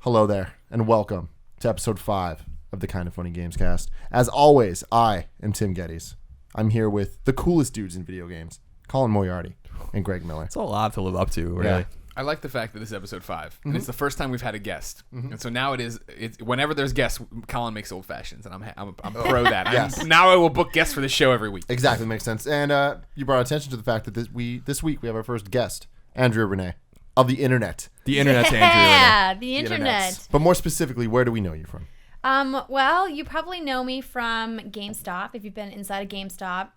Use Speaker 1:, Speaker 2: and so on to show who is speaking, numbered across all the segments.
Speaker 1: Hello there, and welcome to episode 5 of the Kind of Funny Gamescast. As always, I am Tim Gettys. I'm here with the coolest dudes in video games, Colin Moriarty and Greg Miller.
Speaker 2: It's a lot to live up to, really.
Speaker 1: Yeah.
Speaker 3: I like the fact that this is episode 5, and it's the first time we've had a guest, and so now it's whenever there's guests, Colin makes old fashions, and I'm pro that.
Speaker 1: Yes.
Speaker 3: Now I will book guests for the show every week.
Speaker 1: Exactly, makes sense. And you brought attention to the fact that this week we have our first guest, Andrea Rene, of the internet.
Speaker 2: The internet's Andrea Rene.
Speaker 4: Yeah, the internet.
Speaker 1: But more specifically, where do we know you from?
Speaker 4: Well, you probably know me from GameStop. If you've been inside of GameStop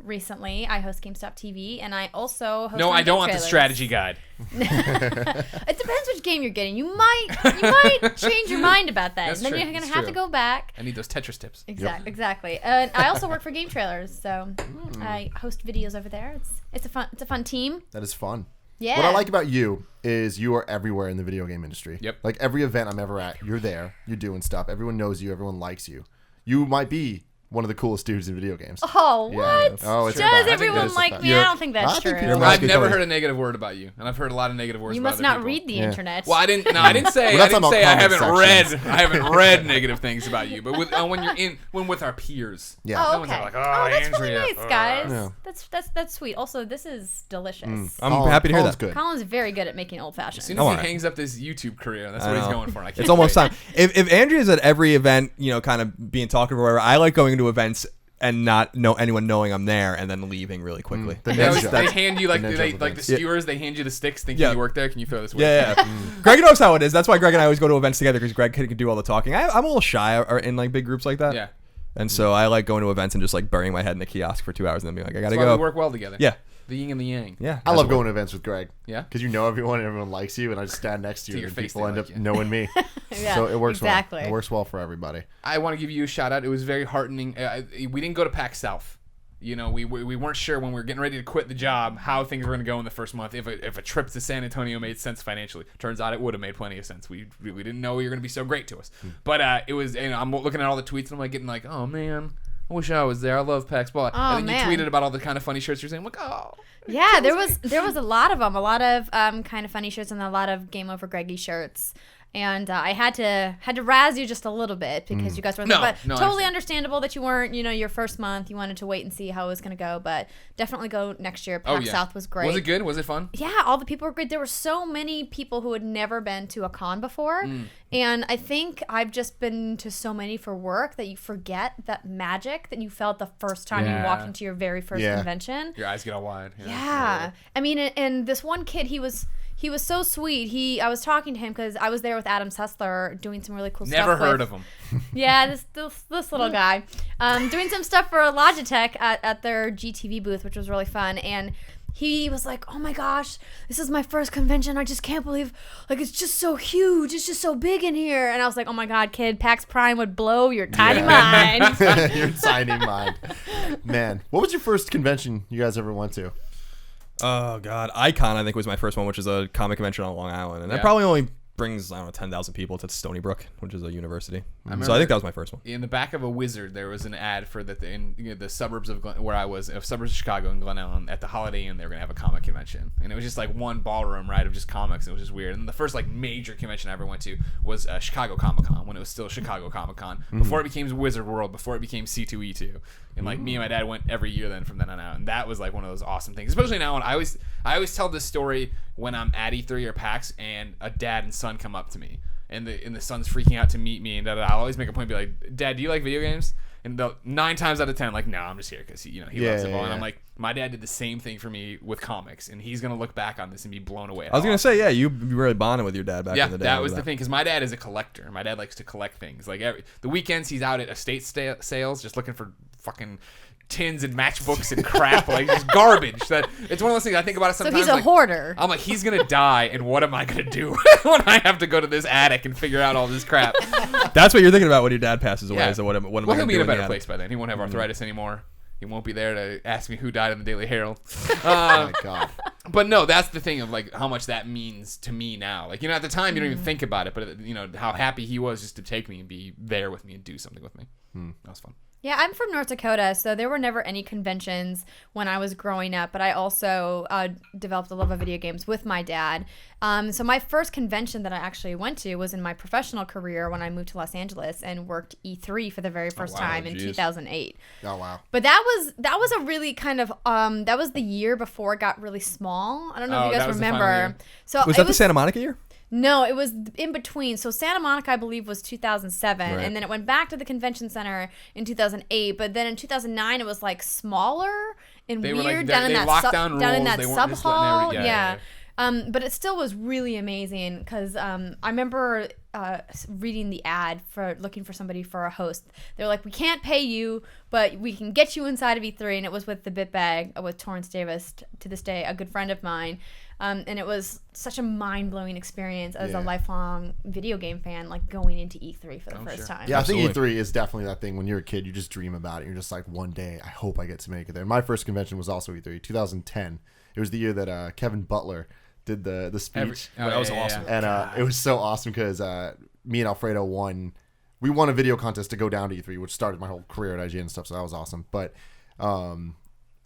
Speaker 4: recently, I host GameStop TV, and I also host.
Speaker 3: No, I don't want the
Speaker 4: trailers.
Speaker 3: strategy guide.
Speaker 4: It depends which game you're getting. You might change your mind about that.
Speaker 3: That's
Speaker 4: and then
Speaker 3: true.
Speaker 4: you're gonna
Speaker 3: That's
Speaker 4: have
Speaker 3: true.
Speaker 4: to go back.
Speaker 3: I need those Tetris tips.
Speaker 4: Exactly. And I also work for game trailers, so I host videos over there. It's a fun team.
Speaker 1: That is fun.
Speaker 4: Yeah.
Speaker 1: What I like about you is you are everywhere in the video game industry.
Speaker 3: Yep.
Speaker 1: Like every event I'm ever at, you're there. You're doing stuff. Everyone knows you. Everyone likes you. You might be one of the coolest dudes in video games.
Speaker 4: Oh,
Speaker 1: Yeah.
Speaker 4: what?
Speaker 1: Oh, it's a
Speaker 4: Does
Speaker 1: fact.
Speaker 4: everyone
Speaker 1: I think that
Speaker 4: like
Speaker 1: is a
Speaker 4: me?
Speaker 1: fact.
Speaker 4: I don't think that's
Speaker 1: I think
Speaker 4: true.
Speaker 1: people like
Speaker 3: I've
Speaker 1: you,
Speaker 3: never
Speaker 1: Tony.
Speaker 3: heard a negative word about you, and I've heard a lot of negative words.
Speaker 4: You
Speaker 3: about
Speaker 4: must
Speaker 3: other
Speaker 4: not
Speaker 3: people.
Speaker 4: read the internet.
Speaker 3: Well, I didn't say.
Speaker 1: We're not
Speaker 3: I
Speaker 1: talking
Speaker 3: didn't
Speaker 1: about
Speaker 3: say I
Speaker 1: comment
Speaker 3: haven't read.
Speaker 1: sections.
Speaker 3: I haven't read negative things about you. But when with our peers.
Speaker 1: Yeah.
Speaker 4: Oh,
Speaker 3: No one's
Speaker 4: okay.
Speaker 3: like, oh,
Speaker 4: that's
Speaker 3: Andrea.
Speaker 4: really nice, guys.
Speaker 1: Yeah.
Speaker 4: That's sweet. Also, this is delicious.
Speaker 2: I'm happy to hear
Speaker 1: Colin's
Speaker 2: that.
Speaker 1: good.
Speaker 4: Colin's very good at making old
Speaker 3: As soon
Speaker 4: fashioned.
Speaker 3: as he
Speaker 2: alright.
Speaker 3: hangs up this YouTube career, that's
Speaker 2: I
Speaker 3: what he's
Speaker 2: know.
Speaker 3: going for. And I can't
Speaker 2: It's almost
Speaker 3: wait.
Speaker 2: time. If Andrea's at every event, kind of being talkative or whatever, I like going to events and not know anyone knowing I'm there and then leaving really quickly.
Speaker 1: The
Speaker 3: They, always,
Speaker 1: ninja.
Speaker 3: they hand you
Speaker 1: The ninja
Speaker 3: like the
Speaker 1: events.
Speaker 3: skewers. They hand you the sticks, thinking
Speaker 2: Yeah.
Speaker 3: you work there. Can you throw this away?
Speaker 2: Yeah. Greg knows how it is. That's why Greg and I always go to events together because Greg can do all the talking. I'm a little shy in like big groups like that.
Speaker 3: Yeah.
Speaker 2: And so I like going to events and just like burying my head in the kiosk for 2 hours and then being like, I gotta
Speaker 3: That's why
Speaker 2: go.
Speaker 3: we work well together.
Speaker 2: Yeah.
Speaker 3: The yin and the yang.
Speaker 2: Yeah.
Speaker 1: I love going to events with Greg.
Speaker 3: Yeah?
Speaker 1: Because you know everyone and everyone likes you, and I just stand next to
Speaker 3: To
Speaker 1: you
Speaker 3: your
Speaker 1: and
Speaker 3: face,
Speaker 1: people
Speaker 3: they
Speaker 1: end
Speaker 3: like
Speaker 1: up
Speaker 3: you.
Speaker 1: knowing me.
Speaker 4: Yeah,
Speaker 1: So it works
Speaker 4: exactly.
Speaker 1: well. It works well for everybody.
Speaker 3: I want to give you a shout out. It was very heartening. We didn't go to PAX South. We weren't sure when we were getting ready to quit the job how things were going to go in the first month. If a trip to San Antonio made sense financially, turns out it would have made plenty of sense. We didn't know you were going to be so great to us, but it was. I'm looking at all the tweets and I'm like getting like, oh man, I wish I was there. I love PAX Ball.
Speaker 4: Oh,
Speaker 3: and then
Speaker 4: man.
Speaker 3: you tweeted about all the kind of funny shirts you're saying. I'm like, oh.
Speaker 4: Yeah, there was a lot of them, a lot of kind of funny shirts and a lot of Game Over Greggy shirts. And I had to razz you just a little bit because you guys were there. But
Speaker 3: No, I
Speaker 4: totally
Speaker 3: understand.
Speaker 4: understandable that you weren't, your first month. You wanted to wait and see how it was going to go. But definitely go next year. PAX South was great.
Speaker 3: Was it good? Was it fun?
Speaker 4: Yeah, all the people were great. There were so many people who had never been to a con before. And I think I've just been to so many for work that you forget that magic that you felt the first time you
Speaker 3: Yeah.
Speaker 4: walked into your very first
Speaker 1: Yeah.
Speaker 4: convention.
Speaker 3: Your eyes get all wide.
Speaker 4: Yeah. I mean, and this one kid, he was so sweet. I was talking to him because I was there with Adam Sessler doing some really cool stuff.
Speaker 3: Never heard of him.
Speaker 4: Yeah, this little guy. Doing some stuff for Logitech at their GTV booth, which was really fun. And he was like, oh my gosh, this is my first convention. I just can't believe, like, it's just so huge. It's just so big in here. And I was like, oh my God, kid, PAX Prime would blow your tiny mind.
Speaker 1: Your tiny mind. Man, what was your first convention you guys ever went to?
Speaker 2: Oh God, Icon I think was my first one, which is a comic convention on Long Island, and that
Speaker 3: Yeah.
Speaker 2: probably only brings 10,000 people to Stony Brook, which is a university. So I
Speaker 3: remember-
Speaker 2: think that was my first one.
Speaker 3: In the back of a Wizard, there was an ad for in the suburbs of where I was, suburbs of Chicago and Glen Ellen, at the Holiday Inn. They were gonna have a comic convention, and it was just like one ballroom, right, of just comics. It was just weird. And the first like major convention I ever went to was Chicago Comic Con, when it was still Chicago Comic Con, before it became Wizard World, before it became C2E2. And like me and my dad went every year then from then on out, and that was like one of those awesome things. Especially now, when I always tell this story when I'm at E3 or PAX, and a dad and son come up to me, and the son's freaking out to meet me, and I'll always make a point to be like, Dad, do you like video games? And they'll 9 times out of 10, like, no, I'm just here because he loves it all. And I'm like, my dad did the same thing for me with comics, and he's gonna look back on this and be blown away.
Speaker 2: I was gonna say, yeah, you really bonded with your dad back
Speaker 3: Yeah,
Speaker 2: in the day.
Speaker 3: that was the thing, because my dad is a collector. My dad likes to collect things. Like the weekends, he's out at estate sales just looking for fucking tins and matchbooks and crap, like just garbage. That it's one of those things I think about it
Speaker 4: So
Speaker 3: sometimes.
Speaker 4: he's a
Speaker 3: like,
Speaker 4: hoarder.
Speaker 3: I'm like, he's gonna die, and what am I gonna do when I have to go to this attic and figure out all this crap?
Speaker 2: That's what you're thinking about when your dad passes away.
Speaker 3: Yeah.
Speaker 2: Is what am I
Speaker 3: Well,
Speaker 2: gonna
Speaker 3: he'll be
Speaker 2: do
Speaker 3: in a better
Speaker 2: the
Speaker 3: place by then. He won't have arthritis anymore. He won't be there to ask me who died in the Daily Herald.
Speaker 1: Oh my God.
Speaker 3: But no, that's the thing of like how much that means to me now. Like, at the time you don't even think about it, but how happy he was just to take me and be there with me and do something with me. That was fun.
Speaker 4: Yeah, I'm from North Dakota, so there were never any conventions when I was growing up, but I also developed a love of video games with my dad. So my first convention that I actually went to was in my professional career when I moved to Los Angeles and worked E3 for the very first time in 2008.
Speaker 1: Oh, wow.
Speaker 4: But that was a really kind of that was the year before it got really small. I don't know if you guys remember. So
Speaker 2: Was that the Santa Monica year?
Speaker 4: No, it was in between. So Santa Monica, I believe, was 2007, and then it went back to the convention center in 2008. But then in 2009, it was like smaller and weird down in that sub hall. Yeah. But it still was really amazing because I remember reading the ad for looking for somebody for a host. They're like, we can't pay you, but we can get you inside of E3, and it was with the Bit Bag with Torrance Davis, to this day a good friend of mine. And it was such a mind-blowing experience as a lifelong video game fan, like going into E3 for the first time.
Speaker 1: Yeah, I think E3 is definitely that thing when you're a kid, you just dream about it. You're just like, one day, I hope I get to make it there. My first convention was also E3, 2010. It was the year that Kevin Butler did the speech.
Speaker 2: That was awesome.
Speaker 1: And it was so awesome because me and Alfredo we won a video contest to go down to E3, which started my whole career at IGN and stuff, so that was awesome. But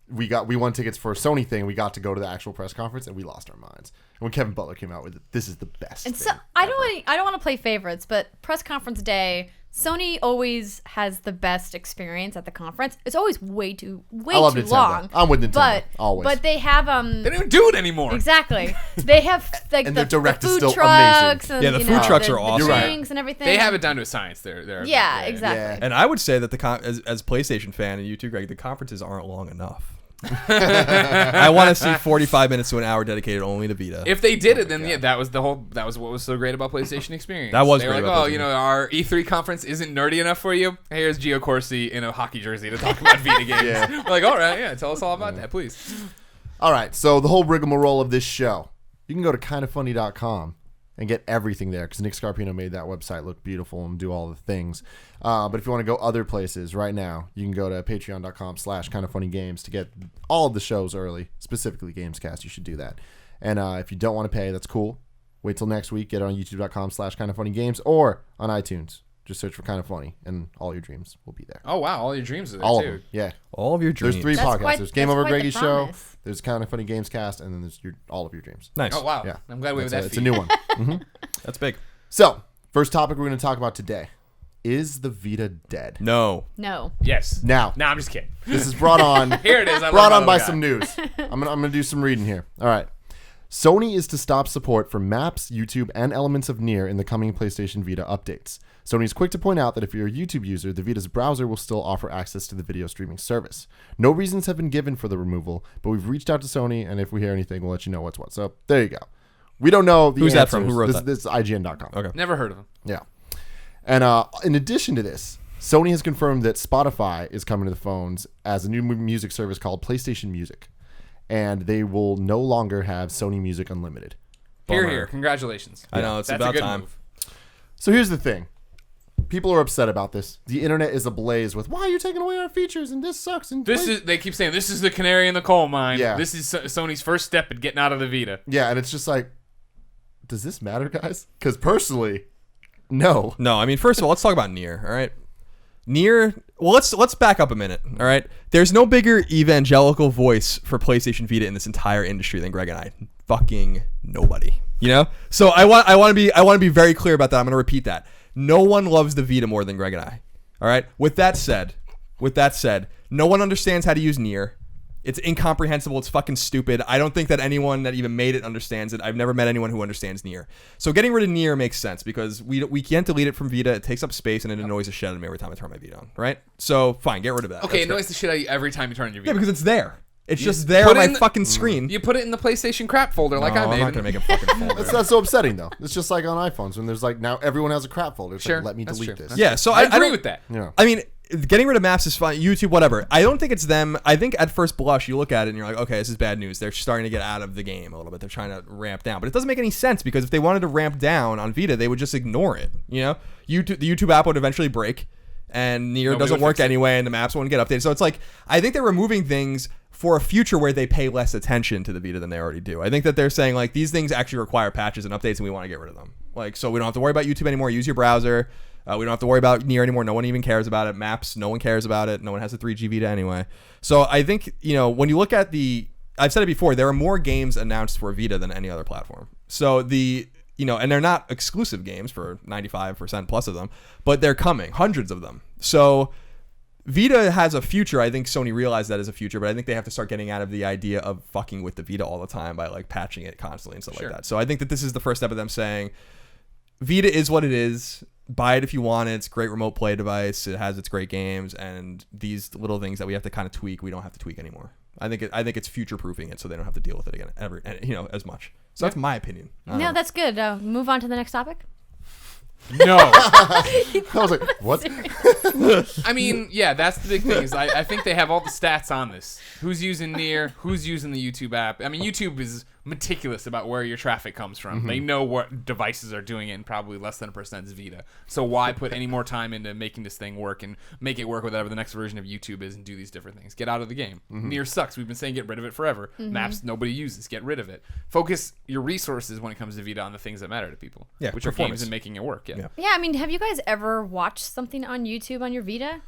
Speaker 1: we won tickets for a Sony thing. We got to go to the actual press conference, and we lost our minds. And when Kevin Butler came out with it, this is the best.
Speaker 4: And so I don't want to play favorites, but press conference day, Sony always has the best experience at the conference. It's always way too
Speaker 1: Nintendo.
Speaker 4: long.
Speaker 1: I'm with Nintendo always.
Speaker 4: But they have
Speaker 3: They don't even do it anymore.
Speaker 4: Exactly. They have like
Speaker 1: and
Speaker 4: the
Speaker 1: direct is
Speaker 4: food
Speaker 1: still
Speaker 4: trucks
Speaker 1: amazing.
Speaker 4: and
Speaker 2: the food trucks are awesome.
Speaker 4: The
Speaker 1: You're
Speaker 4: drinks and everything.
Speaker 3: They have it down to a science. They're
Speaker 4: yeah, exactly.
Speaker 2: And I would say that as PlayStation fan, and you too, Greg, the conferences aren't long enough. I want to see 45 minutes to an hour dedicated only to Vita.
Speaker 3: If they did it, then that was what was so great about PlayStation Experience.
Speaker 2: That was
Speaker 3: they were
Speaker 2: great
Speaker 3: like,
Speaker 2: about
Speaker 3: oh, you know, our E3 conference isn't nerdy enough for you. Here's Gio Corsi in a hockey jersey to talk about Vita games. We're like, all right, tell us all about that, please.
Speaker 1: All right, so the whole rigmarole of this show, you can go to kindoffunny.com and get everything there because Nick Scarpino made that website look beautiful and do all the things. But if you want to go other places right now, you can go to patreon.com/kindoffunnygames to get all of the shows early, specifically Gamescast. You should do that. And if you don't want to pay, that's cool. Wait till next week. Get it on youtube.com/kindoffunnygames or on iTunes. Just search for Kind of Funny, and all your dreams will be there.
Speaker 3: Oh, wow. All your dreams are there,
Speaker 1: all
Speaker 3: too.
Speaker 1: of them, yeah.
Speaker 2: All of your dreams.
Speaker 1: There's 3 podcasts. There's Game Over Greggy's show,
Speaker 4: promise.
Speaker 1: there's Kind of Funny Gamescast, and then there's all of your dreams.
Speaker 2: Nice.
Speaker 3: Oh, wow.
Speaker 1: Yeah.
Speaker 3: I'm glad we have that
Speaker 1: It's
Speaker 3: feed.
Speaker 1: a new one.
Speaker 2: That's big.
Speaker 1: So, first topic we're going to talk about today. Is the Vita dead?
Speaker 2: No.
Speaker 3: Yes.
Speaker 1: Now.
Speaker 3: No, I'm just kidding.
Speaker 1: This is brought on
Speaker 3: Here it is.
Speaker 1: brought on by some news. I'm gonna do some reading here. All right. Sony is to stop support for maps, YouTube, and elements of Nier in the coming PlayStation Vita updates. Sony is quick to point out that if you're a YouTube user, the Vita's browser will still offer access to the video streaming service. No reasons have been given for the removal, but we've reached out to Sony, and if we hear anything, we'll let you know what's what. So there you go. We don't know the
Speaker 2: Who's
Speaker 1: answers.
Speaker 2: that from? Who wrote that?
Speaker 1: This is IGN.com.
Speaker 2: Okay.
Speaker 3: Never heard of them.
Speaker 1: Yeah. And in addition to this, Sony has confirmed that Spotify is coming to the phones as a new music service called PlayStation Music. And they will no longer have Sony Music Unlimited.
Speaker 3: Here, here. Congratulations.
Speaker 2: I know, it's
Speaker 3: That's
Speaker 2: about
Speaker 3: a good
Speaker 2: time.
Speaker 3: move.
Speaker 1: So here's the thing. People are upset about this. The internet is ablaze with, why are you taking away our features? And this sucks. And
Speaker 3: They keep saying, this is the canary in the coal mine.
Speaker 1: Yeah.
Speaker 3: This is Sony's first step in getting out of the Vita.
Speaker 1: Yeah, and it's just like, does this matter, guys? Because personally, no.
Speaker 2: No, I mean, first of all, let's talk about Nier, all right? Nier, well, let's back up a minute, all right? There's no bigger evangelical voice for PlayStation Vita in this entire industry than Greg and I. Fucking nobody, you know? So I want to be very clear about that. I'm going to repeat that. No one loves the Vita more than Greg and I. All right? With that said, no one understands how to use Nier. It's incomprehensible. It's fucking stupid. I don't think that anyone that even made it understands it. I've never met anyone who understands Nier. So getting rid of Nier makes sense because we can't delete it from Vita. It takes up space and it annoys the shit out of me every time I turn my Vita on, right? So fine, get rid of that.
Speaker 3: Okay, it
Speaker 2: That's
Speaker 3: annoys the shit out of you every time you turn on your
Speaker 2: great. Yeah,
Speaker 3: Vita.
Speaker 2: because it's there. It's just there
Speaker 3: put
Speaker 2: on
Speaker 3: it
Speaker 2: my
Speaker 3: in
Speaker 2: fucking screen.
Speaker 3: You put it in the PlayStation crap folder like I
Speaker 2: I'm
Speaker 3: made.
Speaker 2: not going to make a fucking folder.
Speaker 1: That's not so upsetting, though. It's just like on iPhones when there's like, now everyone has a crap folder. It's
Speaker 3: Sure,
Speaker 1: like, let me
Speaker 3: that's
Speaker 1: delete
Speaker 3: true.
Speaker 1: this.
Speaker 2: Yeah, so
Speaker 3: I agree
Speaker 2: don't-
Speaker 3: with that.
Speaker 1: Yeah.
Speaker 2: I mean, getting rid of maps is fine. YouTube, whatever. I don't think it's them. I think at first blush, you look at it and you're like, okay, this is bad news. They're starting to get out of the game a little bit. They're trying to ramp down. But it doesn't make any sense because if they wanted to ramp down on Vita, they would just ignore it. You know, the YouTube app would eventually break and Nier
Speaker 3: Nobody
Speaker 2: doesn't
Speaker 3: would
Speaker 2: work
Speaker 3: fix it.
Speaker 2: anyway and the maps won't get updated. So it's like, I think they're removing things for a future where they pay less attention to the Vita than they already do. I think that they're saying like these things actually require patches and updates and we want to get rid of them. Like, so we don't have to worry about YouTube anymore. Use your browser. We don't have to worry about Nier anymore. No one even cares about it. Maps, no one cares about it. No one has a 3G Vita anyway. So I think, when you look at I've said it before, there are more games announced for Vita than any other platform. So and they're not exclusive games for 95% plus of them, but they're coming, hundreds of them. So Vita has a future. I think Sony realized that as a future, but I think they have to start getting out of the idea of fucking with the Vita all the time by like patching it constantly and stuff like that. So I think that this is the first step of them saying Vita is what it is. Buy it if you want it. It's a great remote play device. It has its great games, and these little things that we have to kind of tweak, we don't have to tweak anymore. I think it's future proofing it, so they don't have to deal with it again ever, as much. So that's my opinion.
Speaker 4: No, that's good. Move on to the next topic.
Speaker 3: No.
Speaker 1: I was like, what?
Speaker 3: I mean, yeah, that's the big thing. Is I think they have all the stats on this. Who's using Nier? Who's using the YouTube app? I mean, YouTube is meticulous about where your traffic comes from. They know what devices are doing it, and probably less than 1% is Vita. So why put any more time into making this thing work and make it work with whatever the next version of YouTube is and do these different things? Get out of the game. Nier sucks. We've been saying get rid of it forever. Maps nobody uses. Get rid of it. Focus your resources when it comes to Vita on the things that matter to people.
Speaker 2: Yeah,
Speaker 3: which are games and making it work.
Speaker 4: Yeah, I mean, have you guys ever watched something on YouTube on your Vita?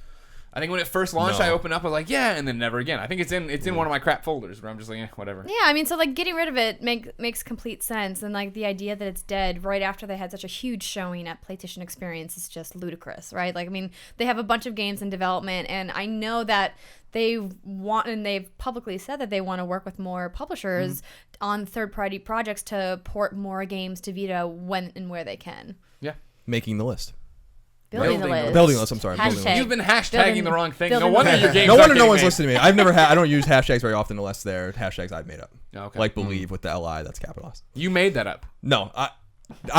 Speaker 3: I think when it first launched,
Speaker 2: No.
Speaker 3: I opened up, I was like, yeah, and then never again. I think it's in one of my crap folders where I'm just like, whatever.
Speaker 4: Yeah, I mean, so like getting rid of it makes complete sense, and like the idea that it's dead right after they had such a huge showing at PlayStation Experience is just ludicrous, right? Like, I mean, they have a bunch of games in development, and I know that they've publicly said that they want to work with more publishers on third-party projects to port more games to Vita when and where they can.
Speaker 3: Yeah.
Speaker 2: Making the list.
Speaker 4: Building the list.
Speaker 2: Building the list, I'm sorry.
Speaker 4: Hashtag.
Speaker 2: Building the list.
Speaker 3: You've been hashtagging the wrong thing. No
Speaker 4: building
Speaker 3: wonder
Speaker 4: the
Speaker 3: your
Speaker 4: list.
Speaker 3: games
Speaker 2: No
Speaker 3: aren't
Speaker 2: wonder no
Speaker 3: getting
Speaker 2: one's
Speaker 3: made.
Speaker 2: listening to me. I don't use hashtags very often unless they're hashtags I've made up.
Speaker 3: Okay.
Speaker 2: Like believe with the LI that's capitalized.
Speaker 3: You made that up.
Speaker 2: No, I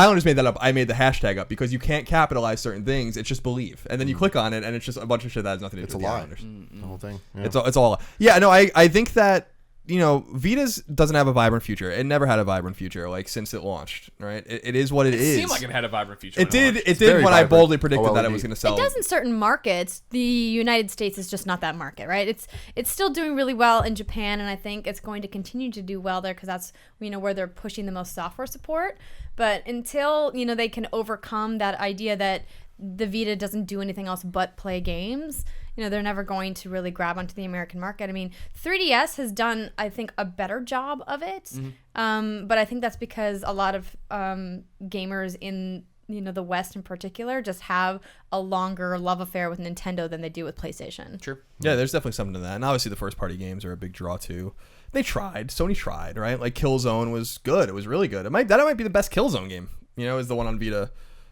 Speaker 2: don't just made that up. I made the hashtag up because you can't capitalize certain things. It's just believe, and then you click on it, and it's just a bunch of shit that has nothing to do
Speaker 1: It's a
Speaker 2: with the
Speaker 1: lie.
Speaker 2: Islanders.
Speaker 1: The whole thing. Yeah.
Speaker 2: It's all. Yeah, no, I think that Vita's doesn't have a vibrant future. It never had a vibrant future, like since it launched. Right? It is what it is.
Speaker 3: It seemed like it had a vibrant future.
Speaker 2: It
Speaker 3: when
Speaker 2: did.
Speaker 3: launched.
Speaker 2: It did
Speaker 1: very
Speaker 2: when I
Speaker 1: vibrant.
Speaker 2: boldly predicted that it
Speaker 1: OLED.
Speaker 2: was going to sell.
Speaker 4: It does in certain markets. The United States is just not that market, right? It's still doing really well in Japan, and I think it's going to continue to do well there because that's where they're pushing the most software support. But until they can overcome that idea that the Vita doesn't do anything else but play games, they're never going to really grab onto the American market. I mean, 3DS has done, I think, a better job of it. But I think that's because a lot of gamers in the West in particular just have a longer love affair with Nintendo than they do with PlayStation.
Speaker 3: True.
Speaker 2: Yeah, there's definitely something to that. And obviously the first party games are a big draw too. Sony tried, right? Like Killzone was good. It was really good. That might be the best Killzone game, is the one on Vita.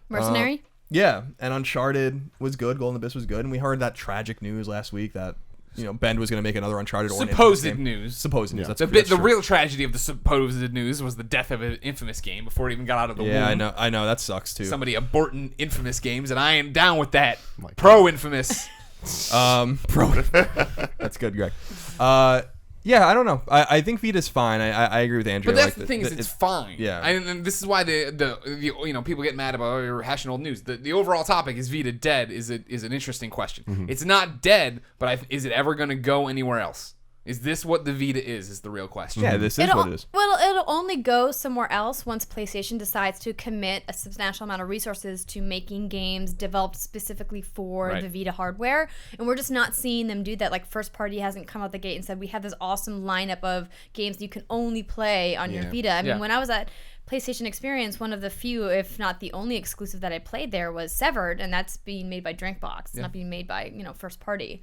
Speaker 4: Mercenary?
Speaker 2: Yeah, and Uncharted was good. Golden Abyss was good. And we heard that tragic news last week that, Bend was going to make another Uncharted or an
Speaker 3: Supposed
Speaker 2: Infamous game.
Speaker 3: news.
Speaker 2: Supposed news.
Speaker 1: Yeah.
Speaker 2: That's
Speaker 3: The
Speaker 2: true.
Speaker 3: real tragedy of the supposed news was the death of an Infamous game before it even got out of the
Speaker 2: Yeah,
Speaker 3: womb.
Speaker 2: I know. That sucks too.
Speaker 3: Somebody aborting Infamous games, and I am down with that.
Speaker 1: My
Speaker 3: Pro Infamous.
Speaker 2: Pro. That's good, Greg. Yeah, I don't know. I think Vita's fine. I agree with Andrea.
Speaker 3: But that's
Speaker 2: like
Speaker 3: the thing is, it's fine.
Speaker 2: Yeah.
Speaker 3: And this is why the people get mad about you're hashing old news. The overall topic is Vita dead is an interesting question. It's not dead, but is it ever going to go anywhere else? Is this what the Vita is the real question.
Speaker 2: Yeah, this is what it is.
Speaker 4: Well, it'll only go somewhere else once PlayStation decides to commit a substantial amount of resources to making games developed specifically for
Speaker 3: Right.
Speaker 4: the Vita hardware. And we're just not seeing them do that. Like, First Party hasn't come out the gate and said, we have this awesome lineup of games that you can only play on your
Speaker 1: Yeah.
Speaker 4: Vita. I mean,
Speaker 3: Yeah.
Speaker 4: when I was at PlayStation Experience, one of the few, if not the only exclusive that I played there was Severed, and that's being made by Drinkbox. It's not being made by, First Party.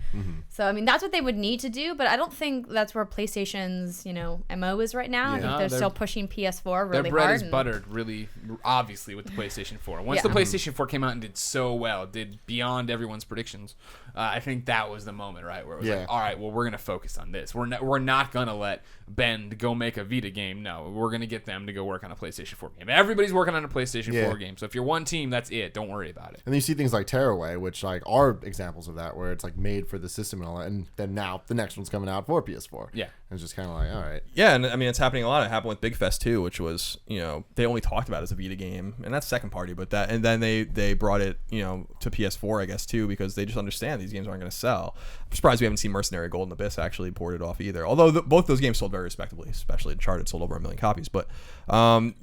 Speaker 4: So, I mean, that's what they would need to do, but I don't think that's where PlayStation's, MO is right now. I
Speaker 1: Yeah.
Speaker 4: think
Speaker 3: No,
Speaker 4: they're
Speaker 3: they're-
Speaker 4: still pushing PS4
Speaker 3: Their
Speaker 4: really
Speaker 3: bread
Speaker 4: hard.
Speaker 3: is
Speaker 4: and-
Speaker 3: buttered really obviously with the PlayStation 4. Once
Speaker 4: Yeah.
Speaker 3: the PlayStation 4 came out and did so well, did beyond everyone's predictions, I think that was the moment, right, where it was
Speaker 1: Yeah.
Speaker 3: like, all right, well, we're going to focus on this. We're not going to let Bend go make a Vita game. No, we're going to get them to go work on a PlayStation 4 game. Everybody's working on a PlayStation
Speaker 1: Yeah.
Speaker 3: 4 game. So if you're one team, that's it. Don't worry about it.
Speaker 1: And then you see things like Tearaway, which are examples of that, where it's like made for the system and all that. And then now the next one's coming out for PS4.
Speaker 3: Yeah.
Speaker 1: And it's just kind of like, all right.
Speaker 2: Yeah, and I mean it's happening a lot. It happened with Big Fest too, which was they only talked about it as a Vita game, and that's second party. But that and then they brought it to PS4, I guess too, because they just understand these games aren't going to sell. I'm surprised we haven't seen Mercenary Golden Abyss actually ported off either. Although both those games sold very respectably, especially Uncharted sold over 1 million copies. But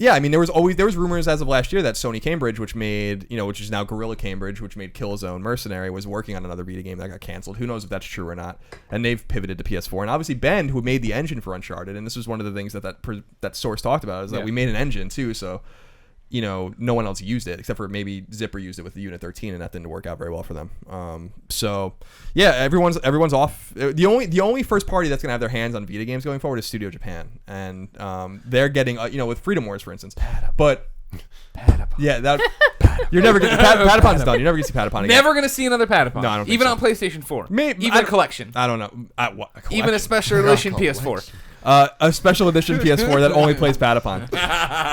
Speaker 2: Yeah, I mean, there was rumors as of last year that Sony Cambridge, which is now Gorilla Cambridge, which made Killzone Mercenary, was working on another Vita game that got canceled. Who knows if that's true or not? And they've pivoted to PS4. And obviously Ben, who made the engine for Uncharted, and this was one of the things that source talked about, is that we made an engine too, so no one else used it except for maybe Zipper used it with the Unit 13, and that didn't work out very well for them. So yeah, everyone's off. The only first party that's gonna have their hands on Vita games going forward is Studio Japan, and they're getting with Freedom Wars, for instance. But yeah, you're never gonna Patapon's done. You're never gonna see Patapon again.
Speaker 3: Never gonna see another Patapon.
Speaker 2: No, I don't think
Speaker 3: even
Speaker 2: so.
Speaker 3: On PlayStation 4.
Speaker 2: Maybe
Speaker 3: even a collection.
Speaker 2: I don't know.
Speaker 3: Even a special edition PS4.
Speaker 2: A special edition PS4 that only plays Patapon.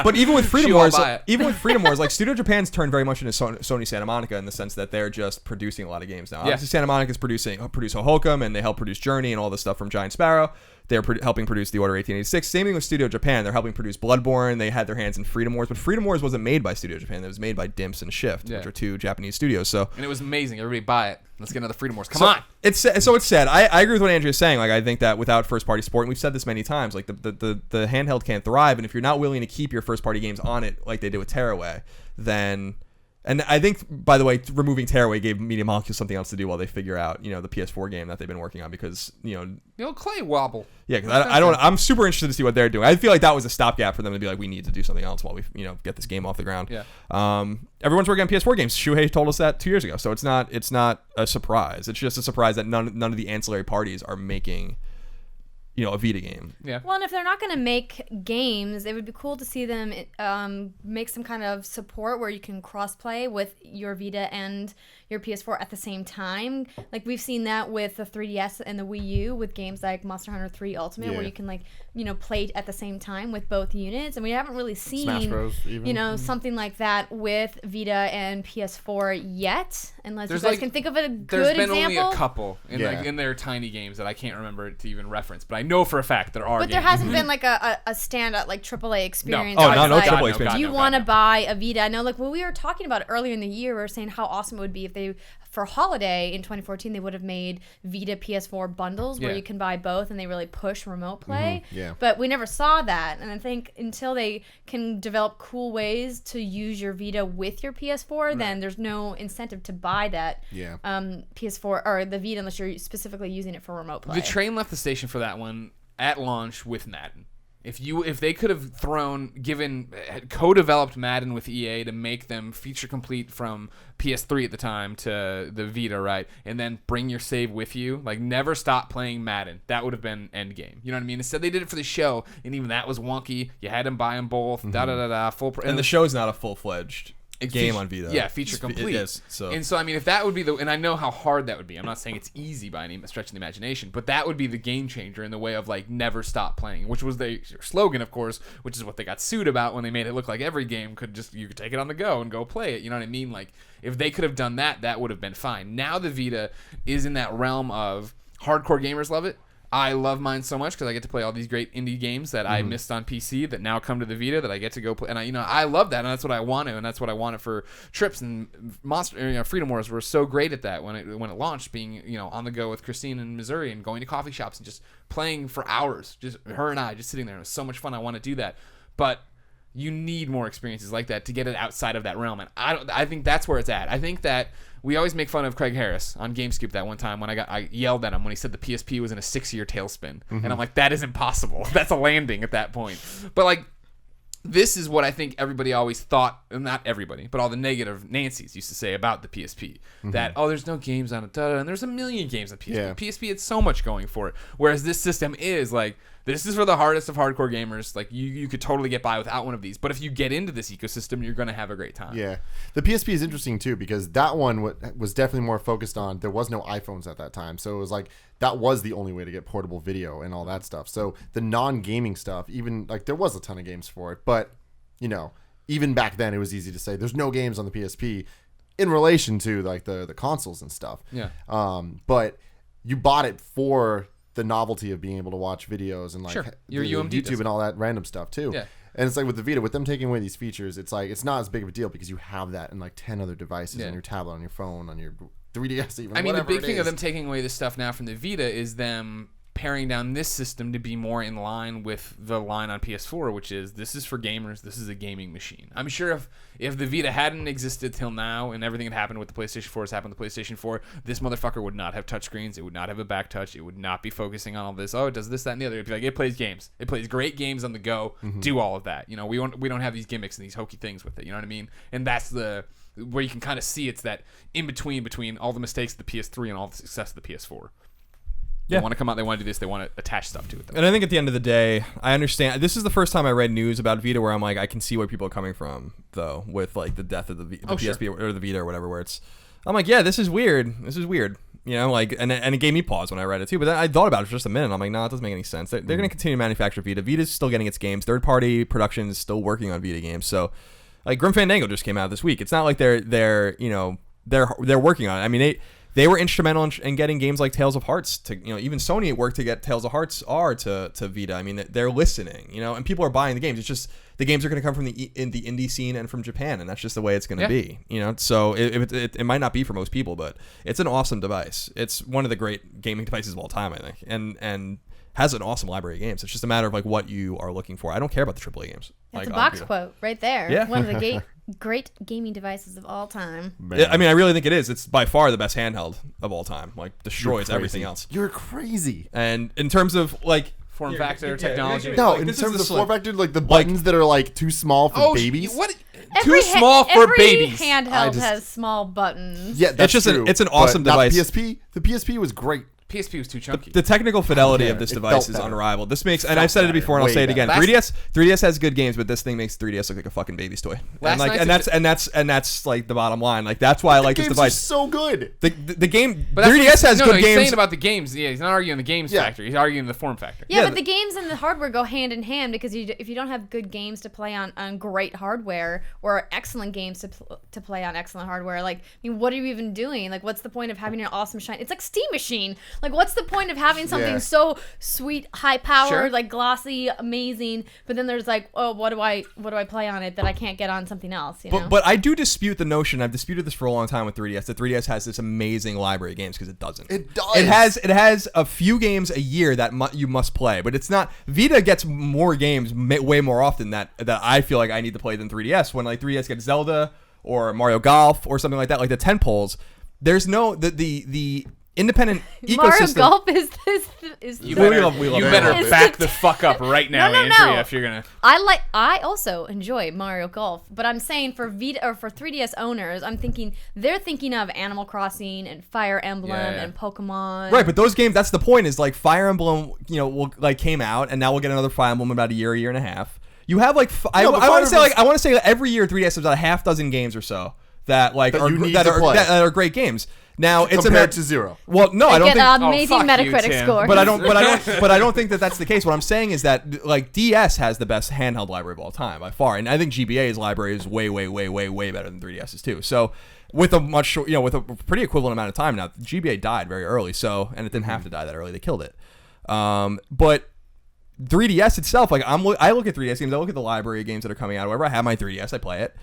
Speaker 2: But even with Freedom Wars, like Studio Japan's turned very much into Sony Santa Monica in the sense that they're just producing a lot of games now. Obviously, Santa Monica's produce Hohokam, and they help produce Journey and all this stuff from Giant Sparrow. They're helping produce The Order 1886. Same thing with Studio Japan. They're helping produce Bloodborne. They had their hands in Freedom Wars, but Freedom Wars wasn't made by Studio Japan. It was made by Dimps and Shift, which are two Japanese studios. So
Speaker 3: and it was amazing. Everybody buy it. Let's get another Freedom Wars. Come on.
Speaker 2: It's sad. I agree with what Andrea's saying. Like, I think that without first party support, and we've said this many times, like the handheld can't thrive. And if you're not willing to keep your first party games on it, like they did with Tearaway, then. And I think, by the way, removing Tearaway gave Media Molecule something else to do while they figure out, the PS4 game that they've been working on, because,
Speaker 3: Clay Wobble.
Speaker 2: Yeah, because I'm super interested to see what they're doing. I feel like that was a stopgap for them to be like, we need to do something else while we, get this game off the ground. Yeah. Everyone's working on PS4 games. Shuhei told us that 2 years ago, so it's not a surprise. It's just a surprise that none of the ancillary parties are making a Vita game.
Speaker 3: Yeah.
Speaker 4: Well, and if they're not going to make games, it would be cool to see them make some kind of support where you can cross-play with your Vita and your PS4 at the same time. Like, we've seen that with the 3DS and the Wii U with games like Monster Hunter 3 Ultimate, where you can, play at the same time with both units. And we haven't really seen,
Speaker 1: Smash Bros. Even.
Speaker 4: Something like that with Vita and PS4 yet, unless you guys can think of a good example.
Speaker 3: There's been only a couple in their tiny games that I can't remember to even reference, but I know for a fact there are.
Speaker 4: But there hasn't been like a standout like AAA experience.
Speaker 2: No
Speaker 4: like,
Speaker 2: AAA experience.
Speaker 4: Do you want to buy a Vita? I know, like, when we were talking about it earlier in the year, we were saying how awesome it would be if they, for holiday in 2014, they would have made Vita PS4 bundles where you can buy both, and they really push remote play.
Speaker 1: Mm-hmm. Yeah.
Speaker 4: But we never saw that, and I think until they can develop cool ways to use your Vita with your PS4, then there's no incentive to buy that PS4 or the Vita unless you're specifically using it for remote play.
Speaker 3: The train left the station for that one at launch with Madden. If they could have co-developed Madden with EA to make them feature complete from PS3 at the time to the Vita, right, and then bring your save with you, like never stop playing Madden, that would have been endgame. You know what I mean? Instead, they did it for the show, and even that was wonky. You had them buy them both,
Speaker 2: and the show is not a full-fledged game on Vita.
Speaker 3: Yeah, feature complete.
Speaker 2: It is, so.
Speaker 3: And so, I mean, if that would be and I know how hard that would be. I'm not saying it's easy by any stretch of the imagination, but that would be the game changer in the way of, like, never stop playing, which was their slogan, of course, which is what they got sued about when they made it look like every game you could take it on the go and go play it. You know what I mean? Like, if they could have done that, that would have been fine. Now the Vita is in that realm of hardcore gamers love it. I love mine so much because I get to play all these great indie games that I missed on PC that now come to the Vita that I get to go play. And I love that, and that's what I want to, and that's what I wanted for Trips and Freedom Wars were so great at that when it launched, being on the go with Christine in Missouri and going to coffee shops and just playing for hours, just her and I just sitting there. It was so much fun. I want to do that, but you need more experiences like that to get it outside of that realm, and I think that's where it's at. I think that we always make fun of Craig Harris on GameScoop that one time when I yelled at him when he said the PSP was in a 6-year tailspin. And I'm like, that is impossible. That's a landing at that point. But like, this is what I think everybody always thought, not everybody, but all the negative Nancy's used to say about the PSP. That, there's no games on it, and there's a million games on PSP.
Speaker 1: Yeah.
Speaker 3: PSP had so much going for it. Whereas this system is like, this is for the hardest of hardcore gamers. Like, you could totally get by without one of these. But if you get into this ecosystem, you're going to have a great time.
Speaker 1: Yeah. The PSP is interesting, too, because that one was definitely more focused on, there was no iPhones at that time. So it was like, that was the only way to get portable video and all that stuff. So the non-gaming stuff, even, like, there was a ton of games for it. But, even back then, it was easy to say, there's no games on the PSP in relation to, like, the consoles and stuff.
Speaker 3: Yeah.
Speaker 1: But you bought it for the novelty of being able to watch videos and like
Speaker 3: your UMD
Speaker 1: YouTube and all that random stuff too.
Speaker 3: Yeah.
Speaker 1: And it's like with the Vita, with them taking away these features, it's like it's not as big of a deal because you have that in like 10 other devices on your tablet, on your phone, on your 3DS even.
Speaker 3: I mean, the big thing
Speaker 1: is.
Speaker 3: of them taking away this stuff now from the Vita is them paring down this system to be more in line with the line on PS4, which is this is for gamers, this is a gaming machine. I'm sure if the Vita hadn't existed till now and everything had happened with the PlayStation 4 has happened with the PlayStation 4, this motherfucker would not have touchscreens, it would not have a back touch, it would not be focusing on all this, oh, it does this, that, and the other. It'd be like, it plays games. It plays great games on the go, do all of that. You know, we don't have these gimmicks and these hokey things with it, you know what I mean? And that's where you can kind of see it's that in between all the mistakes of the PS3 and all the success of the PS4. They want to come out, they want to do this, they want to attach stuff to it.
Speaker 2: And I think at the end of the day, I understand. This is the first time I read news about Vita where I'm like, I can see where people are coming from, though, with like the death of the PSP or the Vita or whatever, where I'm like, yeah, this is weird. You know, like, and it gave me pause when I read it too. But then I thought about it for just a minute. I'm like, no, it doesn't make any sense. They're going to continue to manufacture Vita. Vita's still getting its games. Third-party production is still working on Vita games. So, like, Grim Fandango just came out this week. It's not like they're working on it. I mean, they were instrumental in getting games like Tales of Hearts to, you know, even Sony worked to get Tales of Hearts R to Vita. I mean, they're listening, you know, and people are buying the games. It's just the games are going to come from the indie scene and from Japan, and that's just the way it's going to be, you know. So it might not be for most people, but it's an awesome device. It's one of the great gaming devices of all time, I think, and has an awesome library of games. It's just a matter of like what you are looking for. I don't care about the AAA games.
Speaker 4: That's
Speaker 2: like,
Speaker 4: a box quote right there.
Speaker 2: Yeah.
Speaker 4: One of the great gaming devices of all time.
Speaker 2: I mean, I really think it is. It's by far the best handheld of all time. Like, destroys everything else.
Speaker 1: You're crazy.
Speaker 2: And in terms of like
Speaker 3: Form factor, technology.
Speaker 1: No,
Speaker 2: like,
Speaker 1: in
Speaker 2: this
Speaker 1: terms
Speaker 2: is
Speaker 1: of
Speaker 2: the
Speaker 1: form factor, like the buttons that are like too small for babies.
Speaker 3: What?
Speaker 4: Every
Speaker 3: Too small for babies.
Speaker 4: Handheld has small buttons.
Speaker 1: Yeah, that's true.
Speaker 2: It's an awesome
Speaker 1: but not
Speaker 2: device.
Speaker 1: The PSP was great.
Speaker 3: PSP was too chunky.
Speaker 2: The technical fidelity
Speaker 1: care.
Speaker 2: of this
Speaker 1: It
Speaker 2: device
Speaker 1: felt
Speaker 2: is
Speaker 1: better.
Speaker 2: unrivaled. This makes, and I've said it before, and I'll
Speaker 1: Way
Speaker 2: say it again.
Speaker 3: better.
Speaker 2: 3DS has good games, but this thing makes 3DS look like a fucking baby's toy. And that's like the bottom line. Like, that's why I like this
Speaker 1: Games
Speaker 2: device.
Speaker 1: are so good.
Speaker 2: The game,
Speaker 3: But that's
Speaker 2: 3DS has good
Speaker 3: he's
Speaker 2: games.
Speaker 3: saying about the games. Yeah, he's not arguing the games factor. He's arguing the form factor.
Speaker 4: Yeah,
Speaker 2: Yeah,
Speaker 4: but the games and the hardware go hand in hand because if you don't have good games to play on great hardware or excellent games to play on excellent hardware, like, I mean, what are you even doing? Like, what's the point of having an awesome shine? It's like Steam Machine. Like, what's the point of having something so sweet, high powered, like glossy, amazing, but then there's like, oh, what do I play on it that I can't get on something else? You know?
Speaker 2: But I do dispute the notion. I've disputed this for a long time with 3DS. That 3DS has this amazing library of games because it doesn't.
Speaker 1: It does.
Speaker 2: It has a few games a year that you must play, but it's not. Vita gets more games way more often that I feel like I need to play than 3DS. When like 3DS gets Zelda or Mario Golf or something like that, like the tentpoles. There's no the independent ecosystem.
Speaker 4: Mario Golf is
Speaker 3: You
Speaker 2: We
Speaker 3: better,
Speaker 2: love
Speaker 3: you
Speaker 2: Mario
Speaker 3: better
Speaker 2: Golf.
Speaker 3: back the fuck up right now,
Speaker 4: No.
Speaker 3: Andrea, if you're gonna.
Speaker 4: I also enjoy Mario Golf, but I'm saying for Vita or for 3DS owners, they're thinking of Animal Crossing and Fire Emblem and Pokemon.
Speaker 2: Right, but those games, that's the point, is like Fire Emblem, you know, came out, and now we'll get another Fire Emblem in about a year and a half. You have like I want to say every year 3DS has about a half dozen games or so that like
Speaker 1: That
Speaker 2: that are great games. Now it's
Speaker 1: compared to zero.
Speaker 2: Well, no, I don't
Speaker 4: Get
Speaker 2: think.
Speaker 4: an amazing
Speaker 3: fuck you,
Speaker 4: Metacritic
Speaker 3: Tim.
Speaker 4: score.
Speaker 2: But I don't think that that's the case. What I'm saying is that like DS has the best handheld library of all time by far, and I think GBA's library is way better than 3DS's too. So with a much short, with a pretty equivalent amount of time now, GBA died very early. So, and it didn't have to die that early. They killed it. But 3DS itself, like I look at 3DS games, I look at the library of games that are coming out. Wherever I have my 3DS, I play it,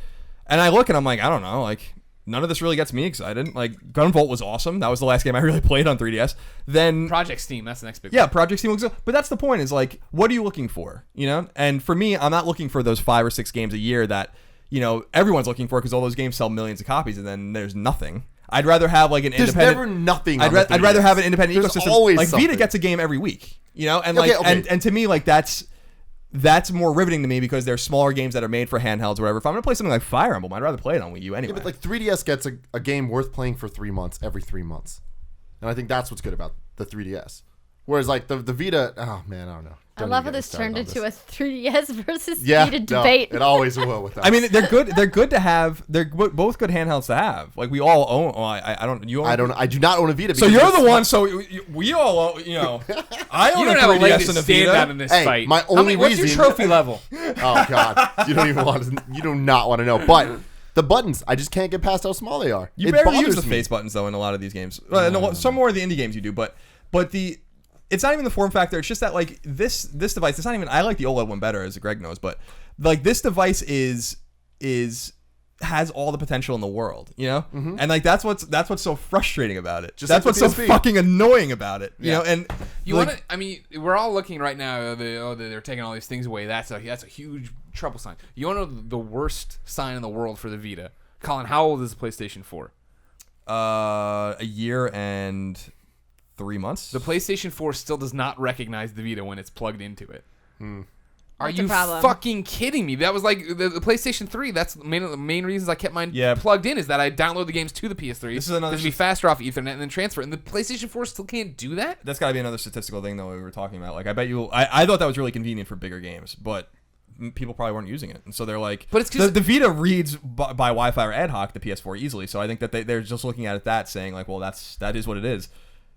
Speaker 2: and I look and I'm like, I don't know, like. None of this really gets me excited. Like, Gunvolt was awesome. That was the last game I really played on 3DS. Then
Speaker 3: Project Steam, that's the next big one.
Speaker 2: yeah, Project Steam looks good. But that's the point, is like, what are you looking for? You know? And for me, I'm not looking for those 5 or 6 games a year that, everyone's looking for because all those games sell millions of copies and then there's nothing. I'd rather have like an
Speaker 1: There's
Speaker 2: independent.
Speaker 1: never nothing.
Speaker 2: I'd rather have an independent
Speaker 1: There's
Speaker 2: ecosystem.
Speaker 1: always
Speaker 2: like
Speaker 1: something.
Speaker 2: Vita gets a game every week, and
Speaker 1: Okay,
Speaker 2: like
Speaker 1: okay.
Speaker 2: and to me, like that's more riveting to me because they're smaller games that are made for handhelds or whatever. If I'm gonna play something like Fire Emblem, I'd rather play it on Wii U anyway.
Speaker 1: Yeah, but like 3DS gets a game worth playing for 3 months every 3 months, and I think that's what's good about the 3DS. Whereas like the Vita, oh man, I don't know.
Speaker 4: I love how this turned into a 3DS versus
Speaker 1: Vita
Speaker 4: Vita debate.
Speaker 1: It always will with that.
Speaker 2: I mean, they're good. They're good to have. They're both good handhelds to have. Like we all own. Well, I don't. You own.
Speaker 1: I do not own a Vita.
Speaker 2: So
Speaker 1: because
Speaker 2: you're
Speaker 1: it's-
Speaker 2: the one. So we all. I own
Speaker 3: You don't
Speaker 2: a
Speaker 3: have a leg
Speaker 2: 3DS
Speaker 3: to
Speaker 2: and a
Speaker 3: stand on
Speaker 2: Vita.
Speaker 3: in this
Speaker 1: Hey,
Speaker 3: fight.
Speaker 1: my only
Speaker 3: What's your
Speaker 1: reason-
Speaker 3: trophy level?
Speaker 1: Oh god, you don't even want to. You do not want to know. But the buttons, I just can't get past how small they are.
Speaker 2: You
Speaker 1: It
Speaker 2: barely
Speaker 1: bothers
Speaker 2: use the
Speaker 1: me.
Speaker 2: face buttons though in a lot of these games. No, some more of the indie games you do, but the. It's not even the form factor. It's just that like this device. It's not even. I like the OLED one better, as Greg knows. But like this device is has all the potential in the world, you know? And like that's what's so frustrating about it.
Speaker 1: Just
Speaker 2: that's
Speaker 1: like
Speaker 2: what's
Speaker 1: the
Speaker 2: so
Speaker 1: PSP.
Speaker 2: fucking annoying about it, you know? And
Speaker 3: You
Speaker 2: like,
Speaker 3: want to? I mean, we're all looking right now. They're taking all these things away. That's a huge trouble sign. You want to know the worst sign in the world for the Vita? Colin, how old is the PlayStation 4?
Speaker 2: a year and 3 months.
Speaker 3: The PlayStation 4 still does not recognize the Vita when it's plugged into it. Are
Speaker 4: That's a
Speaker 3: you
Speaker 4: problem.
Speaker 3: fucking kidding me? That was like the PlayStation 3. That's the main reasons I kept mine
Speaker 2: Yeah.
Speaker 3: plugged in is that I download the games to the PS3.
Speaker 2: This is another
Speaker 3: It'd be faster off Ethernet and then transfer. And the PlayStation 4 still can't do that?
Speaker 2: That's got to be another statistical thing though we were talking about. Like I bet you, I thought that was really convenient for bigger games, but people probably weren't using it, and so they're like,
Speaker 3: But it's 'cause-
Speaker 2: the Vita reads by Wi-Fi or ad hoc the PS4 easily. So I think that they're just looking at it that saying like, well, that is what it is.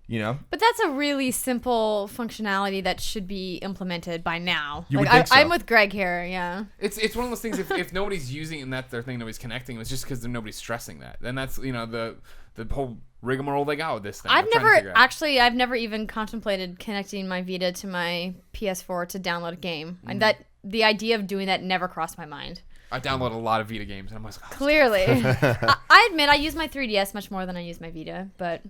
Speaker 2: You know,
Speaker 4: But that's a really simple functionality that should be implemented by now.
Speaker 2: You
Speaker 4: like,
Speaker 2: would think so.
Speaker 4: I'm with Greg here. Yeah.
Speaker 3: It's one of those things. If nobody's using it and that's their thing, nobody's connecting. It's just because nobody's stressing that. And that's the whole rigmarole they got with this thing.
Speaker 4: I've
Speaker 3: They're trying to figure out.
Speaker 4: I've never even contemplated connecting my Vita to my PS4 to download a game, and that the idea of doing that never crossed my mind.
Speaker 3: I download a lot of Vita games, and I'm like, oh,
Speaker 4: Clearly, I admit I use my 3DS much more than I use my Vita, but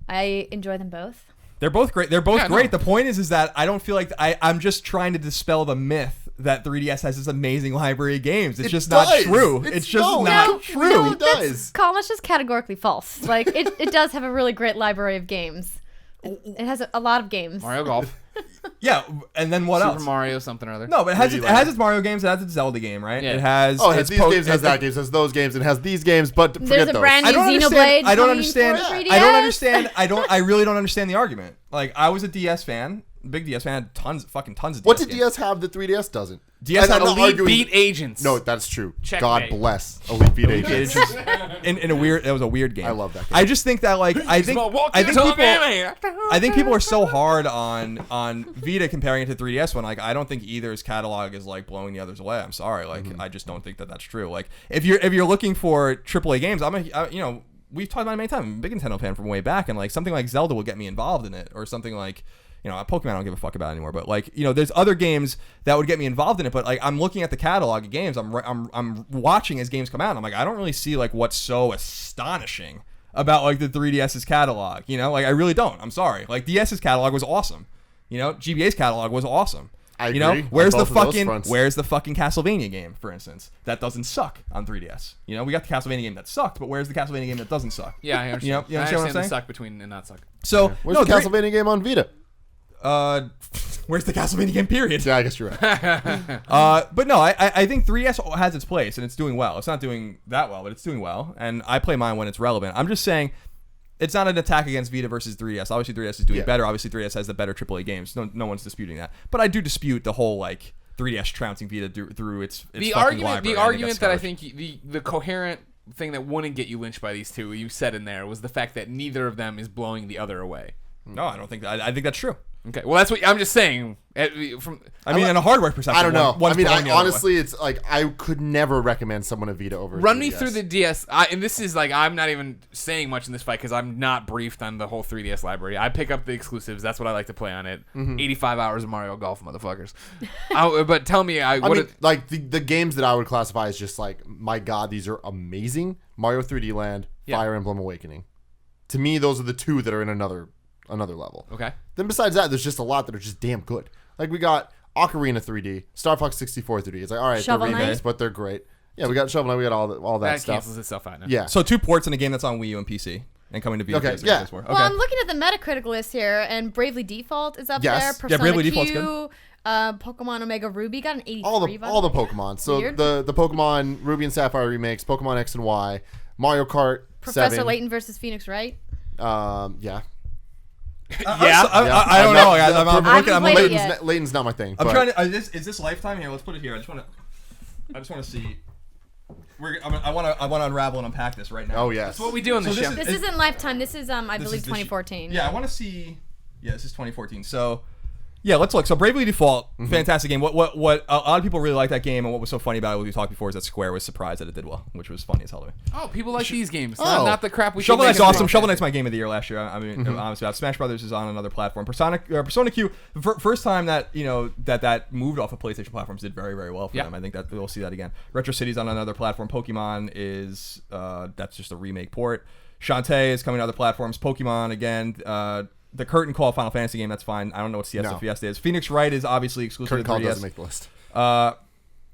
Speaker 4: I enjoy them both.
Speaker 2: they're both great. They're both
Speaker 3: Yeah,
Speaker 2: great.
Speaker 3: no.
Speaker 2: The point is that I don't feel like I'm just trying to dispel the myth that 3DS has this amazing library of games. It's just not true. It's just not true.
Speaker 1: No, it does.
Speaker 4: Colin, that's just categorically false. Like it does have a really great library of games. It has a lot of games.
Speaker 3: Mario Golf,
Speaker 2: Yeah, and then what
Speaker 3: Super
Speaker 2: else?
Speaker 3: Mario, something or other.
Speaker 2: No, but it has
Speaker 1: Disneyland.
Speaker 2: its Mario games. It has its Zelda game, right?
Speaker 3: Yeah.
Speaker 2: It has.
Speaker 1: Oh, it has
Speaker 2: its
Speaker 1: these games, it has that games, it has those games, it has these games, but
Speaker 4: There's
Speaker 1: forget
Speaker 4: a
Speaker 1: those.
Speaker 4: brand new
Speaker 2: I don't
Speaker 4: Xenoblade.
Speaker 2: understand. I don't
Speaker 4: coming
Speaker 2: understand.
Speaker 4: for 3DS.
Speaker 2: I don't understand. I really don't understand the argument. Like I was a DS fan, big DS fan, had tons of DS
Speaker 1: What did
Speaker 2: games.
Speaker 1: DS have that 3DS doesn't?
Speaker 2: DS
Speaker 1: And
Speaker 2: had
Speaker 1: I'm not
Speaker 3: Elite
Speaker 1: arguing-
Speaker 3: Beat Agents.
Speaker 1: No, that's true.
Speaker 3: Checkmate.
Speaker 1: God bless Elite Beat Agents.
Speaker 2: in a weird. It was a weird game.
Speaker 1: I love that game.
Speaker 2: I just think that like I think people are so hard on Vita comparing it to 3DS when like I don't think either's catalog is like blowing the other's away. I'm sorry, like I just don't think that that's true. Like if you're looking for AAA games, we've talked about it many times. I'm a big Nintendo fan from way back, and like something like Zelda will get me involved in it, or something like. Pokemon I don't give a fuck about anymore, but like, there's other games that would get me involved in it, but like I'm looking at the catalog of games, I'm watching as games come out, and I'm like, I don't really see like what's so astonishing about like the 3DS's catalog, like I really don't. I'm sorry. Like DS's catalog was awesome. GBA's catalog was awesome.
Speaker 1: I agree on
Speaker 2: Where's the
Speaker 1: both of those
Speaker 2: fucking
Speaker 1: fronts.
Speaker 2: Castlevania game, for instance? That doesn't suck on 3DS. We got the Castlevania game that sucked, but where's the Castlevania game that doesn't suck?
Speaker 3: Yeah, I understand.
Speaker 2: You understand what I'm
Speaker 3: I understand the
Speaker 2: saying?
Speaker 3: suck between and not suck.
Speaker 2: So
Speaker 1: Where's
Speaker 2: no,
Speaker 1: the Castlevania game on Vita?
Speaker 2: where's the Castlevania game? Period.
Speaker 1: Yeah, I guess you're right.
Speaker 2: But no, I think 3DS has its place and it's doing well. It's not doing that well, but it's doing well. And I play mine when it's relevant. I'm just saying, it's not an attack against Vita versus 3DS. Obviously, 3DS is doing better. Obviously, 3DS has the better AAA games. No one's disputing that. But I do dispute the whole like 3DS trouncing Vita through its
Speaker 3: The
Speaker 2: fucking
Speaker 3: argument,
Speaker 2: library.
Speaker 3: the argument that I
Speaker 2: think
Speaker 3: think the coherent thing that wouldn't get you lynched by these two, you said in there, was the fact that neither of them is blowing the other away.
Speaker 2: no, I don't think that. I think that's true.
Speaker 3: Okay, well that's what I'm just saying. In
Speaker 2: a hardware perspective,
Speaker 1: I don't know.
Speaker 2: one's blowing the other way.
Speaker 1: Honestly, it's like I could never recommend someone a Vita over.
Speaker 3: Run
Speaker 1: 3DS.
Speaker 3: me through the DS, and this is like I'm not even saying much in this fight because I'm not briefed on the whole 3DS library. I pick up the exclusives. That's what I like to play on it. 85 hours of Mario Golf, motherfuckers. But tell me,
Speaker 1: like the games that I would classify as just like, my God, these are amazing. Mario 3D Land,
Speaker 3: Yeah.
Speaker 1: Fire Emblem Awakening. To me, those are the two that are in another level.
Speaker 3: Okay.
Speaker 1: Then besides that, there's just a lot that are just damn good. Like we got Ocarina 3D, Star Fox 64 3D. It's like, all right,
Speaker 4: Shovel
Speaker 1: they're
Speaker 4: Knight.
Speaker 1: remakes, but they're great. Yeah, we got Shovel Knight, we got all that
Speaker 3: That
Speaker 1: stuff.
Speaker 3: cancels itself out now.
Speaker 1: Yeah.
Speaker 2: So 2 ports in a game that's on Wii U and PC and coming to Vita.
Speaker 1: Okay,
Speaker 2: PS3
Speaker 1: yeah.
Speaker 2: and PS4. Okay.
Speaker 4: Well, I'm looking at the Metacritic list here, and Bravely Default is up
Speaker 1: Yes.
Speaker 4: there.
Speaker 1: Yeah,
Speaker 4: Persona
Speaker 2: Bravely
Speaker 4: Q,
Speaker 2: Default's
Speaker 4: Pokemon Omega Ruby got an 83.
Speaker 1: all
Speaker 4: by
Speaker 1: the
Speaker 4: way.
Speaker 1: Pokemon. So
Speaker 4: Weird.
Speaker 1: the Pokemon Ruby and Sapphire remakes, Pokemon X and Y, Mario Kart
Speaker 4: Professor
Speaker 1: 7.
Speaker 4: Layton versus Phoenix Wright.
Speaker 1: Yeah.
Speaker 2: I don't know, guys. I'm
Speaker 4: haven't
Speaker 2: looking. I'm
Speaker 4: played it
Speaker 2: looking.
Speaker 4: yet.
Speaker 1: Layton's not my thing.
Speaker 2: I'm
Speaker 1: but
Speaker 2: trying to. Is this Lifetime here? Let's put it here. I just want to see. I want to unravel and unpack this right now.
Speaker 1: Oh yes.
Speaker 3: That's what we do on the
Speaker 2: So this
Speaker 3: show.
Speaker 2: is-
Speaker 4: This isn't Lifetime. This is, I
Speaker 2: This
Speaker 4: believe,
Speaker 2: is the
Speaker 4: 2014.
Speaker 2: Yeah, I want to see. Yeah, this is 2014. So Yeah, let's look. So Bravely Default, fantastic game. What a lot of people really like that game, and what was so funny about it, what we talked before, is that Square was surprised that it did well, which was funny as hell to me.
Speaker 3: Oh, people like these games.
Speaker 1: Oh.
Speaker 3: Not the crap we
Speaker 2: Shovel
Speaker 3: keep
Speaker 2: Knight's
Speaker 3: making
Speaker 2: awesome.
Speaker 3: them.
Speaker 2: Shovel Knight's my game of the year last year. I mean, honest about it. Smash Brothers is on another platform. Persona Q, first time that that moved off of PlayStation platforms, did very, very well for them. I think that we'll see that again. Retro City's on another platform. Pokemon is that's just a remake port. Shantae is coming to other platforms. Pokemon again. The Curtain Call Final Fantasy game, that's fine. I don't know what Siesta Fiesta is. Phoenix Wright is obviously exclusive
Speaker 1: Curtain
Speaker 2: to
Speaker 1: Call
Speaker 2: 3DS.
Speaker 1: doesn't make the list.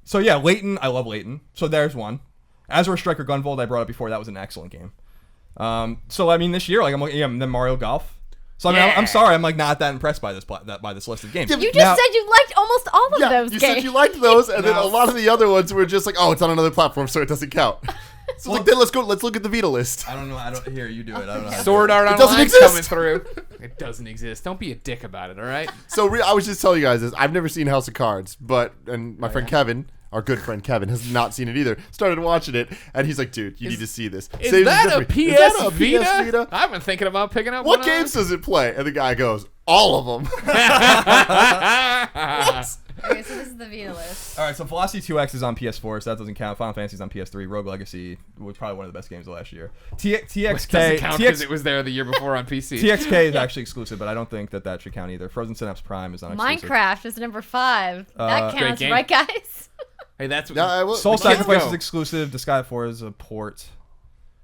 Speaker 2: So yeah, Layton, I love Layton. So there's one. Azure Striker Gunvolt, I brought up before. That was an excellent game. So I mean, this year, like I'm looking, then Mario Golf. So I mean, I'm sorry, I'm like not that impressed by this list of games.
Speaker 4: You just said you liked almost all of those
Speaker 1: you
Speaker 4: games.
Speaker 1: said you liked those, and then a lot of the other ones were just like, oh, it's on another platform, so it doesn't count. So like, then let's look at the Vita list.
Speaker 2: I don't know. Here, you do it. I don't know.
Speaker 3: Sword Art
Speaker 1: doesn't
Speaker 3: Online
Speaker 1: exist.
Speaker 3: coming through. It doesn't exist. Don't be a dick about it, all right?
Speaker 1: So I was just telling you guys this. I've never seen House of Cards, and my friend Kevin, our good friend Kevin, has not seen it either. Started watching it, and he's like, dude, you need to see this.
Speaker 3: Is that a PS Vita?
Speaker 1: Vita?
Speaker 3: I've been thinking about picking up
Speaker 1: What
Speaker 3: one
Speaker 1: games does it play? And the guy goes, all of them.
Speaker 4: Okay, so this is the Vita list.
Speaker 2: All right, so Velocity 2X is on PS4, so that doesn't count. Final Fantasy's on PS3. Rogue Legacy was probably one of the best games of last year.
Speaker 3: Doesn't count because it was there the year before on PC.
Speaker 2: TXK is actually exclusive, but I don't think that should count either. Frozen Synapse Prime is on exclusive.
Speaker 4: Minecraft is number 5. That
Speaker 3: Great
Speaker 4: counts,
Speaker 3: game.
Speaker 4: right, guys?
Speaker 3: Hey, that's
Speaker 1: Yeah, I will-
Speaker 2: Soul
Speaker 1: we can't
Speaker 2: Sacrifice
Speaker 3: go.
Speaker 2: is exclusive. Disgaea 4 is a port.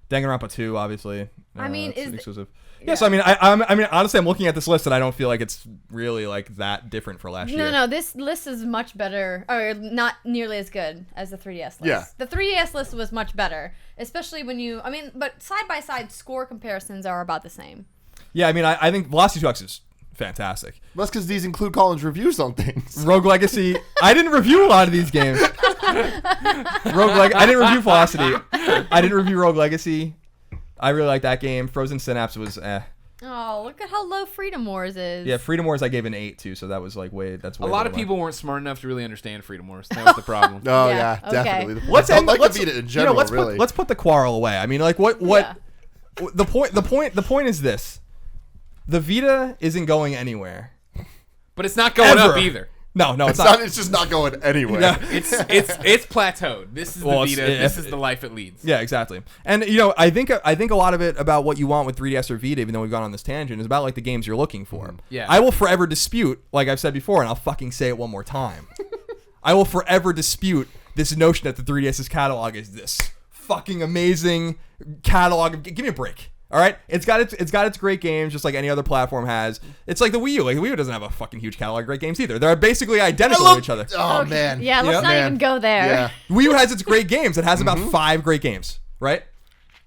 Speaker 2: Danganronpa 2, obviously.
Speaker 4: I mean,
Speaker 2: that's
Speaker 4: is
Speaker 2: exclusive. Yeah, so I mean, honestly, I'm looking at this list and I don't feel like it's really like that different for last year.
Speaker 4: No, this list is much better, or not nearly as good as the 3DS list.
Speaker 1: Yeah.
Speaker 4: The 3DS list was much better, especially when but side by side score comparisons are about the same.
Speaker 2: Yeah, I mean, I think Velocity 2X is fantastic.
Speaker 1: That's because these include Colin's reviews on things.
Speaker 2: Rogue Legacy. I didn't review a lot of these games. I didn't review Velocity. I didn't review Rogue Legacy. I really like that game. Frozen Synapse was
Speaker 4: Oh, look at how low Freedom Wars is.
Speaker 2: Yeah, Freedom Wars I gave an 8 to, so that was like that's way
Speaker 3: a lot of
Speaker 2: lower.
Speaker 3: people weren't smart enough to really understand Freedom Wars. That was the problem.
Speaker 1: Oh
Speaker 4: Yeah,
Speaker 1: yeah,
Speaker 4: okay.
Speaker 1: definitely.
Speaker 2: Let's
Speaker 1: I
Speaker 2: end.
Speaker 1: like
Speaker 2: let's,
Speaker 1: the Vita in general. Really.
Speaker 2: let's put the quarrel away. I mean, like what
Speaker 4: Yeah.
Speaker 2: the point is this: the Vita isn't going anywhere.
Speaker 3: But it's not going
Speaker 2: Ever.
Speaker 3: up either.
Speaker 2: No, it's
Speaker 1: it's
Speaker 2: not.
Speaker 1: not. It's just not going anywhere.
Speaker 2: No.
Speaker 3: It's plateaued. This is the
Speaker 2: Well,
Speaker 3: Vita.
Speaker 2: it's-
Speaker 3: This is the life it leads.
Speaker 2: Yeah, exactly. And I think a lot of it about what you want with 3DS or Vita, even though we've gone on this tangent, is about like the games you're looking for.
Speaker 3: Yeah.
Speaker 2: I will forever dispute, like I've said before, and I'll fucking say it one more time. I will forever dispute this notion that the 3DS's catalog is this fucking amazing catalog. Give me a break. All right, it's got its great games, just like any other platform has. It's like the Wii U. Like the Wii U doesn't have a fucking huge catalog of great games either. They're basically identical to each other.
Speaker 1: Oh
Speaker 4: Okay.
Speaker 1: man.
Speaker 4: Yeah, let's not
Speaker 1: Man.
Speaker 4: even go there.
Speaker 1: Yeah.
Speaker 2: Wii U has its great games. It has about 5 great games, right?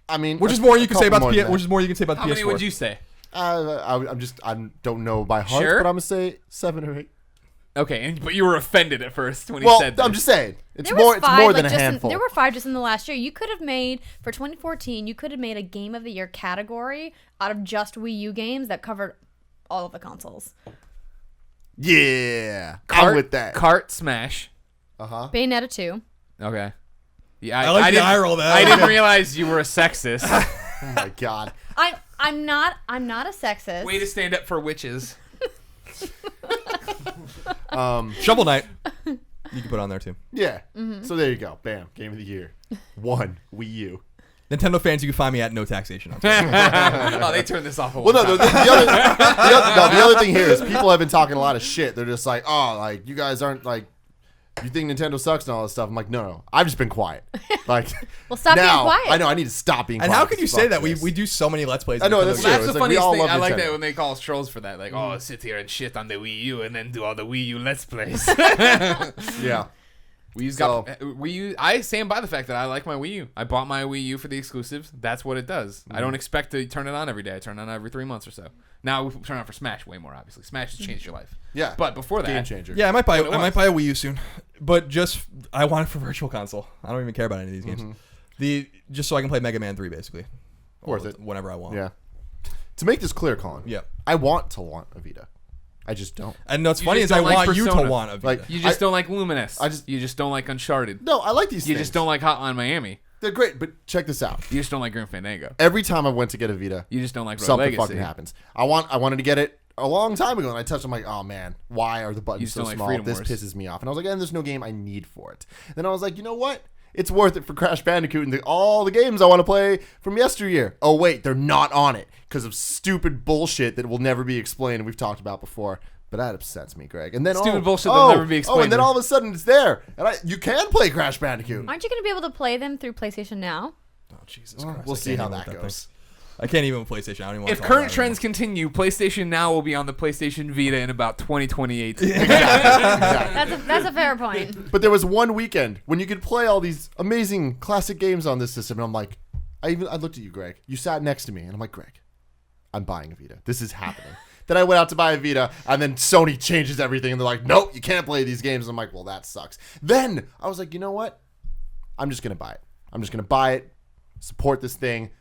Speaker 1: I mean,
Speaker 2: Which is
Speaker 1: a
Speaker 2: more you can say
Speaker 1: couple
Speaker 2: about
Speaker 1: more
Speaker 2: the
Speaker 1: than
Speaker 2: PS.
Speaker 1: that.
Speaker 2: Which is more you can say about the
Speaker 3: How
Speaker 2: PS4.
Speaker 3: many would you say?
Speaker 1: I don't know by heart,
Speaker 3: Sure?
Speaker 1: but I'm gonna say 7 or 8.
Speaker 3: Okay, but you were offended at first when he
Speaker 1: Well,
Speaker 3: said that.
Speaker 1: I'm just saying it's
Speaker 4: There
Speaker 1: more.
Speaker 4: was
Speaker 1: It's
Speaker 4: 5,
Speaker 1: more
Speaker 4: like,
Speaker 1: than a
Speaker 4: just
Speaker 1: handful.
Speaker 4: there were 5 just in the last year. You could have made, for 2014, you could have made a Game of the Year category out of just Wii U games that covered all of the consoles.
Speaker 1: Yeah, I'm with that.
Speaker 3: Cart Smash.
Speaker 4: Bayonetta 2.
Speaker 3: Okay. Yeah,
Speaker 2: I like the
Speaker 3: didn't-
Speaker 2: eye roll there.
Speaker 3: I didn't realize you were a sexist.
Speaker 1: Oh my god.
Speaker 4: I'm not a sexist.
Speaker 3: Way to stand up for witches.
Speaker 2: Shovel Knight. You can put on there too.
Speaker 1: Yeah. So there you go. Bam. Game of the year. 1 Wii U.
Speaker 2: Nintendo fans, you can find me at No Taxation on Twitter.
Speaker 3: Oh, they turned this off.
Speaker 1: Well, no, the other thing here is people have been talking a lot of shit. They're just like, oh, like you guys aren't like, you think Nintendo sucks and all this stuff. I'm like, no, I've just been quiet. Like,
Speaker 4: Well, stop being
Speaker 1: now,
Speaker 4: quiet.
Speaker 1: I know I need to stop being
Speaker 2: And
Speaker 1: quiet.
Speaker 2: how could you say
Speaker 1: Fuck
Speaker 2: that?
Speaker 1: this.
Speaker 2: We do so many Let's Plays.
Speaker 1: I know,
Speaker 2: of
Speaker 1: that's
Speaker 2: Nintendo
Speaker 1: true.
Speaker 3: That's
Speaker 1: It's
Speaker 3: the
Speaker 1: like, we
Speaker 3: funniest
Speaker 1: all
Speaker 3: thing.
Speaker 1: love
Speaker 3: I like
Speaker 1: Nintendo.
Speaker 3: that when they call us trolls for that. Like, oh, sit here and shit on the Wii U and then do all the Wii U Let's Plays.
Speaker 1: Yeah.
Speaker 3: Wii U's got Wii U. I stand by the fact that I like my Wii U. I bought my Wii U for the exclusives. That's what it does. I don't expect to turn it on every day. I turn it on every 3 months or so. Now we turn it on for Smash way more. Obviously, Smash has changed your life.
Speaker 1: Yeah.
Speaker 3: But before that,
Speaker 1: Game changer.
Speaker 2: Yeah, I might buy.
Speaker 3: What it
Speaker 2: I might
Speaker 3: was.
Speaker 2: buy a Wii U soon, but I want it for Virtual Console. I don't even care about any of these games. Just so I can play Mega Man 3 basically.
Speaker 1: Worth it.
Speaker 2: Whenever I want.
Speaker 1: Yeah. To make this clear, Colin.
Speaker 2: Yeah.
Speaker 1: I want a Vita. I just don't.
Speaker 2: And what's
Speaker 3: You
Speaker 2: funny
Speaker 3: just
Speaker 2: is I
Speaker 3: don't like
Speaker 2: want you to
Speaker 3: Persona.
Speaker 2: want a Vita.
Speaker 1: Like,
Speaker 3: you just don't like Luminous.
Speaker 1: I just-
Speaker 3: you just don't like Uncharted.
Speaker 1: No, I like these
Speaker 3: You
Speaker 1: things.
Speaker 3: just don't like Hotline Miami.
Speaker 1: They're great, but check this out.
Speaker 3: You just don't like Grim Fandango.
Speaker 1: Every time I went to get a Vita,
Speaker 3: You just don't like Rogue
Speaker 1: something
Speaker 3: Legacy.
Speaker 1: fucking happens. I wanted to get it a long time ago, and I touched. I'm like, oh man, why are the buttons
Speaker 3: just
Speaker 1: so
Speaker 3: don't like
Speaker 1: small?
Speaker 3: Freedom
Speaker 1: This
Speaker 3: Wars.
Speaker 1: pisses me off. And I was like, and there's no game I need for it. Then I was like, you know what? It's worth it for Crash Bandicoot and all the games I want to play from yesteryear. Oh wait, they're not on it because of stupid bullshit that will never be explained. And we've talked about before. But that upsets me, Greg. And then
Speaker 3: Stupid bullshit that'll never be explained.
Speaker 1: Oh, and then all of a sudden it's there, and you can play Crash Bandicoot.
Speaker 4: Aren't you going to be able to play them through PlayStation Now?
Speaker 2: Oh Jesus Christ!
Speaker 1: We'll
Speaker 2: I
Speaker 1: see
Speaker 2: can't
Speaker 1: how
Speaker 2: even
Speaker 1: that
Speaker 2: with
Speaker 1: goes.
Speaker 2: thing. I can't even with PlayStation. I don't even want
Speaker 3: If
Speaker 2: to talk
Speaker 3: current
Speaker 2: about it
Speaker 3: trends continue, PlayStation Now will be on the PlayStation Vita in about 2028.
Speaker 4: That's a fair point.
Speaker 1: But there was one weekend when you could play all these amazing classic games on this system, and I'm like, I looked at you, Greg. You sat next to me, and I'm like, Greg, I'm buying a Vita. This is happening. Then I went out to buy a Vita, and then Sony changes everything, and they're like, nope, you can't play these games. I'm like, well, that sucks. Then I was like, you know what? I'm just going to buy it. I'm just going to buy it, support this thing.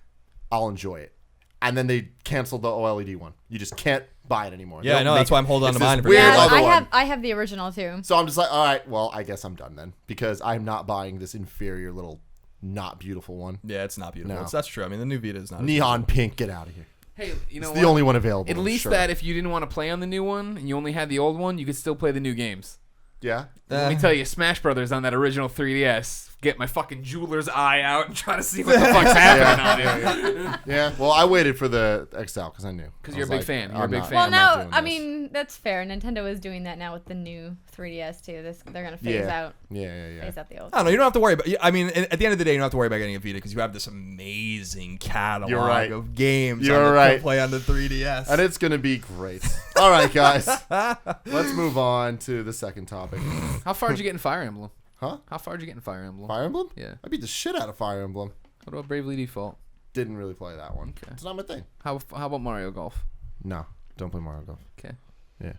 Speaker 1: I'll enjoy it. And then they canceled the OLED one. You just can't buy it anymore.
Speaker 2: Yeah, I know. That's why I'm holding on
Speaker 1: It's
Speaker 2: to mine.
Speaker 1: this
Speaker 2: For
Speaker 1: weird
Speaker 2: years.
Speaker 1: other
Speaker 4: I
Speaker 1: one.
Speaker 4: have the original too.
Speaker 1: So I'm just like, all right, well, I guess I'm done then, because I'm not buying this inferior little not beautiful one.
Speaker 2: Yeah, it's not beautiful.
Speaker 1: No.
Speaker 2: That's true. I mean, the new Vita is not as
Speaker 1: Neon pink, get out of here.
Speaker 3: Hey, you know
Speaker 1: It's the only one available.
Speaker 3: At
Speaker 1: I'm
Speaker 3: least
Speaker 1: sure.
Speaker 3: that if you didn't want to play on the new one and you only had the old one, you could still play the new games.
Speaker 1: Yeah.
Speaker 3: Let me tell you, Smash Brothers on that original 3DS. Get my fucking jeweler's eye out and try to see what the fuck's happening on it.
Speaker 1: Yeah. Well, I waited for the XL because I knew.
Speaker 3: 'Cause
Speaker 1: I
Speaker 3: you're
Speaker 1: was
Speaker 3: a big
Speaker 1: like,
Speaker 3: fan. You're a
Speaker 1: I'm
Speaker 3: big
Speaker 1: not-
Speaker 3: fan.
Speaker 4: Well,
Speaker 1: I'm not
Speaker 4: now,
Speaker 1: doing
Speaker 4: I
Speaker 1: this.
Speaker 4: mean, that's fair. Nintendo is doing that now with the new 3DS too. They're gonna phase out
Speaker 1: Yeah.
Speaker 4: the old.
Speaker 2: I don't know. You don't have to worry about. I mean, at the end of the day, you don't have to worry about getting a Vita because you have this amazing catalog
Speaker 1: You're right.
Speaker 2: of games
Speaker 1: You're right.
Speaker 2: to play on the 3DS.
Speaker 1: And it's gonna be great. All right, guys. Let's move on to the second topic.
Speaker 3: How far did you get in Fire Emblem?
Speaker 1: Huh?
Speaker 3: How far did you get in Fire Emblem?
Speaker 1: Fire Emblem?
Speaker 3: Yeah.
Speaker 1: I beat the shit out of Fire Emblem.
Speaker 3: What about Bravely Default?
Speaker 1: Didn't really play that one.
Speaker 3: Okay.
Speaker 1: It's not my thing.
Speaker 3: How about Mario Golf?
Speaker 1: No, don't play Mario Golf.
Speaker 3: Okay.
Speaker 1: Yeah.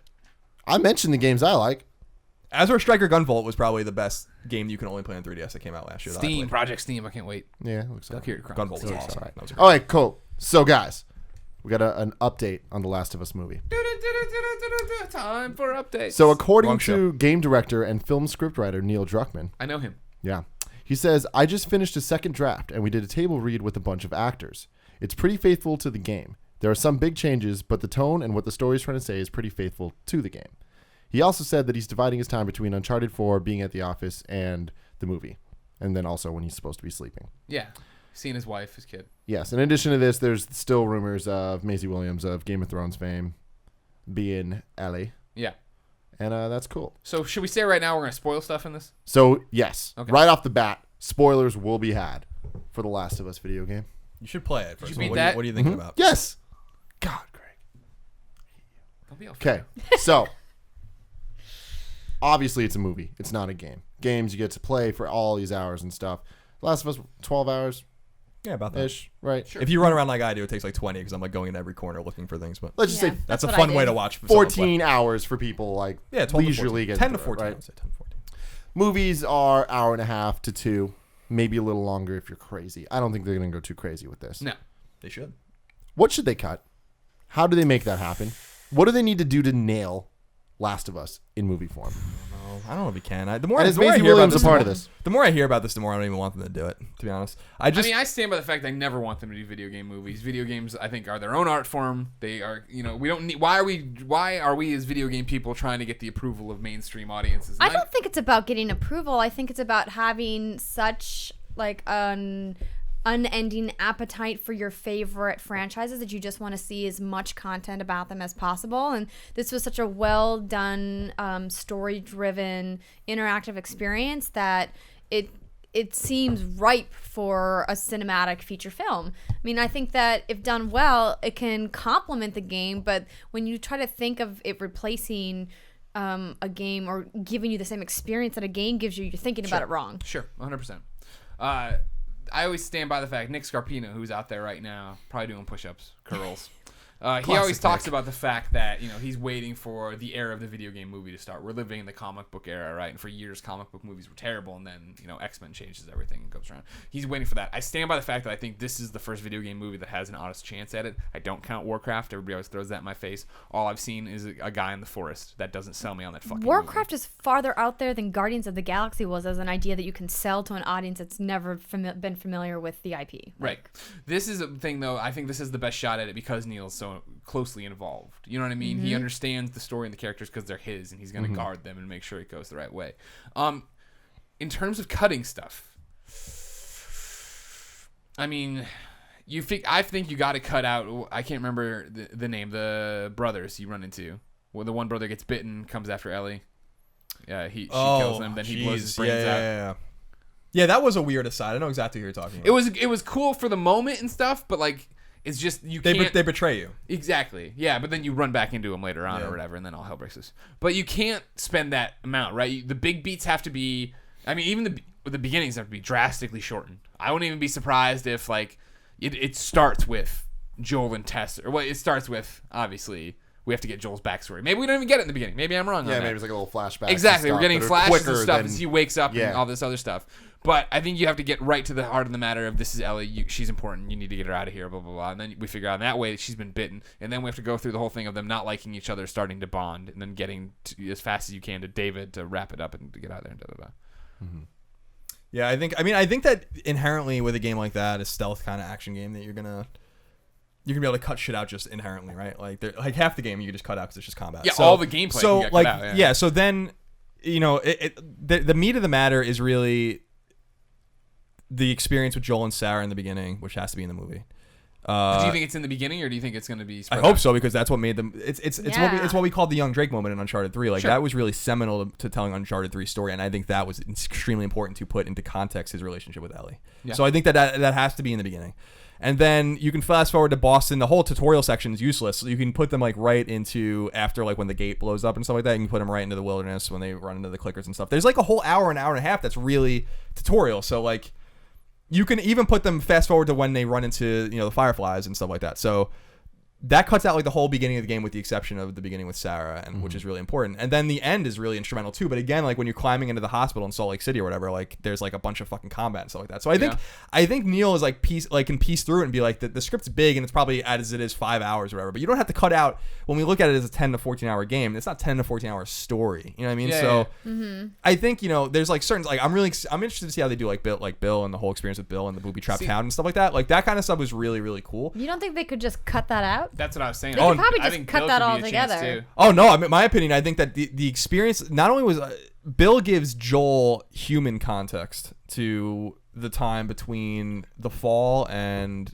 Speaker 1: I mentioned the games I like.
Speaker 2: Azure Striker Gunvolt was probably the best game you can only play on 3DS that came out last year. that I
Speaker 3: Steam,
Speaker 2: played.
Speaker 3: Project Steam. I can't wait.
Speaker 1: Yeah, looks
Speaker 3: Duck
Speaker 1: like.
Speaker 3: Here
Speaker 2: Gunvolt was
Speaker 3: Chronicles.
Speaker 2: awesome.
Speaker 1: Alright.
Speaker 2: That was a
Speaker 1: All right, cool. So, guys, we got an update on the Last of Us movie.
Speaker 3: Time for updates.
Speaker 1: So, according
Speaker 2: Wrong show.
Speaker 1: to game director and film scriptwriter Neil Druckmann,
Speaker 3: I know him.
Speaker 1: yeah, he says, I just finished a second draft and we did a table read with a bunch of actors. It's pretty faithful to the game. There are some big changes, but the tone and what the story is trying to say is pretty faithful to the game. He also said that he's dividing his time between Uncharted 4, being at the office, and the movie. And then also when he's supposed to be sleeping.
Speaker 3: Yeah. Seeing his wife, his kid.
Speaker 1: Yes, in addition to this, there's still rumors of Maisie Williams of Game of Thrones fame being Ellie.
Speaker 3: Yeah.
Speaker 1: And that's cool.
Speaker 3: So should we say right now we're going to spoil stuff in this?
Speaker 1: So, yes,
Speaker 3: Okay.
Speaker 1: right off the bat, spoilers will be had for the Last of Us video game.
Speaker 2: You should play it first.
Speaker 3: you
Speaker 2: of all.
Speaker 3: beat
Speaker 2: What,
Speaker 3: that?
Speaker 2: what are you thinking about?
Speaker 1: Yes. God, Greg.
Speaker 3: Don't be all
Speaker 1: Okay, so obviously it's a movie. It's not a game. Games you get to play for all these hours and stuff. Last of Us, 12 hours-ish,
Speaker 2: Yeah, about that.
Speaker 1: right?
Speaker 3: Sure.
Speaker 2: If you run around like I do, it takes like 20 because I'm like going in every corner looking for things. But
Speaker 1: Let's just
Speaker 4: Yeah.
Speaker 1: say
Speaker 2: that's a
Speaker 4: what I
Speaker 2: fun
Speaker 4: did.
Speaker 2: way to watch. someone play.
Speaker 1: 14 hours for people like
Speaker 2: Yeah, 12
Speaker 1: leisurely
Speaker 2: to 14.
Speaker 1: getting
Speaker 2: 10 to
Speaker 1: through it,
Speaker 2: 14. I
Speaker 1: right?
Speaker 2: would say 10 to 14.
Speaker 1: Movies are hour and a half to 2, maybe a little longer if you're crazy. I don't think they're going to go too crazy with this.
Speaker 3: No.
Speaker 2: They should.
Speaker 1: What should they cut? How do they make that happen? What do they need to do to nail Last of Us in movie form?
Speaker 2: I don't know if we can. The more,
Speaker 1: And is
Speaker 2: the more I
Speaker 1: Maisie
Speaker 2: hear about
Speaker 1: Williams
Speaker 2: this,
Speaker 1: a part
Speaker 2: the
Speaker 1: of
Speaker 2: more-
Speaker 1: this?
Speaker 2: The more I hear about this, the more I don't even want them to do it. To be honest, I
Speaker 3: I stand by the fact I never want them to do video game movies. Video games, I think, are their own art form. They are, we don't need. Why are we as video game people trying to get the approval of mainstream audiences?
Speaker 4: I don't think it's about getting approval. I think it's about having such like an unending appetite for your favorite franchises that you just want to see as much content about them as possible. And this was such a well done, story driven, interactive experience that it seems ripe for a cinematic feature film. I mean, I think that if done well, it can complement the game, but when you try to think of it replacing a game or giving you the same experience that a game gives you, you're thinking about it wrong.
Speaker 3: Sure, 100%. I always stand by the fact Nick Scarpino, who's out there right now, probably doing push-ups, curls. He always talks about the fact that he's waiting for the era of the video game movie to start. We're living in the comic book era, right? And for years, comic book movies were terrible, and then X-Men changes everything and goes around. He's waiting for that. I stand by the fact that I think this is the first video game movie that has an honest chance at it. I don't count Warcraft. Everybody always throws that in my face. All I've seen is a guy in the forest. That doesn't sell me on that fucking
Speaker 4: Warcraft
Speaker 3: movie.
Speaker 4: is farther out there than Guardians of the Galaxy was as an idea that you can sell to an audience that's never been familiar with the IP.
Speaker 3: Right. This is a thing, though. I think this is the best shot at it because Neil's so so closely involved. You know what I mean? He understands the story and the characters because they're his, and he's going to guard them and make sure it goes the right way. In terms of cutting stuff, I mean, I think you got to cut out. I can't remember the name. The brothers you run into. Well, the one brother gets bitten, comes after Ellie. Yeah, she kills him. Then he blows his brains out.
Speaker 2: Yeah, that was a weird aside. I know exactly what you're talking about.
Speaker 3: It was cool for the moment and stuff, but like it's just
Speaker 2: they betray you.
Speaker 3: Exactly. Yeah, but then you run back into them later on or whatever, and then all hell breaks loose. But you can't spend that amount, right? The big beats have to be. I mean, even the beginnings have to be drastically shortened. I wouldn't even be surprised if like it starts with Joel and Tess, or it starts with obviously. We have to get Joel's backstory. Maybe we don't even get it in the beginning. Maybe I'm wrong on that.
Speaker 1: Yeah, maybe it's like a little flashback.
Speaker 3: Exactly. We're getting flashes of stuff
Speaker 1: than,
Speaker 3: as he wakes up and all this other stuff. But I think you have to get right to the heart of the matter of this is Ellie. She's important. You need to get her out of here, blah, blah, blah. And then we figure out in that way that she's been bitten. And then we have to go through the whole thing of them not liking each other, starting to bond, and then getting as fast as you can to David to wrap it up and to get out of there and da-da-da.
Speaker 2: Mm-hmm. Yeah, I think that inherently with a game like that, a stealth kind of action game, that you're gonna be able to cut shit out just inherently, right? Like half the game you can just cut out because it's just combat.
Speaker 3: Yeah, so, all the gameplay.
Speaker 2: So
Speaker 3: can get
Speaker 2: like
Speaker 3: cut out,
Speaker 2: yeah. So then the meat of the matter is really the experience with Joel and Sarah in the beginning, which has to be in the movie.
Speaker 3: Do you think it's in the beginning, or do you think it's going to be?
Speaker 2: I hope so, because that's what made them. It's what we called the young Drake moment in Uncharted 3. Like that was really seminal to telling Uncharted 3 story, and I think that was extremely important to put into context his relationship with Ellie. Yeah. So I think that has to be in the beginning. And then you can fast forward to Boston. The whole tutorial section is useless. So you can put them like right into after like when the gate blows up and stuff like that. You can put them right into the wilderness when they run into the clickers and stuff. There's like a whole hour and a half that's really tutorial. So like you can even put them fast forward to when they run into the fireflies and stuff like that. So that cuts out like the whole beginning of the game with the exception of the beginning with Sarah, and which is really important. And then the end is really instrumental too. But again, like when you're climbing into the hospital in Salt Lake City or whatever, like there's like a bunch of fucking combat and stuff like that. So I think Neil is like can piece through it and be like the script's big and it's probably as it is 5 hours or whatever. But you don't have to cut out when we look at it as a 10 to 14 hour game. It's not 10 to 14 hour story. You know what I mean? I think there's like certain like I'm interested to see how they do like Bill and the whole experience with Bill and the booby trap town and stuff like that. Like that kind of stuff was really really cool.
Speaker 4: You don't think they could just cut that out?
Speaker 3: That's what I was saying.
Speaker 4: They could probably just cut that all together.
Speaker 2: Oh no! I mean, my opinion, I think that the experience not only was Bill gives Joel human context to the time between the fall and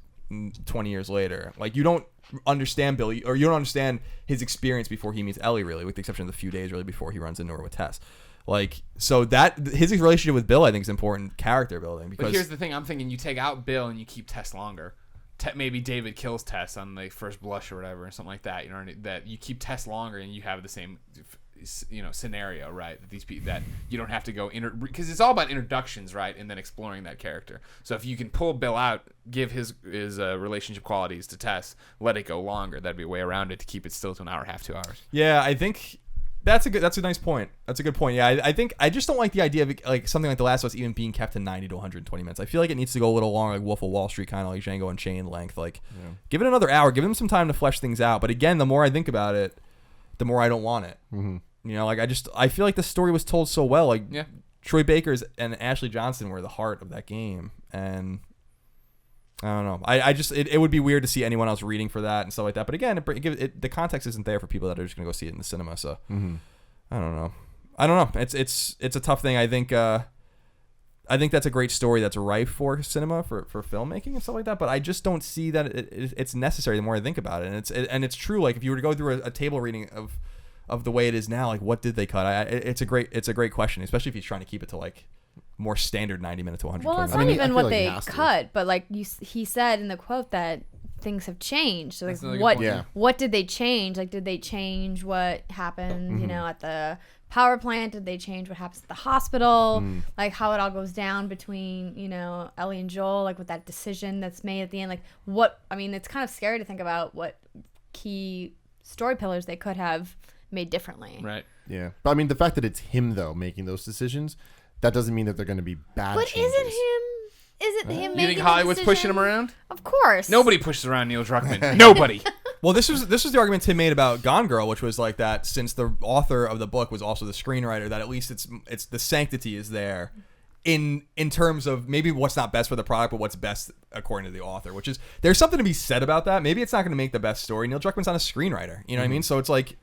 Speaker 2: 20 years later. Like you don't understand Bill, or you don't understand his experience before he meets Ellie, really, with the exception of the few days really before he runs into her with Tess. Like so that his relationship with Bill, I think, is important character building. Because
Speaker 3: but here's the thing: I'm thinking you take out Bill and you keep Tess longer. Maybe David kills Tess on the first blush or whatever, or something like that. That you keep Tess longer and you have the same, scenario, right? That these people that you don't have to go because it's all about introductions, right? And then exploring that character. So if you can pull Bill out, give his relationship qualities to Tess, let it go longer. That'd be a way around it to keep it still to an hour and a half, 2 hours.
Speaker 2: Yeah, I think. That's a nice point. That's a good point. Yeah, I think I just don't like the idea of like something like The Last of Us even being kept to 90 to 120 minutes. I feel like it needs to go a little longer, like Wolf of Wall Street, kind of like Django Unchained length. Like, give it another hour. Give them some time to flesh things out. But again, the more I think about it, the more I don't want it. Mm-hmm. Like I feel like the story was told so well. Like, Troy Baker and Ashley Johnson were the heart of that game, and I don't know. I just it would be weird to see anyone else reading for that and stuff like that. But again, the context isn't there for people that are just gonna go see it in the cinema. So I don't know. It's a tough thing. I think that's a great story that's ripe for cinema for filmmaking and stuff like that. But I just don't see that it's necessary. The more I think about it, and it's true. Like if you were to go through a table reading of the way it is now, like what did they cut? It's a great question, especially if he's trying to keep it to like more standard 90 minutes to 120 minutes.
Speaker 4: Well, it's not even what they cut, but like he said in the quote that things have changed. So like what did they change? Like did they change what happened, at the power plant? Did they change what happens at the hospital? Like how it all goes down between, Ellie and Joel, like with that decision that's made at the end. Like it's kind of scary to think about what key story pillars they could have made differently.
Speaker 3: Right.
Speaker 1: Yeah. But I mean the fact that it's him though making those decisions, that doesn't mean that they're going to be bad
Speaker 4: But
Speaker 1: changes.
Speaker 4: is it him making
Speaker 3: You think Hollywood's pushing him around?
Speaker 4: Of course.
Speaker 3: Nobody pushes around Neil Druckmann. Nobody.
Speaker 2: Well, this was the argument Tim made about Gone Girl, which was like that since the author of the book was also the screenwriter, that at least it's the sanctity is there in terms of maybe what's not best for the product, but what's best according to the author, which is there's something to be said about that. Maybe it's not going to make the best story. Neil Druckmann's not a screenwriter. You know what I mean? So it's like,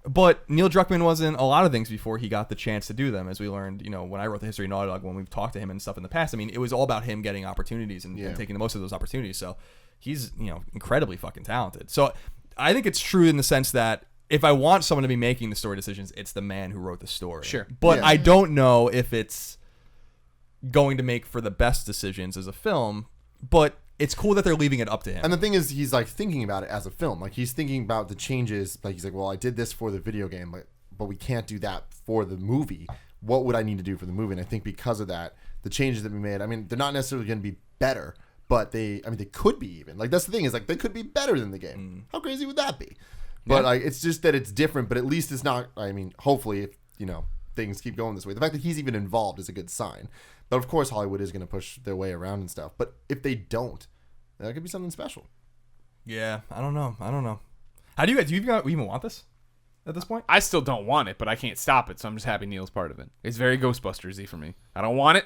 Speaker 2: but Neil Druckmann wasn't a lot of things before he got the chance to do them, as we learned, you know, when I wrote the history of Naughty Dog, when we've talked to him and stuff in the past. I mean, it was all about him getting opportunities and taking the most of those opportunities. So he's, you know, incredibly fucking talented. So I think it's true in the sense that if I want someone to be making the story decisions, it's the man who wrote the story.
Speaker 3: Sure.
Speaker 2: But I don't know if it's going to make for the best decisions as a film, but it's cool that they're leaving it up to him.
Speaker 1: And the thing is, he's like thinking about it as a film. Like he's thinking about the changes. Like he's like, well, I did this for the video game, but we can't do that for the movie. What would I need to do for the movie? And I think because of that, the changes that we made, I mean, they're not necessarily going to be better, but they could be even. Like that's the thing is like they could be better than the game. How crazy would that be? But like it's just that it's different. But at least it's not. I mean, hopefully, if you know things keep going this way, the fact that he's even involved is a good sign. But of course, Hollywood is going to push their way around and stuff. But if they don't, that could be something special.
Speaker 2: Yeah, I don't know. How do you guys? Do you even want this at this point?
Speaker 3: I still don't want it, but I can't stop it, so I'm just happy Neil's part of it. It's very Ghostbusters-y for me. I don't want it,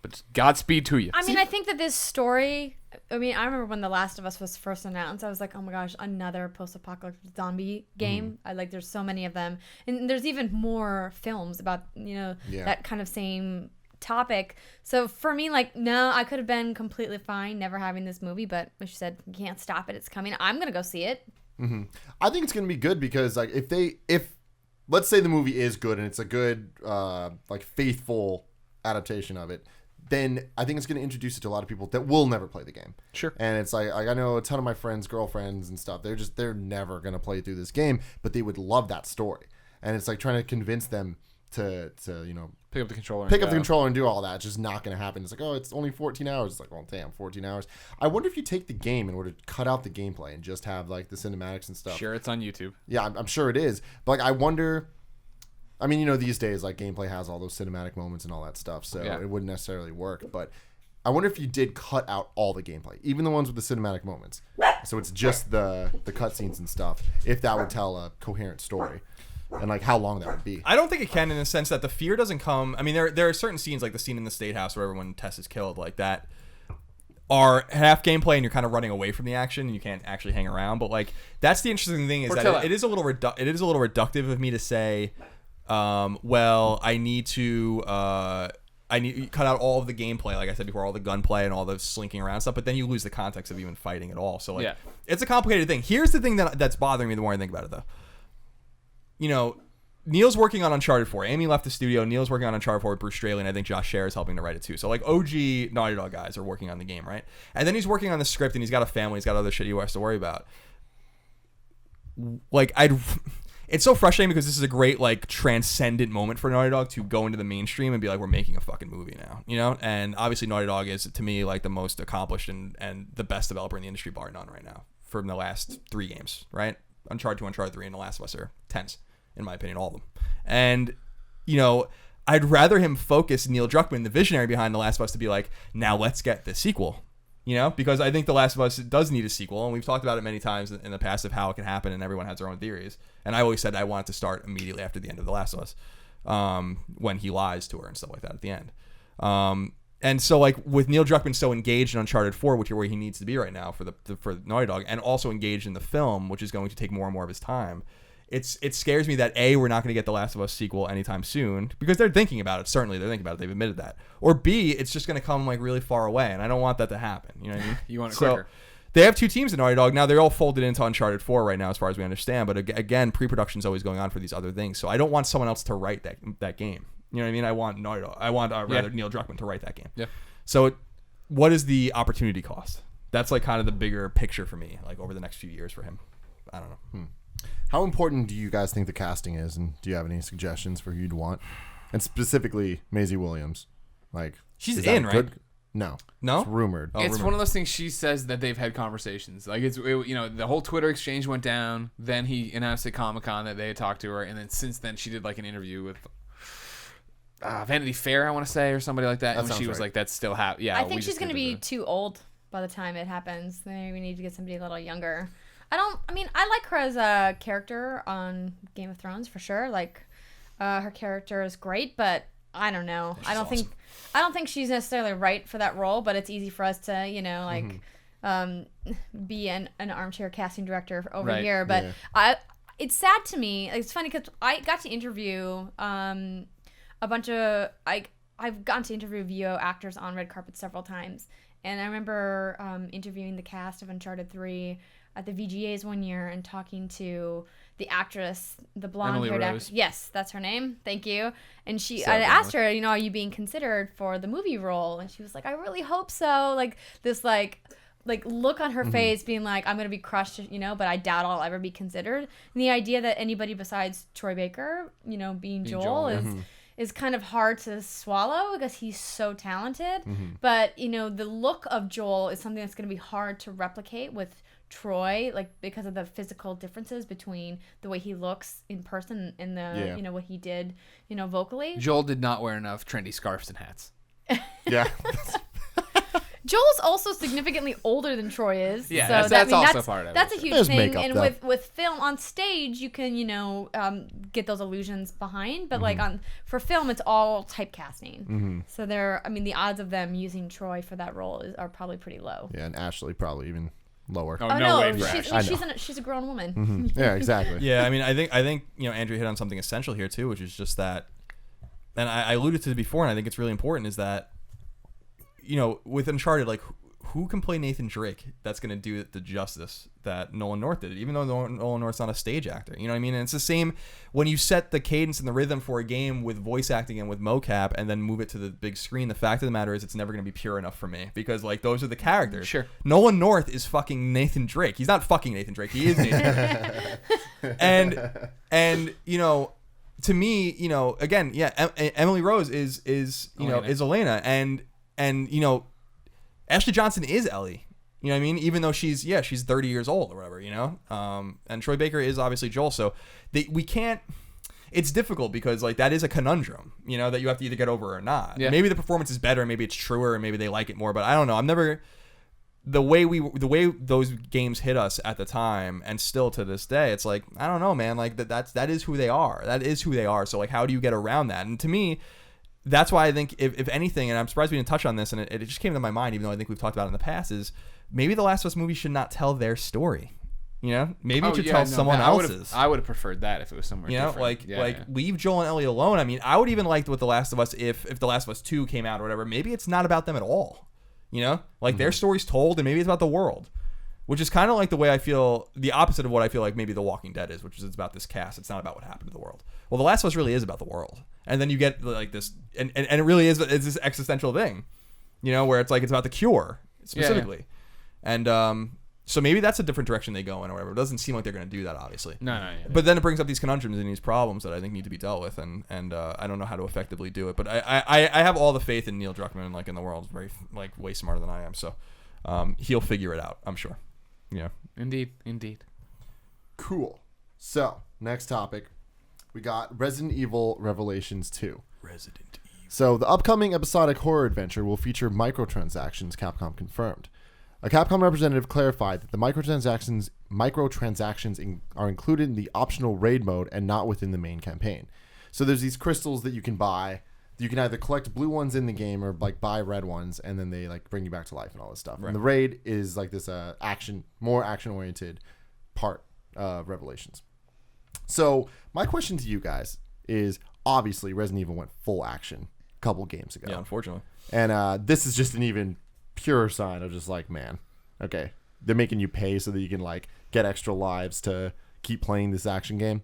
Speaker 3: but just Godspeed to you.
Speaker 4: I mean, I think that this story, I mean, I remember when The Last of Us was first announced, I was like, oh my gosh, another post-apocalyptic zombie game. There's so many of them. And there's even more films about, you know, that kind of same topic. So for me, like, no, I could have been completely fine never having this movie, but as you said, you can't stop it. It's coming. I'm going to go see it.
Speaker 1: I think it's going to be good because like if let's say the movie is good and it's a good like faithful adaptation of it, then I think it's going to introduce it to a lot of people that will never play the game.
Speaker 3: Sure.
Speaker 1: And it's like I know a ton of my friends, girlfriends and stuff, they're never going to play through this game, but they would love that story. And it's like trying to convince them to you know
Speaker 3: pick up the controller
Speaker 1: and do all that. It's just not going to happen. It's like, oh, it's only 14 hours. It's like, well, damn, 14 hours. I wonder if you take the game in order to cut out the gameplay and just have like the cinematics and stuff.
Speaker 3: Sure, it's on YouTube.
Speaker 1: Yeah, I'm sure it is. But like, I wonder. I mean, you know, these days like gameplay has all those cinematic moments and all that stuff, so it wouldn't necessarily work. But I wonder if you did cut out all the gameplay, even the ones with the cinematic moments. So it's just the cutscenes and stuff. If that would tell a coherent story. And like how long that would be.
Speaker 2: I don't think it can, in the sense that the fear doesn't come. I mean, there are certain scenes, like the scene in the State House where everyone Tess is killed, like that, are half gameplay and you're kind of running away from the action and you can't actually hang around. But like that's the interesting thing is that it is a little reductive of me to say, well, I need to cut out all of the gameplay, like I said before, all the gunplay and all the slinking around stuff. But then you lose the context of even fighting at all. So like, it's a complicated thing. Here's the thing that's bothering me the more I think about it, though. You know, Neil's working on Uncharted 4. Amy left the studio. Neil's working on Uncharted 4 with Bruce Straley, and I think Josh Scher is helping to write it too. So, like, OG Naughty Dog guys are working on the game, right? And then he's working on the script, and he's got a family. He's got other shit he has to worry about. Like, it's so frustrating because this is a great, like, transcendent moment for Naughty Dog to go into the mainstream and be like, we're making a fucking movie now, you know? And obviously Naughty Dog is, to me, like, the most accomplished and the best developer in the industry, bar none, right now, from the last 3 games, right? Uncharted 2, Uncharted 3, and The Last of Us are 10s. In my opinion, all of them. And, you know, I'd rather him focus Neil Druckmann, the visionary behind The Last of Us, to be like, now let's get the sequel. You know, because I think The Last of Us does need a sequel, and we've talked about it many times in the past of how it can happen, and everyone has their own theories. And I always said I want it to start immediately after the end of The Last of Us, when he lies to her and stuff like that at the end. And so, like, with Neil Druckmann so engaged in Uncharted 4, which is where he needs to be right now for Naughty Dog, and also engaged in the film, which is going to take more and more of his time, it scares me that A, we're not going to get The Last of Us sequel anytime soon, because they're thinking about it. Certainly they're thinking about it. They've admitted that. Or B, it's just going to come like really far away, and I don't want that to happen. You know what I mean?
Speaker 3: You want it quicker.
Speaker 2: They have 2 teams in Naughty Dog now. They're all folded into Uncharted 4 right now, as far as we understand. But again, pre-production is always going on for these other things. So I don't want someone else to write that game. You know what I mean? I want Naughty Dog. I want Neil Druckmann to write that game.
Speaker 3: Yeah.
Speaker 2: So what is the opportunity cost? That's like kind of the bigger picture for me, like over the next few years for him. I don't know.
Speaker 1: How important do you guys think the casting is, and do you have any suggestions for who you'd want? And specifically, Maisie Williams. Like,
Speaker 2: she's in, right?
Speaker 1: No.
Speaker 2: No?
Speaker 1: It's rumored.
Speaker 3: It's
Speaker 2: rumored.
Speaker 3: one of those things she says that they've had conversations. Like, you know, the whole Twitter exchange went down. Then he announced at Comic-Con that they had talked to her. And then since then, she did, like, an interview with Vanity Fair, I want to say, or somebody like that. And she was like, that's still happening. Yeah,
Speaker 4: I think she's going to be too old by the time it happens. Maybe we need to get somebody a little younger. I like her as a character on Game of Thrones for sure. Like, her character is great, but I don't know. I don't think she's necessarily right for that role, but it's easy for us to, you know, like be an armchair casting director over here. But it's sad to me. It's funny because I got to interview a bunch of I've gotten to interview VO actors on red carpet several times, and I remember interviewing the cast of Uncharted 3 at the VGAs one year and talking to the actress, the blonde-haired actress. Yes, that's her name. Thank you. And I asked her, you know, are you being considered for the movie role? And she was like, I really hope so. Like this, like look on her face, being like, I'm gonna be crushed, you know, but I doubt I'll ever be considered. And the idea that anybody besides Troy Baker, you know, being Joel is kind of hard to swallow because he's so talented. But you know, the look of Joel is something that's gonna be hard to replicate with Troy, like because of the physical differences between the way he looks in person and the you know what he did, you know, vocally.
Speaker 3: Joel did not wear enough trendy scarves and hats.
Speaker 1: Yeah.
Speaker 4: Joel's also significantly older than Troy is.
Speaker 3: Yeah,
Speaker 4: so
Speaker 3: that's also part of it.
Speaker 4: That's a huge
Speaker 1: There's
Speaker 4: thing.
Speaker 1: makeup,
Speaker 4: And
Speaker 1: though.
Speaker 4: with film on stage, you can, you know, get those illusions behind. But like for film, it's all typecasting. So the odds of them using Troy for that role are probably pretty low.
Speaker 1: Yeah, and Ashley probably even lower.
Speaker 3: Oh,
Speaker 4: Oh
Speaker 3: no way
Speaker 4: no,
Speaker 3: for Ash.
Speaker 4: she's a grown woman.
Speaker 1: Yeah, exactly.
Speaker 2: Yeah, I mean, I think you know, Andrew hit on something essential here too, which is just that, and I alluded to it before, and I think it's really important, is that, you know, with Uncharted, like, who can play Nathan Drake that's going to do the justice that Nolan North did, even though Nolan North's not a stage actor? You know what I mean? And it's the same when you set the cadence and the rhythm for a game with voice acting and with mocap and then move it to the big screen. The fact of the matter is it's never going to be pure enough for me because, like, those are the characters.
Speaker 3: Sure.
Speaker 2: Nolan North is fucking Nathan Drake. He's not fucking Nathan Drake. He is Nathan Drake. And you know, to me, you know, again, yeah, Emily Rose is you know, is Elena, and you know, Ashley Johnson is Ellie. You know what I mean? Even though she's 30 years old or whatever, you know? And Troy Baker is obviously Joel. So we can't, it's difficult because, like, that is a conundrum, you know, that you have to either get over or not.
Speaker 3: Yeah.
Speaker 2: Maybe the performance is better, maybe it's truer, and maybe they like it more, but I don't know. I'm never, the way those games hit us at the time and still to this day, it's like, I don't know, man, like that is who they are. That is who they are. So, like, how do you get around that? And to me, that's why I think, if anything, and I'm surprised we didn't touch on this, and it just came to my mind, even though I think we've talked about it in the past, is maybe The Last of Us movie should not tell their story. You know, maybe it should tell someone else's.
Speaker 3: I would have preferred that if it was somewhere different.
Speaker 2: You know, leave Joel and Ellie alone. I mean, I would even like with The Last of Us if The Last of Us 2 came out or whatever. Maybe it's not about them at all. You know, like their story's told, and maybe it's about the world. Which is kind of like the way I feel, the opposite of what I feel like maybe The Walking Dead is, which is it's about this cast. It's not about what happened to the world. Well, The Last of Us really is about the world. And then you get like this, and it really is, it's this existential thing, you know, where it's like it's about the cure specifically. And so maybe that's a different direction they go in or whatever. It doesn't seem like they're going to do that, obviously.
Speaker 3: No.
Speaker 2: But then it brings up these conundrums and these problems that I think need to be dealt with, and I don't know how to effectively do it. But I have all the faith in Neil Druckmann, like, in the world, very, like, way smarter than I am. So he'll figure it out, I'm sure. Yeah.
Speaker 3: Indeed.
Speaker 1: Cool. So, next topic. We got Resident Evil Revelations 2.
Speaker 2: Resident Evil.
Speaker 1: So, the upcoming episodic horror adventure will feature microtransactions, Capcom confirmed. A Capcom representative clarified that the microtransactions are included in the optional raid mode and not within the main campaign. So, there's these crystals that you can buy. You can either collect blue ones in the game or, like, buy red ones, and then they, like, bring you back to life and all this stuff. Right. And the raid is like this more action-oriented part of Revelations. So my question to you guys is, obviously Resident Evil went full action a couple games ago.
Speaker 2: Yeah, unfortunately.
Speaker 1: And this is just an even purer sign of just like, man, okay, they're making you pay so that you can, like, get extra lives to keep playing this action game.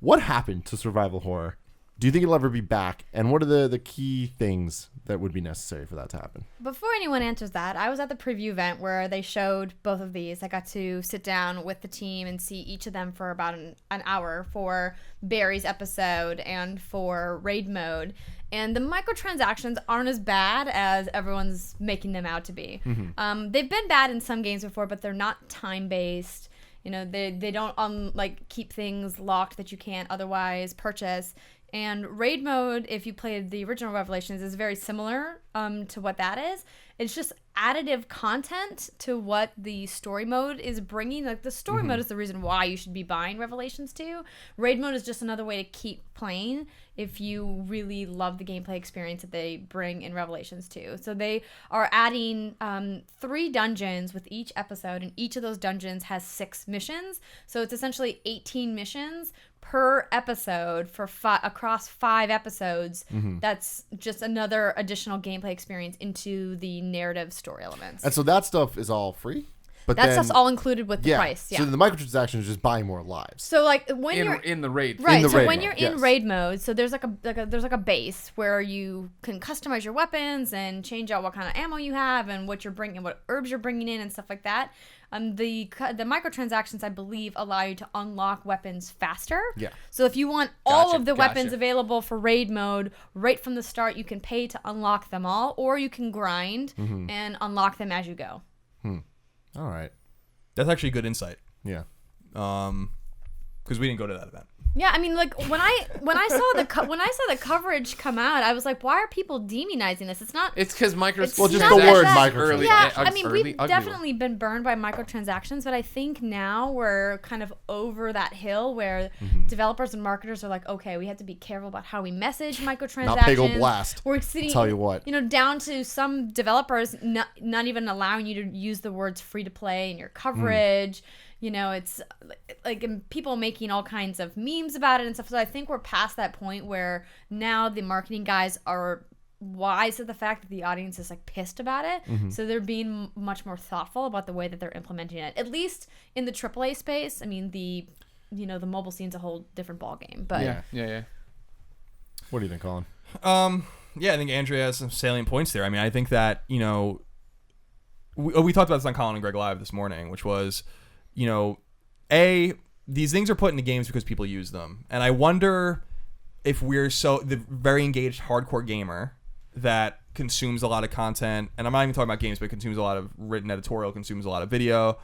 Speaker 1: What happened to survival horror? Do you think it'll ever be back? And what are the key things that would be necessary for that to happen?
Speaker 4: Before anyone answers that, I was at the preview event where they showed both of these. I got to sit down with the team and see each of them for about an hour for Barry's episode and for raid mode. And the microtransactions aren't as bad as everyone's making them out to be. Mm-hmm. They've been bad in some games before, but they're not time-based. You know, they don't like keep things locked that you can't otherwise purchase. And raid mode, if you played the original Revelations, is very similar to what that is. It's just additive content to what the story mode is bringing. Like, the story mode is the reason why you should be buying Revelations 2. Raid mode is just another way to keep playing. if you really love the gameplay experience that they bring in Revelations 2. So they are adding 3 dungeons with each episode, and each of those dungeons has 6 missions. So it's essentially 18 missions per episode for across 5 episodes. That's just another additional gameplay experience into the narrative story elements.
Speaker 1: And so that stuff is all free? But
Speaker 4: That
Speaker 1: then,
Speaker 4: stuff's all included with the price. Yeah.
Speaker 1: So the microtransactions is just buying more lives.
Speaker 4: So like when you're
Speaker 3: in the raid.
Speaker 4: right,
Speaker 1: the
Speaker 4: so
Speaker 1: raid
Speaker 4: when
Speaker 1: mode,
Speaker 4: you're in
Speaker 1: yes.
Speaker 4: raid mode, so there's like a base where you can customize your weapons and change out what kind of ammo you have and what you're bringing, what herbs you're bringing in and stuff like that. The microtransactions, I believe, allow you to unlock weapons faster.
Speaker 1: Yeah.
Speaker 4: So if you want all
Speaker 3: Gotcha,
Speaker 4: of the weapons
Speaker 3: gotcha.
Speaker 4: available for raid mode right from the start, you can pay to unlock them all, or you can grind and unlock them as you go.
Speaker 1: All right.
Speaker 2: That's actually good insight.
Speaker 1: Yeah.
Speaker 2: Because we didn't go to that event.
Speaker 4: Yeah, I mean, like when I saw the coverage come out, I was like, why are people demonizing this? It's not.
Speaker 3: It's because Microsoft.
Speaker 1: Well, just
Speaker 4: not
Speaker 1: the word
Speaker 4: that-
Speaker 1: microtransactions.
Speaker 4: Yeah,
Speaker 3: Early-
Speaker 4: I mean,
Speaker 3: early
Speaker 4: we've
Speaker 3: ugly
Speaker 4: definitely been burned by microtransactions, but I think now we're kind of over that hill where developers and marketers are like, okay, we have to be careful about how we message microtransactions.
Speaker 1: Not big ol' blast.
Speaker 4: We're sitting,
Speaker 1: Tell you what.
Speaker 4: down to some developers not even allowing you to use the words free to play in your coverage. It's like and people making all kinds of memes about it and stuff. So I think we're past that point where now the marketing guys are wise to the fact that the audience is like pissed about it. So they're being much more thoughtful about the way that they're implementing it. At least in the AAA space. I mean, the mobile scene's a whole different ballgame. But
Speaker 3: Yeah.
Speaker 1: What do you think, Colin?
Speaker 2: Yeah, I think Andrea has some salient points there. I mean, I think that, we talked about this on Colin and Greg Live this morning, which was, these things are put into games because people use them. And I wonder if we're the very engaged hardcore gamer that consumes a lot of content, and I'm not even talking about games, but consumes a lot of written editorial, consumes a lot of video,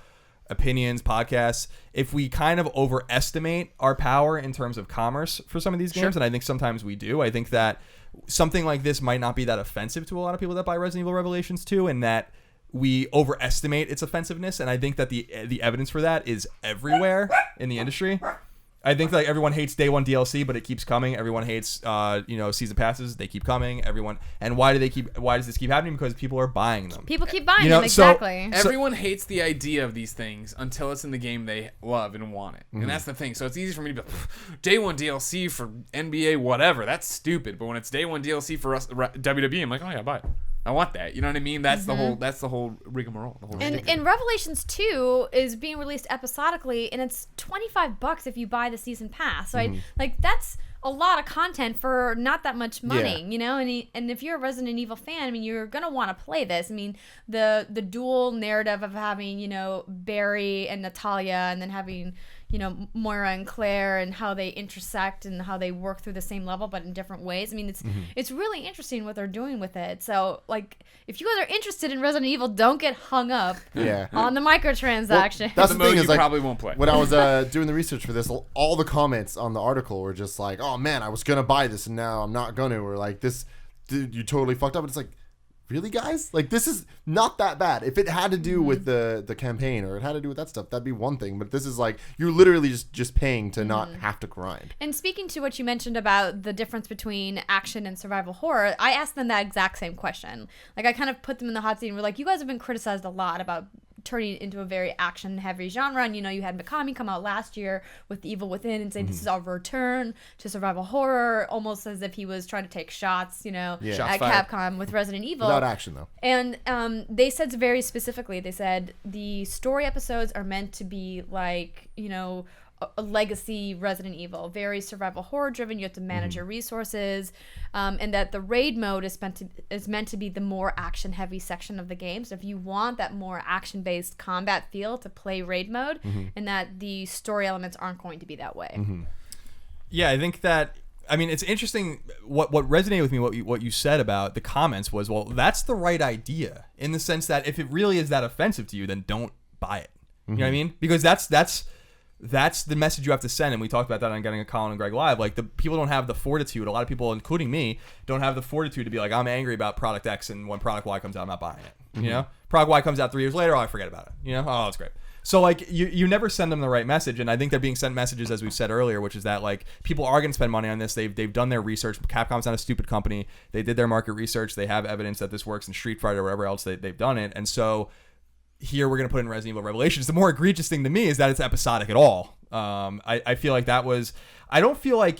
Speaker 2: opinions, podcasts, if we kind of overestimate our power in terms of commerce for some of these games, and I think sometimes we do, I think that something like this might not be that offensive to a lot of people that buy Resident Evil Revelations 2, and that we overestimate its offensive,ness, and I think that the evidence for that is everywhere in the industry. I think like everyone hates day one DLC, but it keeps coming. Everyone hates season passes, they keep coming. And why does this keep happening? Because people are buying them.
Speaker 4: people keep buying them,
Speaker 2: so-
Speaker 4: exactly.
Speaker 3: Everyone hates the idea of these things until it's in the game they love and want it. And that's the thing. So it's easy for me to be like, day one DLC for NBA whatever. That's stupid. But when it's day one DLC for us WWE, I'm like, oh yeah, buy it. I want that. You know what I mean? That's the whole rigmarole. The whole
Speaker 4: And Revelations 2 is being released episodically, and it's $25 if you buy the season pass. So that's a lot of content for not that much money, And if you're a Resident Evil fan, I mean, you're gonna want to play this. I mean, the dual narrative of having Barry and Natalia, and then having Moira and Claire, and how they intersect and how they work through the same level but in different ways. I mean, it's really interesting what they're doing with it. So, like, if you guys are interested in Resident Evil, don't get hung up on the microtransactions.
Speaker 1: That's
Speaker 3: the
Speaker 1: the thing
Speaker 3: mode
Speaker 1: is
Speaker 3: you
Speaker 1: like
Speaker 3: probably won't play.
Speaker 1: When I was doing the research for this, all the comments on the article were just like, "Oh man, I was gonna buy this and now I'm not gonna," or like, "This, dude, you totally fucked up." And it's like, really, guys? Like, this is not that bad. If it had to do with the campaign, or it had to do with that stuff, that'd be one thing. But this is like, you're literally just paying to not have to grind.
Speaker 4: And speaking to what you mentioned about the difference between action and survival horror, I asked them that exact same question. Like, I kind of put them in the hot seat and were like, you guys have been criticized a lot about turning it into a very action-heavy genre. And, you had Mikami come out last year with The Evil Within and say this is our return to survival horror, almost as if he was trying to take shots,
Speaker 3: Shots
Speaker 4: at
Speaker 3: fired.
Speaker 4: Capcom with Resident Evil.
Speaker 1: Without action, though.
Speaker 4: And they said very specifically, they said the story episodes are meant to be like, a legacy Resident Evil, very survival horror driven. You have to manage your resources, and that the raid mode is meant to be the more action heavy section of the game. So if you want that more action based combat feel to play raid mode, and that the story elements aren't going to be that way.
Speaker 2: Yeah, I think that. I mean, it's interesting. What resonated with me, what you said about the comments was, well, that's the right idea in the sense that if it really is that offensive to you, then don't buy it. You know what I mean? Because that's that's the message you have to send. And we talked about that on Getting a Colin and Greg Live. Like, the people don't have the fortitude. A lot of people, including me, don't have the fortitude to be like, I'm angry about product X, and when product Y comes out, I'm not buying it. You know, product Y comes out 3 years later, I forget about it. You know, oh, it's great. So like you never send them the right message, and I think they're being sent messages, as we said earlier, which is that like people are going to spend money on this. They've done their research. Capcom's not a stupid company. They did their market research. They have evidence that this works in Street Fighter or whatever else they've done it. And so here we're going to put in Resident Evil Revelations. The more egregious thing to me is that it's episodic at all. I feel like that was. I don't feel like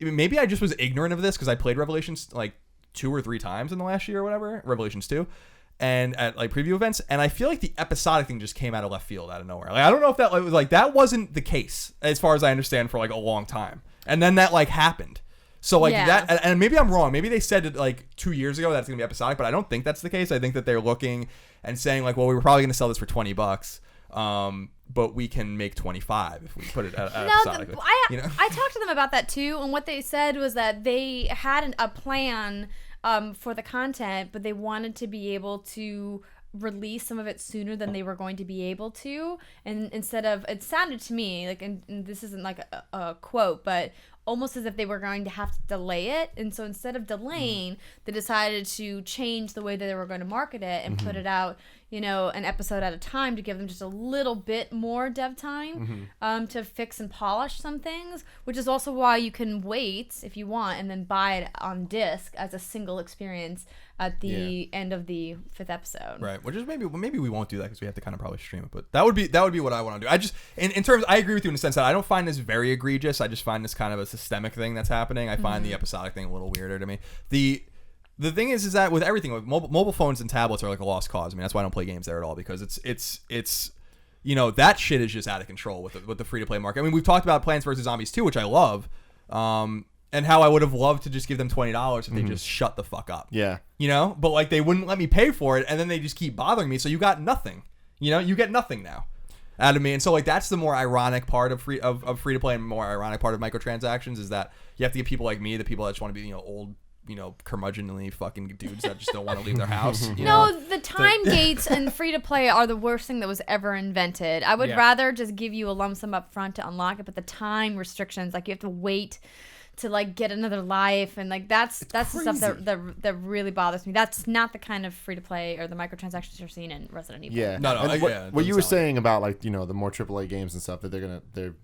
Speaker 2: maybe I just was ignorant of this because I played Revelations like 2 or 3 times in the last year or whatever. Revelations 2. And at like preview events, and I feel like the episodic thing just came out of left field, out of nowhere. Like I don't know if that was like that wasn't the case as far as I understand for like a long time, and then that like happened. So like that, and maybe I'm wrong. Maybe they said it like 2 years ago that's gonna be episodic, but I don't think that's the case. I think that they're looking and saying like, well, we were probably gonna sell this for $20, but we can make 25 if we put it episodically.
Speaker 4: I talked to them about that too, and what they said was that they had a plan. For the content, but they wanted to be able to release some of it sooner than they were going to be able to. And instead of, it sounded to me like, and this isn't like a quote, but almost as if they were going to have to delay it. And so instead of delaying, they decided to change the way that they were going to market it and put it out, you know, an episode at a time to give them just a little bit more dev time to fix and polish some things, which is also why you can wait if you want and then buy it on disc as a single experience at the end of the 5th episode.
Speaker 2: Right. Which is maybe we won't do that because we have to kind of probably stream it, but that would be what I want to do. I just in terms, I agree with you in the sense that I don't find this very egregious. I just find this kind of a systemic thing that's happening. I find the episodic thing a little weirder to me. The thing is that with everything, with mobile phones and tablets are like a lost cause. I mean, that's why I don't play games there at all, because it's you know, that shit is just out of control with the free to play market. I mean, we've talked about Plants vs Zombies 2, which I love, and how I would have loved to just give them $20 if they just shut the fuck up.
Speaker 1: Yeah,
Speaker 2: you know, but like they wouldn't let me pay for it, and then they just keep bothering me. So you got nothing. You know, you get nothing now out of me, and so like that's the more ironic part of free to play, and more ironic part of microtransactions is that you have to get people like me, the people that just want to be, you know, old, you know, curmudgeonly fucking dudes that just don't want to leave their house. You know?
Speaker 4: The time gates and free to play are the worst thing that was ever invented. I would rather just give you a lump sum up front to unlock it, but the time restrictions, like you have to wait to like get another life, and like that's the stuff that really bothers me. That's not the kind of free to play or the microtransactions you're seeing in Resident Evil.
Speaker 1: Yeah,
Speaker 2: no.
Speaker 1: What you were saying about like, you know, the more AAA games and stuff that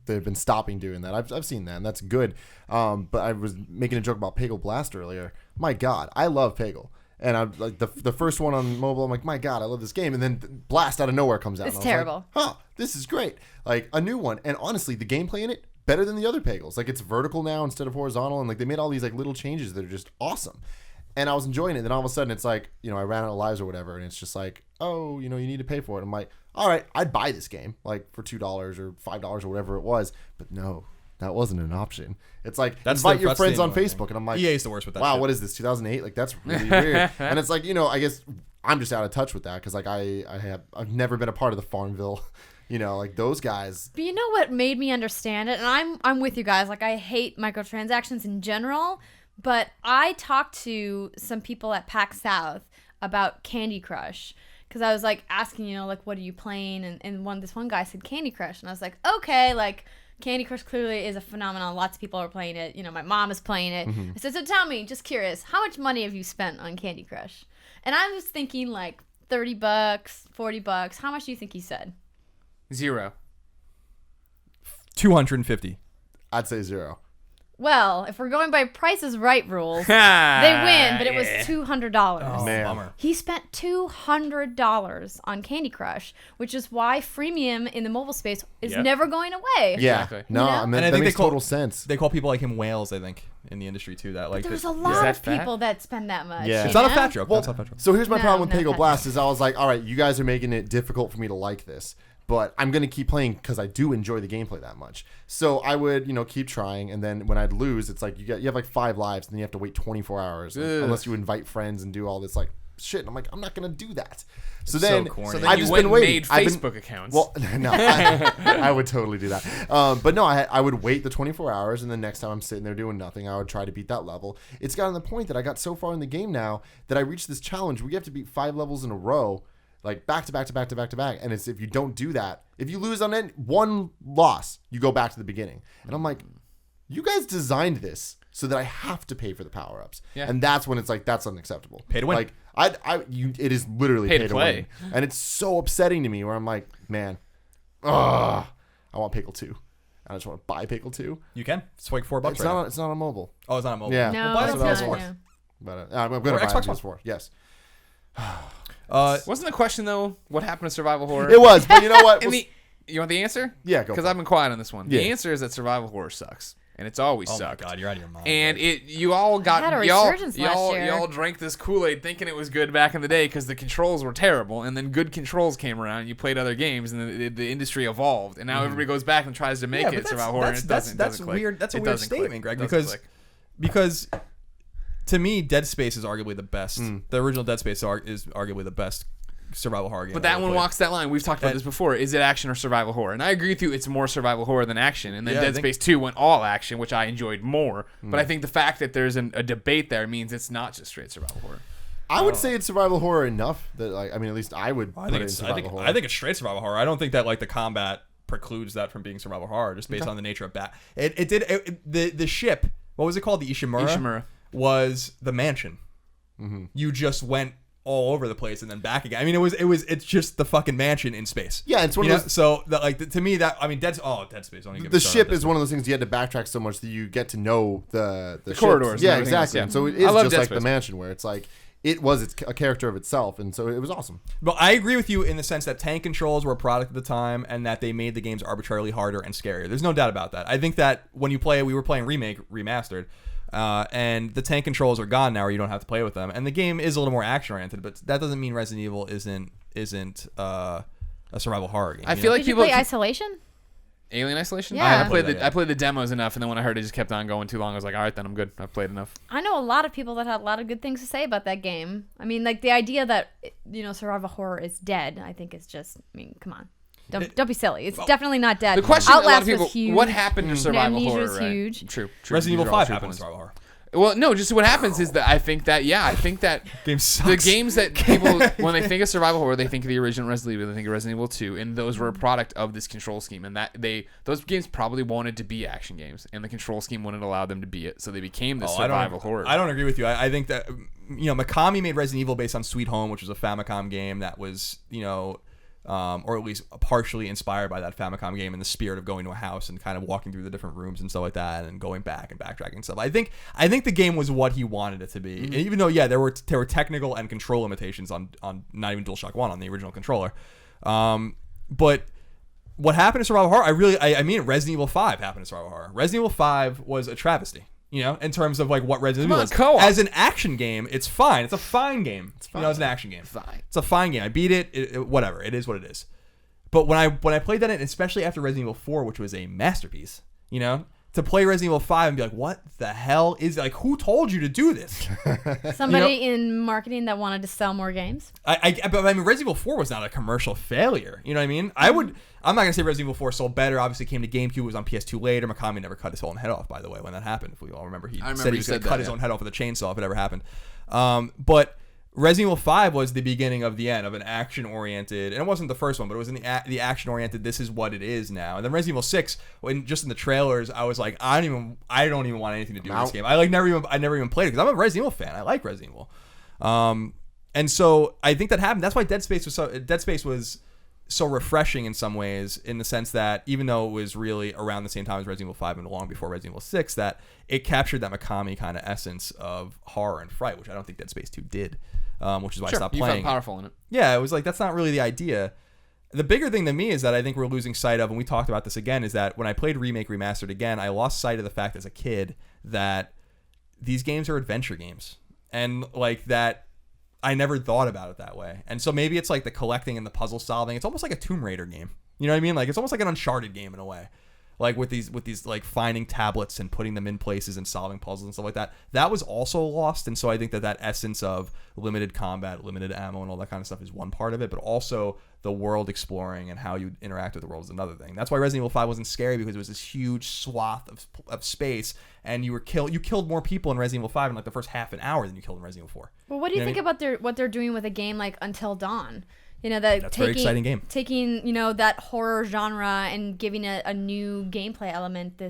Speaker 1: they've been stopping doing that. I've seen that, and that's good. But I was making a joke about Peggle Blast earlier. My God, I love Peggle. And I'm like the first one on mobile. I'm like, my God, I love this game. And then Blast out of nowhere comes out.
Speaker 4: It's terrible.
Speaker 1: Like, this is great. Like a new one. And honestly, the gameplay in it better than the other Peggles. Like it's vertical now instead of horizontal, and like they made all these like little changes that are just awesome. And I was enjoying it. Then all of a sudden, it's like, you know, I ran out of lives or whatever, and it's just like, oh, you know, you need to pay for it. I'm like, all right, I'd buy this game like for $2 or $5 or whatever it was, but no. That wasn't an option. It's like, invite your friends on Facebook. And I'm like,
Speaker 2: EA's the worst with that.
Speaker 1: Wow,
Speaker 2: shit.
Speaker 1: What is this, 2008? Like, that's really weird. And it's like, you know, I guess I'm just out of touch with that because, like, I've never been a part of the Farmville, you know, like those guys.
Speaker 4: But you know what made me understand it? And I'm with you guys. Like, I hate microtransactions in general, but I talked to some people at PAX South about Candy Crush. Because I was, like, asking, you know, like, what are you playing? And this one guy said Candy Crush. And I was like, okay, like, Candy Crush clearly is a phenomenon. Lots of people are playing it. You know, my mom is playing it. I said, so tell me, just curious, how much money have you spent on Candy Crush? And I was thinking like $30, $40. How much do you think he said?
Speaker 3: 0.
Speaker 2: 250.
Speaker 1: I'd say 0.
Speaker 4: Well, if we're going by Price is Right rules, they win, but it was $200.
Speaker 2: Oh,
Speaker 1: man.
Speaker 2: Bummer.
Speaker 4: He spent $200 on Candy Crush, which is why freemium in the mobile space is never going away.
Speaker 1: Yeah.
Speaker 3: Exactly.
Speaker 1: No,
Speaker 4: You know?
Speaker 1: I mean,
Speaker 2: And I
Speaker 1: that
Speaker 2: think
Speaker 1: makes
Speaker 2: they call-
Speaker 1: total sense.
Speaker 2: They call people like him whales, I think, in the industry too. That like
Speaker 4: There's a
Speaker 3: Is
Speaker 4: lot
Speaker 3: that
Speaker 4: of people
Speaker 3: fat?
Speaker 4: that spend that much.
Speaker 1: Yeah.
Speaker 2: it's
Speaker 4: you
Speaker 2: not a
Speaker 4: know?
Speaker 2: fat joke.
Speaker 1: Well,
Speaker 2: That's not a fat joke.
Speaker 1: so here's my
Speaker 4: No,
Speaker 1: problem with
Speaker 4: not
Speaker 1: Peggle
Speaker 4: that
Speaker 1: Blast is I was like, all right, you guys are making it difficult for me to like this, but I'm going to keep playing because I do enjoy the gameplay that much. So I would, you know, keep trying, and then when I'd lose, it's like you have like 5 lives, and then you have to wait 24 hours unless you invite friends and do all this like shit. And I'm like, I'm not going to do that. So then
Speaker 2: corny. So
Speaker 3: then
Speaker 1: I've
Speaker 3: you
Speaker 1: just
Speaker 3: went
Speaker 1: been
Speaker 3: and
Speaker 1: waiting.
Speaker 3: made
Speaker 1: I've been-
Speaker 3: Facebook accounts.
Speaker 1: Well, no, I would totally do that. But no, I would wait the 24 hours, and then next time I'm sitting there doing nothing, I would try to beat that level. It's gotten to the point that I got so far in the game now that I reached this challenge where you have to beat 5 levels in a row like back to back to back to back to back. And it's if you don't do that, if you lose on one loss, you go back to the beginning. And I'm like, you guys designed this so that I have to pay for the power ups. Yeah. And that's when it's like that's unacceptable.
Speaker 2: Pay to win.
Speaker 1: Like it is literally pay to win. And it's so upsetting to me where I'm like, man, I want Pickle 2. I just want to buy Pickle 2.
Speaker 2: You can. It's like $4
Speaker 1: It's not. It's not on mobile.
Speaker 2: Oh, it's not on mobile.
Speaker 1: Yeah.
Speaker 4: No,
Speaker 2: buy it
Speaker 4: it's
Speaker 2: on
Speaker 4: not.
Speaker 2: PS4.
Speaker 4: Yeah.
Speaker 1: But I'm going to buy
Speaker 2: Xbox
Speaker 1: it on PS4. Yes.
Speaker 3: Wasn't the question though what happened to survival horror?
Speaker 1: It was, but you know what?
Speaker 3: You want the answer?
Speaker 1: Yeah, go.
Speaker 3: Because I've been quiet on this one.
Speaker 1: Yeah.
Speaker 3: The answer is that survival horror sucks, and it's always sucked.
Speaker 2: Oh my God, you're out of your mind.
Speaker 3: And you all got
Speaker 4: had a resurgence last year.
Speaker 3: y'all drank this Kool-Aid thinking it was good back in the day because the controls were terrible, and then good controls came around. And you played other games, and the industry evolved, and now everybody goes back and tries to make it survival horror. And it doesn't.
Speaker 2: That's
Speaker 3: click.
Speaker 2: weird. That's a
Speaker 3: It
Speaker 2: weird
Speaker 3: doesn't
Speaker 2: statement,
Speaker 3: click.
Speaker 2: Greg.
Speaker 3: It doesn't
Speaker 2: Because
Speaker 3: click.
Speaker 2: to me, Dead Space is arguably the best. The original Dead Space is arguably the best survival horror game.
Speaker 3: But that one walks that line. We've talked about this before. Is it action or survival horror? And I agree with you. It's more survival horror than action. And then Dead Space 2 went all action, which I enjoyed more. But I think the fact that there's a debate there means it's not just straight survival horror.
Speaker 1: I would say it's survival horror enough that, like, I mean, at least I would put it in survival horror.
Speaker 2: I think it's straight survival horror. I don't think that like the combat precludes that from being survival horror, just based on the nature of the ship. What was it called? The Ishimura. Was the mansion. You just went all over the place and then back again. I mean, it's just the fucking mansion in space.
Speaker 1: Yeah, it's one of those.
Speaker 2: So that to me that I mean, Dead Space.
Speaker 1: The ship is one of those things you had to backtrack so much that you get to know the
Speaker 3: corridors.
Speaker 1: Yeah,
Speaker 3: and
Speaker 1: exactly.
Speaker 3: Else, yeah.
Speaker 1: And so it is just like the mansion where it's like it was a character of itself, and so it was awesome.
Speaker 2: But I agree with you in the sense that tank controls were a product of the time and that they made the games arbitrarily harder and scarier. There's no doubt about that. I think that when you play, we were playing remastered. And the tank controls are gone now, or you don't have to play with them. And the game is a little more action oriented, but that doesn't mean Resident Evil isn't a survival horror game.
Speaker 3: I feel like
Speaker 4: Did you
Speaker 3: people
Speaker 4: play Isolation?
Speaker 3: Alien Isolation.
Speaker 4: Yeah.
Speaker 3: I played the demos enough, and then when I heard it just kept on going too long, I was like, all right, then I'm good. I've played enough.
Speaker 4: I know a lot of people that had a lot of good things to say about that game. I mean, like the idea that survival horror is dead, I think is just. I mean, come on. Don't be silly. It's definitely not dead.
Speaker 3: The question
Speaker 4: Outlast
Speaker 3: a lot of people,
Speaker 4: was huge.
Speaker 3: what happened to survival
Speaker 4: Amnesia
Speaker 3: horror?
Speaker 4: was huge.
Speaker 3: True.
Speaker 2: Resident Evil 5 happened to survival horror.
Speaker 3: Well, no, just what happens is that I think that
Speaker 2: Game sucks.
Speaker 3: the games that people when they think of survival horror, they think of the original Resident Evil, they think of Resident Evil 2, and those were a product of this control scheme, and that those games probably wanted to be action games, and the control scheme wouldn't allow them to be it, so they became this survival horror.
Speaker 2: I don't agree with you. I think that Mikami made Resident Evil based on Sweet Home, which was a Famicom game that was or at least partially inspired by that Famicom game in the spirit of going to a house and kind of walking through the different rooms and stuff like that and going back and backtracking and stuff. I think the game was what he wanted it to be, even though there were technical and control limitations on not even DualShock 1 on the original controller. But what happened to survival horror? I mean Resident Evil 5 happened to survival horror. Resident Evil 5 was a travesty. In terms of like what Resident Evil is.
Speaker 3: Co-op.
Speaker 2: As an action game, it's fine. It's a fine game. It's
Speaker 1: fine.
Speaker 2: as an action game.
Speaker 3: Fine.
Speaker 2: It's a fine game. I beat it. Whatever. It is what it is. But when I played that, especially after Resident Evil 4, which was a masterpiece, to play Resident Evil 5 and be like, what the hell is like? Who told you to do this?
Speaker 4: Somebody in marketing that wanted to sell more games.
Speaker 2: But I mean, Resident Evil 4 was not a commercial failure. You know what I mean? I'm not gonna say Resident Evil 4 sold better. Obviously, came to GameCube. It was on PS2 later. Mikami never cut his own head off. By the way, when that happened, if we all remember, he said he was gonna cut his own head off with a chainsaw if it ever happened. But Resident Evil 5 was the beginning of the end of an action-oriented, and it wasn't the first one, but it was in the action-oriented. This is what it is now. And then Resident Evil 6, just in the trailers, I was like, I don't even want anything to do with this game. I never even played it because I'm a Resident Evil fan. I like Resident Evil, and so I think that happened. That's why Dead Space was so refreshing in some ways, in the sense that even though it was really around the same time as Resident Evil 5 and long before Resident Evil 6, that it captured that Mikami kind of essence of horror and fright, which I don't think Dead Space 2 did, which is why I stopped playing.
Speaker 3: You felt powerful in it.
Speaker 2: Yeah, it was like, that's not really the idea. The bigger thing to me is that I think we're losing sight of, and we talked about this again, is that when I played Remake Remastered again, I lost sight of the fact as a kid that these games are adventure games. And like that, I never thought about it that way. And so maybe it's like the collecting and the puzzle solving. It's almost like a Tomb Raider game. You know what I mean? Like it's almost like an Uncharted game in a way. Like with these like finding tablets and putting them in places and solving puzzles and stuff like that. That was also lost. And so I think that essence of limited combat, limited ammo, and all that kind of stuff is one part of it. But also the world exploring and how you interact with the world is another thing. That's why Resident Evil 5 wasn't scary, because it was this huge swath of space, and you killed more people in Resident Evil 5 in like the first half an hour than you killed in Resident Evil 4.
Speaker 4: Well, what do you think about what they're doing with a game like Until Dawn? That's
Speaker 2: a very exciting game.
Speaker 4: Taking, that horror genre and giving it a new gameplay element,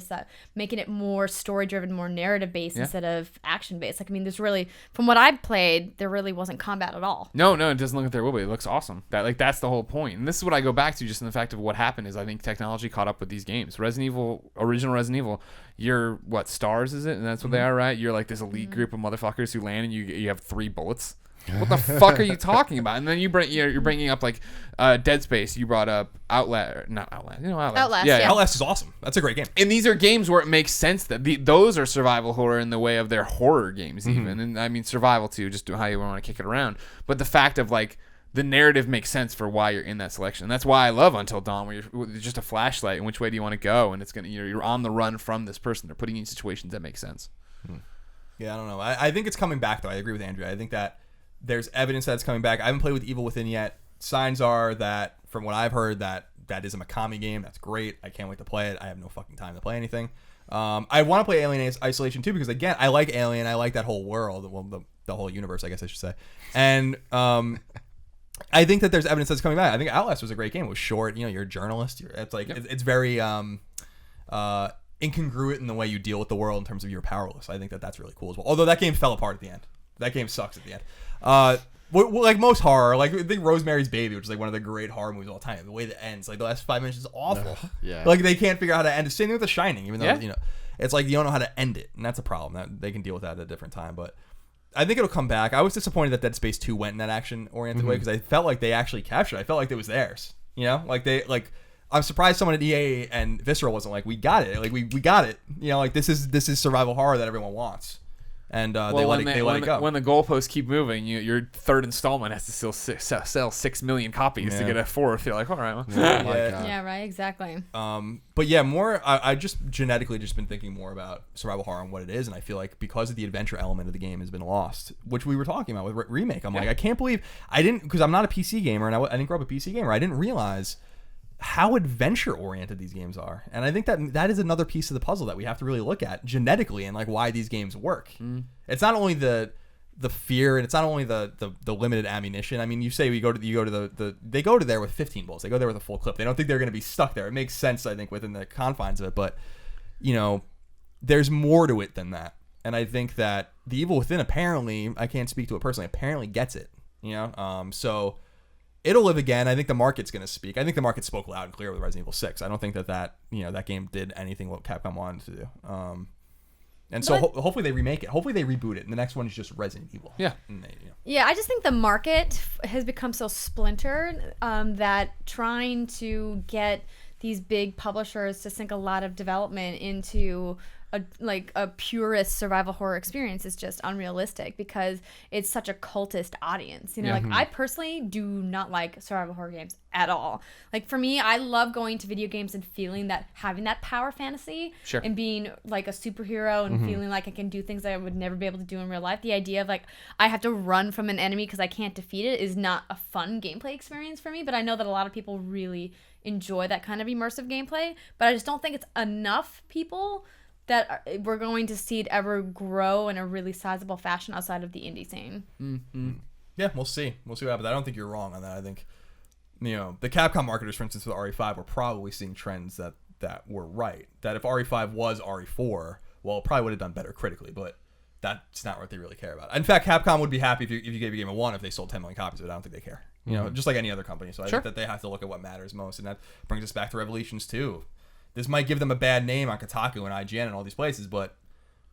Speaker 4: making it more story-driven, more narrative-based instead of action-based. There's really, from what I've played, there really wasn't combat at all.
Speaker 3: No, it doesn't look like there will be. It looks awesome. That's the whole point. And this is what I go back to, just in the fact of what happened is I think technology caught up with these games. Original Resident Evil, you're, stars is it? And that's what they are, right? You're like this elite group of motherfuckers who land and you have 3 bullets. What the fuck are you talking about? And then you're bringing up Dead Space. You brought up not Outlast. Outlast.
Speaker 4: Outlast,
Speaker 3: Yeah.
Speaker 2: Outlast is awesome. That's a great game.
Speaker 3: And these are games where it makes sense that those are survival horror in the way of their horror games, even. And I mean survival too, just how you want to kick it around. But the fact of the narrative makes sense for why you're in that selection. And that's why I love Until Dawn, where you're just a flashlight and which way do you want to go, and it's you're on the run from this person. They're putting you in situations that make sense.
Speaker 2: Yeah, I don't know. I think it's coming back though. I agree with Andrea. I think that there's evidence that it's coming back. I haven't played with Evil Within yet. Signs are that, from what I've heard, that is a Mikami game. That's great. I can't wait to play it. I have no fucking time to play anything. I want to play Alien Isolation too because, again, I like Alien. I like that whole world. Well, the whole universe, I guess I should say. And I think that there's evidence that's coming back. I think Outlast was a great game. It was short. You're a journalist. It's very incongruent in the way you deal with the world in terms of you're powerless. I think that's really cool as well. Although that game fell apart at the end. That game sucks at the end. Like most horror, I think Rosemary's Baby, which is one of the great horror movies of all time. The way that ends, the last 5 minutes is awful.
Speaker 1: Yeah.
Speaker 2: They can't figure out how to end it. Same thing with The Shining, even though it's you don't know how to end it, and that's a problem. That they can deal with that at a different time. But I think it'll come back. I was disappointed that Dead Space 2 went in that action-oriented way because I felt like they actually captured it. I felt like it was theirs. I'm surprised someone at EA and Visceral wasn't like, we got it. We got it. This is survival horror that everyone wants. And they let it go.
Speaker 3: When the goalposts keep moving, your third installment has to still sell 6 million copies to get a fourth. You're like, all right, well.
Speaker 4: Yeah, right, exactly.
Speaker 2: But yeah, more. I just genetically just been thinking more about survival horror and what it is, and I feel like because of the adventure element of the game has been lost, which we were talking about with Remake. I'm like, I can't believe I didn't, because I'm not a PC gamer and I didn't grow up a PC gamer. I didn't realize how adventure oriented these games are, and I think that is another piece of the puzzle that we have to really look at genetically and why these games work. It's not only the fear, and it's not only the limited ammunition. I mean, you say they go to there with 15 bullets. They go there with a full clip. They don't think they're going to be stuck there. It makes sense, I think, within the confines of it, but there's more to it than that. And I think that the Evil Within, apparently, I can't speak to it personally, apparently gets it. So it'll live again. I think the market's going to speak. I think the market spoke loud and clear with Resident Evil 6. I don't think that game did anything what Capcom wanted to do. And so hopefully they remake it. Hopefully they reboot it. And the next one is just Resident Evil.
Speaker 3: Yeah.
Speaker 4: Yeah, I just think the market has become so splintered that trying to get these big publishers to sink a lot of development into a purist survival horror experience is just unrealistic because it's such a cultist audience. I personally do not like survival horror games at all. For me, I love going to video games and feeling having that power fantasy and being like a superhero and feeling like I can do things that I would never be able to do in real life. The idea of I have to run from an enemy because I can't defeat it is not a fun gameplay experience for me, but I know that a lot of people really enjoy that kind of immersive gameplay, but I just don't think it's enough people that we're going to see it ever grow in a really sizable fashion outside of the indie scene.
Speaker 2: Mm-hmm. Yeah, we'll see. We'll see what happens. I don't think you're wrong on that. I think, the Capcom marketers, for instance, with RE5, were probably seeing trends that were right. That if RE5 was RE4, well, it probably would have done better critically, but that's not what they really care about. In fact, Capcom would be happy if you gave a game a 1 if they sold 10 million copies of it. I don't think they care. Just like any other company. So I think that they have to look at what matters most, and that brings us back to Revolutions 2. This might give them a bad name on Kotaku and IGN and all these places, but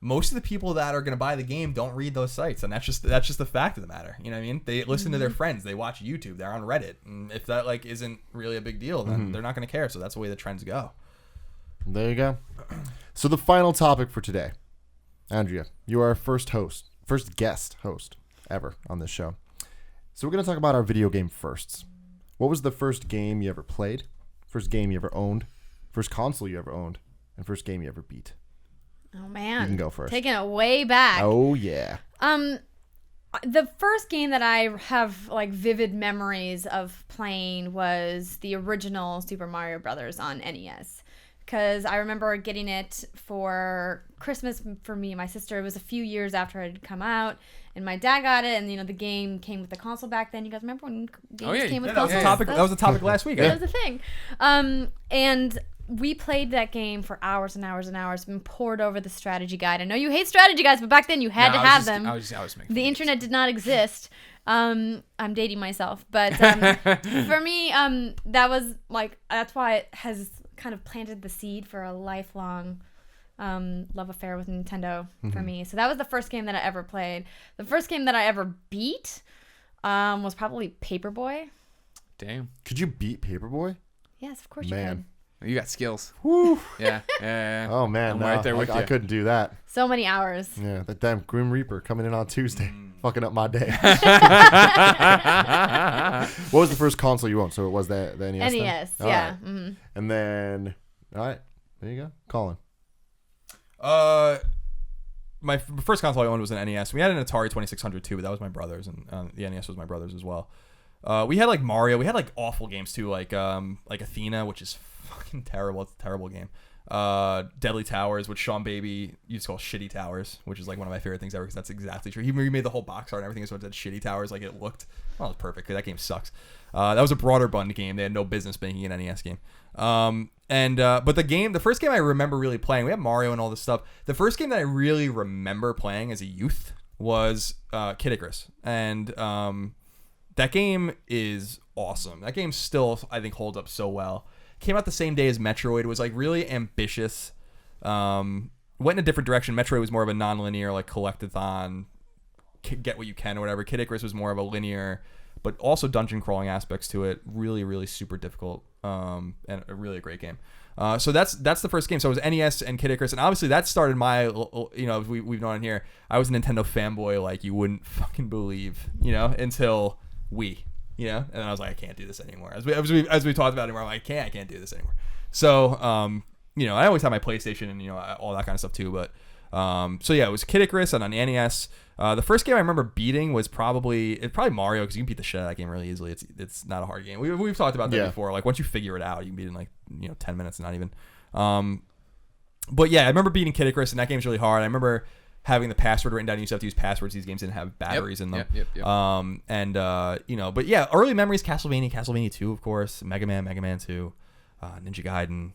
Speaker 2: most of the people that are going to buy the game don't read those sites, and that's just the fact of the matter. You know what I mean? They listen to their friends, they watch YouTube, they're on Reddit, and if that isn't really a big deal, then they're not going to care. So that's the way the trends go.
Speaker 1: There you go. So the final topic for today, Andrea, you are our first guest host ever on this show. So we're going to talk about our video game firsts. What was the first game you ever played? First game you ever owned? First console you ever owned? And first game you ever beat?
Speaker 4: Oh, man.
Speaker 1: You can go first.
Speaker 4: Taking it way back.
Speaker 1: Oh, yeah.
Speaker 4: The first game that I have vivid memories of playing was the original Super Mario Brothers on NES. because I remember getting it for Christmas for me and my sister. It was a few years after it had come out, and my dad got it, and the game came with the console back then. You guys remember when games came with
Speaker 2: that was
Speaker 4: consoles?
Speaker 2: a topic. That was a topic last week.
Speaker 4: That was a thing. And we played that game for hours and hours and hours and poured over the strategy guide. I know you hate strategy guides, but back then you had to have them.
Speaker 3: I was making
Speaker 4: The internet did not exist. I'm dating myself, but for me, that was that's why it has kind of planted the seed for a lifelong love affair with Nintendo for me. So that was the first game that I ever played. The first game that I ever beat was probably Paperboy.
Speaker 3: Damn.
Speaker 1: Could you beat Paperboy?
Speaker 4: Yes, of course you
Speaker 1: Man.
Speaker 4: could.
Speaker 3: You got skills.
Speaker 1: Woo.
Speaker 3: Yeah.
Speaker 1: Oh man,
Speaker 3: I'm
Speaker 1: no,
Speaker 3: right there with
Speaker 1: I
Speaker 3: you.
Speaker 1: couldn't do that.
Speaker 4: So many hours.
Speaker 1: Yeah, that damn Grim Reaper coming in on Tuesday, fucking up my day. What was the first console you owned? So it was the NES.
Speaker 4: NES,
Speaker 1: Then?
Speaker 4: yeah.
Speaker 1: All right.
Speaker 4: Mm-hmm.
Speaker 1: And then, all right, there you go, Colin.
Speaker 2: My first console I owned was an NES. We had an Atari 2600 too, but that was my brother's, and the NES was my brother's as well. We had Mario. We had awful games too, like Athena, which is fucking terrible. It's a terrible game. Deadly Towers, which Sean Baby used to call Shitty Towers, which is one of my favorite things ever because that's exactly true. He remade the whole box art and everything, so it said Shitty Towers. It looked, well, it was perfect because that game sucks. That was a broader bund game. They had no business making an NES game. But the first game I remember really playing, we had Mario and all this stuff. The first game that I really remember playing as a youth was Kid Icarus, and that game is awesome. That game still, I think, holds up so well. Came out the same day as Metroid. Was really ambitious. Went in a different direction. Metroid was more of a non-linear, collectathon, get what you can or whatever. Kid Icarus was more of a linear, but also dungeon crawling aspects to it. Really, really super difficult. And a really great game. So that's the first game. So it was NES and Kid Icarus, and obviously that started my, we've known in here. I was a Nintendo fanboy like you wouldn't fucking believe, until Wii. And then I was like, I can't do this anymore. As we talked about anymore, I'm like, I can't do this anymore. So, I always had my PlayStation and all that kind of stuff too. But, it was Kid Icarus and on the NES. The first game I remember beating was probably Mario because you can beat the shit out of that game really easily. It's not a hard game. We've talked about that before. Once you figure it out, you can beat it in 10 minutes, not even. But yeah, I remember beating Kid Icarus and that game's really hard. I remember having the password written down. You used to have to use passwords. These games didn't have batteries in them.
Speaker 3: Yep.
Speaker 2: But yeah, early memories, Castlevania 2, of course, Mega Man 2, Ninja Gaiden,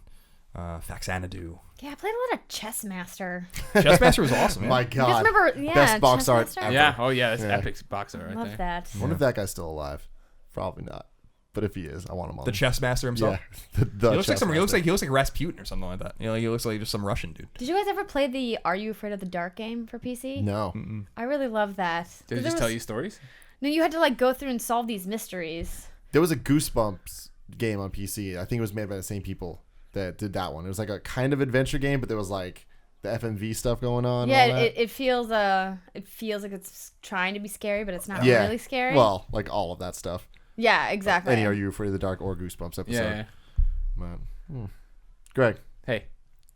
Speaker 2: Faxanadu.
Speaker 4: Yeah, I played a lot of Chess Master.
Speaker 2: Chess Master was awesome.
Speaker 1: My
Speaker 2: Yeah.
Speaker 1: God,
Speaker 4: You guys remember,
Speaker 1: best box
Speaker 4: Chess
Speaker 1: art
Speaker 4: Master?
Speaker 1: ever.
Speaker 3: Yeah. Oh yeah, that's
Speaker 1: Yeah.
Speaker 3: epic box art right
Speaker 4: Love
Speaker 3: there.
Speaker 4: that.
Speaker 1: I wonder if that guy's still alive. Probably not. But if he is, I want him on.
Speaker 2: The Chess Master himself.
Speaker 1: Yeah,
Speaker 2: He looks like Rasputin or something like that. He looks like just some Russian dude.
Speaker 4: Did you guys ever play the Are You Afraid of the Dark game for PC?
Speaker 1: No.
Speaker 4: I really love that.
Speaker 3: Did it just tell you stories?
Speaker 4: No, you had to go through and solve these mysteries.
Speaker 1: There was a Goosebumps game on PC. I think it was made by the same people that did that one. It was a kind of adventure game, but there was the FMV stuff going on.
Speaker 4: Yeah,
Speaker 1: and all that.
Speaker 4: it feels like it's trying to be scary, but it's not
Speaker 1: Yeah.
Speaker 4: really scary.
Speaker 1: Well, all of that stuff.
Speaker 4: yeah, exactly.
Speaker 1: Any Are You Afraid of the Dark or Goosebumps episode.
Speaker 3: Yeah.
Speaker 1: But, Greg,
Speaker 3: Hey.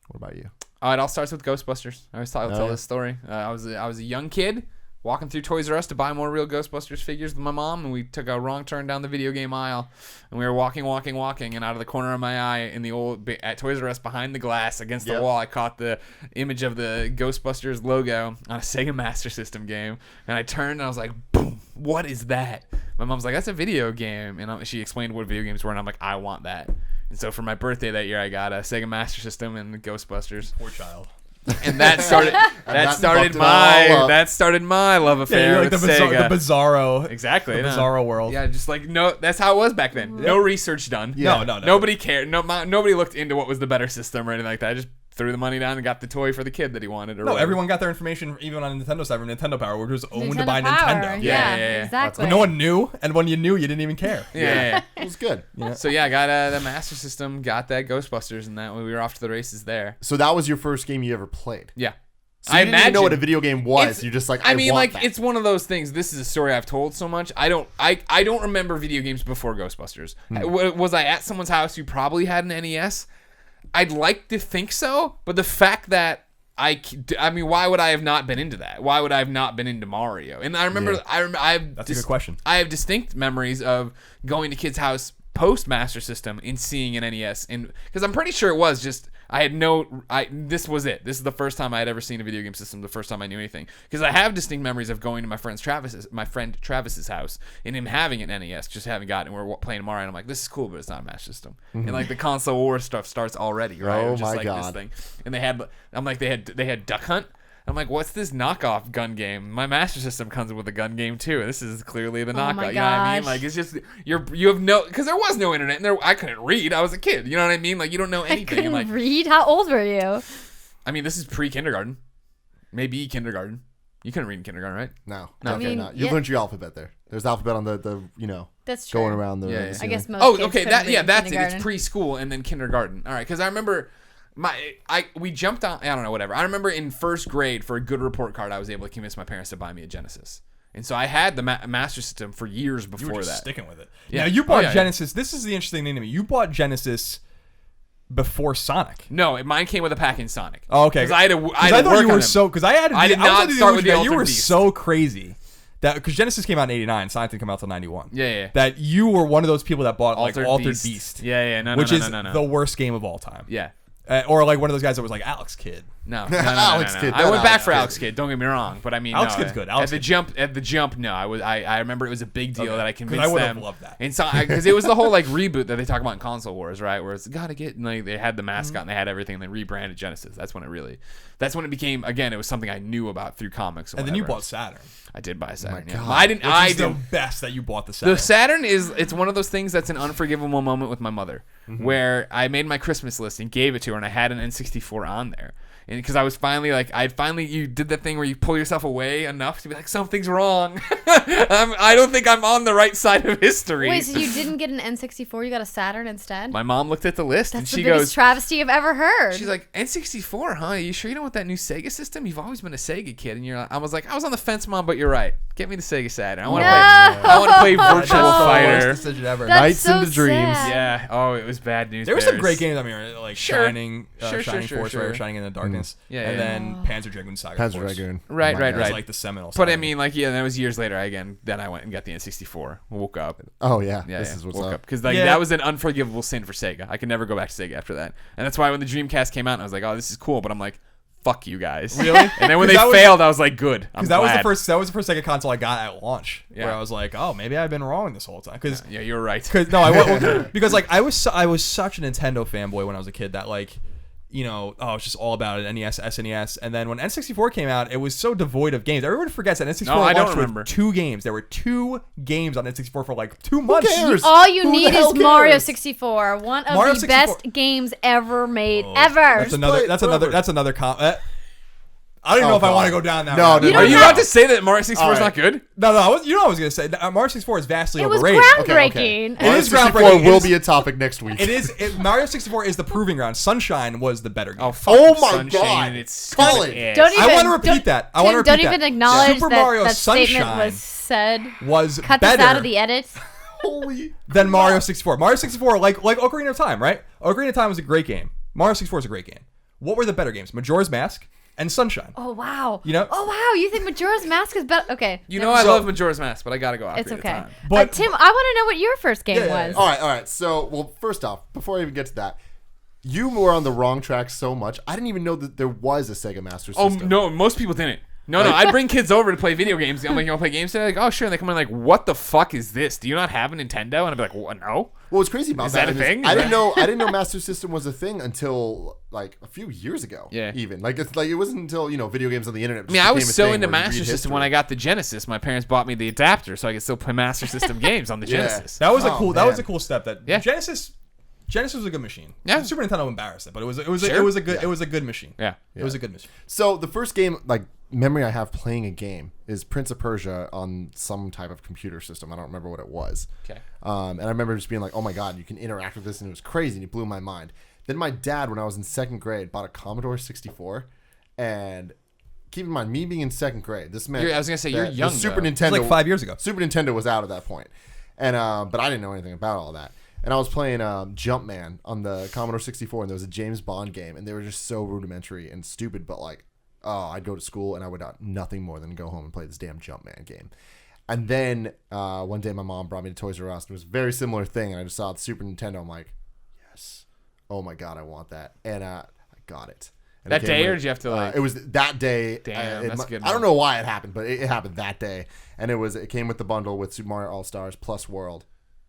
Speaker 1: what about you?
Speaker 3: It all starts with Ghostbusters. I always tell
Speaker 1: yeah.
Speaker 3: this story. I was a young kid walking through Toys R Us to buy more real Ghostbusters figures with my mom, and we took a wrong turn down the video game aisle, and we were walking, and out of the corner of my eye in the at Toys R Us behind the glass against the wall, I caught the image of the Ghostbusters logo on a Sega Master System game, and I turned and I was like, boom, what is that? My mom's like, that's a video game, and she explained what video games were, and I'm like, I want that. And so for my birthday that year, I got a Sega Master System and the Ghostbusters.
Speaker 2: Poor child.
Speaker 3: And that started my love affair with Sega.
Speaker 2: The Bizarro.
Speaker 3: Exactly.
Speaker 2: The Bizarro world.
Speaker 3: Yeah, just no, that's how it was back then. No research done.
Speaker 1: Yeah.
Speaker 2: No.
Speaker 3: Nobody cared. Nobody looked into what was the better system or anything like that. I just threw the money down and got the toy for the kid that he wanted. Or
Speaker 2: No,
Speaker 3: whatever.
Speaker 2: everyone got their information even on Nintendo side from Nintendo Power, which was owned
Speaker 4: Nintendo
Speaker 2: by
Speaker 4: Power.
Speaker 2: Nintendo.
Speaker 3: Yeah.
Speaker 4: Exactly.
Speaker 2: But no one knew, and when you knew, you didn't even care.
Speaker 3: Yeah.
Speaker 1: It was good.
Speaker 3: So yeah, I got the Master System, got that Ghostbusters, and that we were off to the races there.
Speaker 1: So that was your first game you ever played?
Speaker 3: Yeah.
Speaker 1: So you didn't even know what a video game was. You're just like, I want that.
Speaker 3: It's one of those things. This is a story I've told so much. I don't remember video games before Ghostbusters. Was I at someone's house who probably had an NES? I'd like to think so, but the fact that why would I have not been into that? Why would I have not been into Mario? And I remember,
Speaker 2: That's a good question.
Speaker 3: I have distinct memories of going to kids' house post Master System and seeing an NES, and because I'm pretty sure it was just This was it. This is the first time I had ever seen a video game system. The first time I knew anything, because I have distinct memories of going to my friend Travis's house and him having an NES, just having gotten it. And we're playing Mario, and I'm like, this is cool, but it's not a Master System. And like the console war stuff starts already, right?
Speaker 1: Oh
Speaker 3: It was just
Speaker 1: my
Speaker 3: like
Speaker 1: God.
Speaker 3: This thing, and they had Duck Hunt. I'm like, what's this knockoff gun game? My Master System comes with a gun game too. This is clearly the knockoff.
Speaker 4: my
Speaker 3: You know what I mean?
Speaker 4: gosh.
Speaker 3: Like, it's just you have no, because there was no internet, and I couldn't read. I was a kid. You know what I mean? Like, you don't know
Speaker 4: I
Speaker 3: anything.
Speaker 4: couldn't
Speaker 3: And like,
Speaker 4: read. How old were you?
Speaker 3: I mean, this is pre-kindergarten, maybe kindergarten. You couldn't read in kindergarten, right?
Speaker 1: No,
Speaker 3: No.
Speaker 1: okay,
Speaker 4: I mean,
Speaker 1: no. You
Speaker 4: yeah.
Speaker 1: learned your alphabet there. There's alphabet on the
Speaker 4: That's true.
Speaker 1: going around the.
Speaker 3: Yeah, yeah.
Speaker 1: the
Speaker 4: I
Speaker 1: ceiling.
Speaker 4: guess most
Speaker 3: Oh,
Speaker 4: kids
Speaker 3: okay.
Speaker 4: couldn't read in
Speaker 3: That's it.
Speaker 4: kindergarten.
Speaker 3: It's preschool and then kindergarten. All right, because I remember we jumped on. I don't know, whatever. I remember in first grade for a good report card, I was able to convince my parents to buy me a Genesis, and so I had the Master System for years
Speaker 2: You
Speaker 3: before
Speaker 2: were just
Speaker 3: that.
Speaker 2: sticking with it.
Speaker 3: Yeah.
Speaker 2: Now you bought
Speaker 3: yeah.
Speaker 2: Genesis. This is the interesting thing to me. You bought Genesis before Sonic.
Speaker 3: No, mine came with a pack in Sonic.
Speaker 2: Oh, okay.
Speaker 3: Because I had to
Speaker 2: I thought
Speaker 3: work
Speaker 2: you
Speaker 3: on
Speaker 2: were
Speaker 3: him.
Speaker 2: so because I had.
Speaker 3: I did
Speaker 2: was
Speaker 3: not
Speaker 2: under
Speaker 3: start with the
Speaker 2: illusion that you
Speaker 3: Altered
Speaker 2: were
Speaker 3: Beast.
Speaker 2: so crazy that because Genesis came out in '89, Sonic didn't come out till '91.
Speaker 3: Yeah.
Speaker 2: That you were one of those people that bought like Altered Beast.
Speaker 3: Yeah. No,
Speaker 2: which is
Speaker 3: no.
Speaker 2: the worst game of all time.
Speaker 3: Yeah.
Speaker 2: Or like one of those guys that was like Alex Kidd.
Speaker 3: No.
Speaker 1: Alex Kidd,
Speaker 3: I
Speaker 1: not
Speaker 3: went back
Speaker 1: Alex
Speaker 3: for
Speaker 1: Kidd.
Speaker 3: Alex Kidd. Don't get me wrong, but I mean,
Speaker 2: Alex
Speaker 3: no,
Speaker 2: Kidd's good.
Speaker 3: At the jump, no. I remember it was a big deal
Speaker 2: Okay.
Speaker 3: that I
Speaker 2: 'Cause
Speaker 3: convinced
Speaker 2: I would have
Speaker 3: them.
Speaker 2: loved that.
Speaker 3: And so, because it was the whole like reboot that they talk about in Console Wars, right? Where it's gotta get, and like they had the mascot and they had everything, and they rebranded Genesis. That's when it became, again, it was something I knew about through comics.
Speaker 2: And then you
Speaker 3: whatever.
Speaker 2: bought Saturn.
Speaker 3: I did buy a Saturn.
Speaker 1: my
Speaker 3: Yeah.
Speaker 1: God.
Speaker 3: I didn't.
Speaker 2: Which
Speaker 3: I
Speaker 2: is the
Speaker 3: didn't.
Speaker 2: best that you bought the Saturn.
Speaker 3: The Saturn it's one of those things that's an unforgivable moment with my mother, where I made my Christmas list and gave it to her, and I had an N64 on there. And because I was finally you did the thing where you pull yourself away enough to be like, something's wrong. I don't think I'm on the right side of history.
Speaker 4: Wait, so you didn't get an N64? You got a Saturn instead?
Speaker 3: My mom looked at the list and
Speaker 4: That's
Speaker 3: she
Speaker 4: the biggest
Speaker 3: goes,
Speaker 4: travesty I've ever heard.
Speaker 3: she's like, N64, huh? You sure you don't want that new Sega system? You've always been a Sega kid. And I was like, I was on the fence, Mom, but you're right. Get me the Sega Saturn. I want to play
Speaker 4: No!
Speaker 3: Virtual
Speaker 2: Worst
Speaker 3: Fighter.
Speaker 2: decision ever.
Speaker 4: That's
Speaker 1: Nights
Speaker 4: so
Speaker 1: into dreams.
Speaker 4: sad.
Speaker 3: Yeah. Oh, it was bad news.
Speaker 2: There were some
Speaker 3: bears.
Speaker 2: great games. I mean, like
Speaker 3: Sure.
Speaker 2: Shining,
Speaker 3: Sure,
Speaker 2: Shining Force,
Speaker 3: sure.
Speaker 2: right? Shining in the Darkness,
Speaker 3: Yeah,
Speaker 2: and
Speaker 3: yeah.
Speaker 2: then Panzer Dragoon Saga.
Speaker 1: Panzer
Speaker 2: Force.
Speaker 1: Dragoon.
Speaker 3: Right,
Speaker 1: Oh my
Speaker 3: right,
Speaker 1: God.
Speaker 2: That was
Speaker 3: right.
Speaker 2: like the seminal.
Speaker 3: But I
Speaker 2: Saga.
Speaker 3: mean, like, yeah, that was years later. Then I went and got the N64. Woke up.
Speaker 1: Oh yeah,
Speaker 3: Yeah,
Speaker 1: this is what's
Speaker 3: woke
Speaker 1: up.
Speaker 3: Because like
Speaker 2: Yeah.
Speaker 3: that was an unforgivable sin for Sega. I could never go back to Sega after that. And that's why when the Dreamcast came out, I was like, oh, this is cool. But I'm like, fuck you guys.
Speaker 2: Really?
Speaker 3: And then when
Speaker 2: 'Cause
Speaker 3: they
Speaker 2: that was-
Speaker 3: failed, I was like, good. I'm
Speaker 2: Because that was
Speaker 3: glad.
Speaker 2: the first. That was the first Sega console I got at launch. Where
Speaker 3: Yeah.
Speaker 2: I was like, oh, maybe I've been wrong this whole time. Because
Speaker 3: Yeah, you were right.
Speaker 2: no, I because like I was such a Nintendo fanboy when I was a kid that like. It was just all about it, NES, SNES. And then when N64 came out, it was so devoid of games. Everyone forgets that N64
Speaker 3: No, I don't
Speaker 2: launched
Speaker 3: remember.
Speaker 2: with 2 games. There were 2 games on N64 for like 2 months.
Speaker 1: cares?
Speaker 4: All you
Speaker 1: Who the
Speaker 4: need
Speaker 1: hell
Speaker 4: is Mario
Speaker 1: cares?
Speaker 4: 64, one of
Speaker 2: Mario
Speaker 4: the
Speaker 2: 64
Speaker 4: best games ever made,
Speaker 2: Oh,
Speaker 4: ever.
Speaker 2: That's
Speaker 1: play it forever.
Speaker 2: another I don't even know if I
Speaker 1: God.
Speaker 2: want to go down that
Speaker 1: No,
Speaker 2: road.
Speaker 1: no,
Speaker 3: Are
Speaker 1: no,
Speaker 3: you
Speaker 1: no.
Speaker 3: about to say that Mario 64 is
Speaker 1: All
Speaker 3: not
Speaker 1: right.
Speaker 3: good?
Speaker 2: No, I was going to say Mario 64 is vastly
Speaker 4: It was
Speaker 2: overrated.
Speaker 4: groundbreaking.
Speaker 2: It is
Speaker 1: Mario 64
Speaker 2: groundbreaking.
Speaker 1: will
Speaker 2: It
Speaker 1: be a topic next week.
Speaker 2: Mario 64 is the proving ground. Sunshine was the better game.
Speaker 3: Oh, fuck
Speaker 1: Oh my
Speaker 3: Sunshine
Speaker 1: God.
Speaker 3: and its
Speaker 1: Colin.
Speaker 3: stupid ass.
Speaker 4: Don't even,
Speaker 2: I want to repeat
Speaker 4: don't-
Speaker 2: that. I
Speaker 4: Tim,
Speaker 2: want to repeat
Speaker 4: don't
Speaker 2: that.
Speaker 4: even acknowledge
Speaker 2: Super
Speaker 4: that
Speaker 2: Mario
Speaker 4: that statement
Speaker 2: Sunshine
Speaker 4: was said.
Speaker 2: was
Speaker 4: Cut
Speaker 2: better
Speaker 4: this out of the edit.
Speaker 1: Holy.
Speaker 2: than Mario 64. Mario 64, like Ocarina of Time, right? Ocarina of Time was a great game. Mario 64 is a great game. What were the better games? Majora's Mask and Sunshine.
Speaker 4: Oh wow.
Speaker 2: You know?
Speaker 4: Oh wow. You think Majora's Mask is better? Okay.
Speaker 3: You
Speaker 4: never
Speaker 3: know I
Speaker 4: mind.
Speaker 3: love Majora's Mask, but I gotta go
Speaker 4: It's
Speaker 3: Ocarina of
Speaker 4: okay.
Speaker 3: Time.
Speaker 2: But-
Speaker 4: Tim, I want to know what your first game
Speaker 2: Yeah.
Speaker 4: was.
Speaker 1: All right. So, well, first off, before I even get to that, you were on the wrong track so much. I didn't even know that there was a Sega Master
Speaker 3: Oh
Speaker 1: System.
Speaker 3: no, most people didn't. No, I'd bring kids over to play video games. I'm like, you want to play games today? Like, oh sure. And they come in like, what the fuck is this? Do you not have a Nintendo? And I'd be like, what? No.
Speaker 1: Well, what's crazy about
Speaker 3: Is that a
Speaker 1: is
Speaker 3: thing?
Speaker 1: I
Speaker 3: Is
Speaker 1: didn't know. I didn't know Master System was a thing until like a few years ago.
Speaker 3: Yeah.
Speaker 1: Even like it's like it wasn't until video games on the internet.
Speaker 3: I mean, I was so into Master System when I got the Genesis. My parents bought me the adapter so I could still play Master System games on the
Speaker 1: Yeah.
Speaker 3: Genesis.
Speaker 2: That was a
Speaker 1: Oh,
Speaker 2: cool. That
Speaker 1: man.
Speaker 2: was a cool step. That
Speaker 3: Yeah.
Speaker 2: Genesis was a good machine.
Speaker 3: Yeah.
Speaker 2: Super Nintendo embarrassed it, but it was
Speaker 3: Sure.
Speaker 2: a good it was a good machine.
Speaker 3: Yeah.
Speaker 2: It was a good machine.
Speaker 1: So the first game memory I have playing a game is Prince of Persia on some type of computer system. I don't remember what it was.
Speaker 3: Okay.
Speaker 1: And I remember just being like, oh my God, you can interact with this. And it was crazy. And it blew my mind. Then my dad, when I was in second grade, bought a Commodore 64. And keep in mind, me being in second grade, this meant
Speaker 3: I was gonna say, you're
Speaker 1: that the
Speaker 3: young,
Speaker 1: Super
Speaker 3: though.
Speaker 2: It was
Speaker 1: Nintendo,
Speaker 2: like 5 years ago.
Speaker 1: Super Nintendo was out at that point. And but I didn't know anything about all that. And I was playing Jumpman on the Commodore 64, and there was a James Bond game, and they were just so rudimentary and stupid, but I'd go to school and I would nothing more than go home and play this damn Jumpman game. And then one day my mom brought me to Toys R Us, and it was a very similar thing, and I just saw the Super Nintendo. I'm like, yes, oh my God, I want that. And got it. And
Speaker 3: That
Speaker 1: it
Speaker 3: day,
Speaker 1: came
Speaker 3: or
Speaker 1: with-
Speaker 3: did you have to like?
Speaker 1: It was that day.
Speaker 3: Damn, that's a good
Speaker 1: I don't
Speaker 3: one.
Speaker 1: know why it happened, but it happened that day, and it came with the bundle with Super Mario All Stars plus World,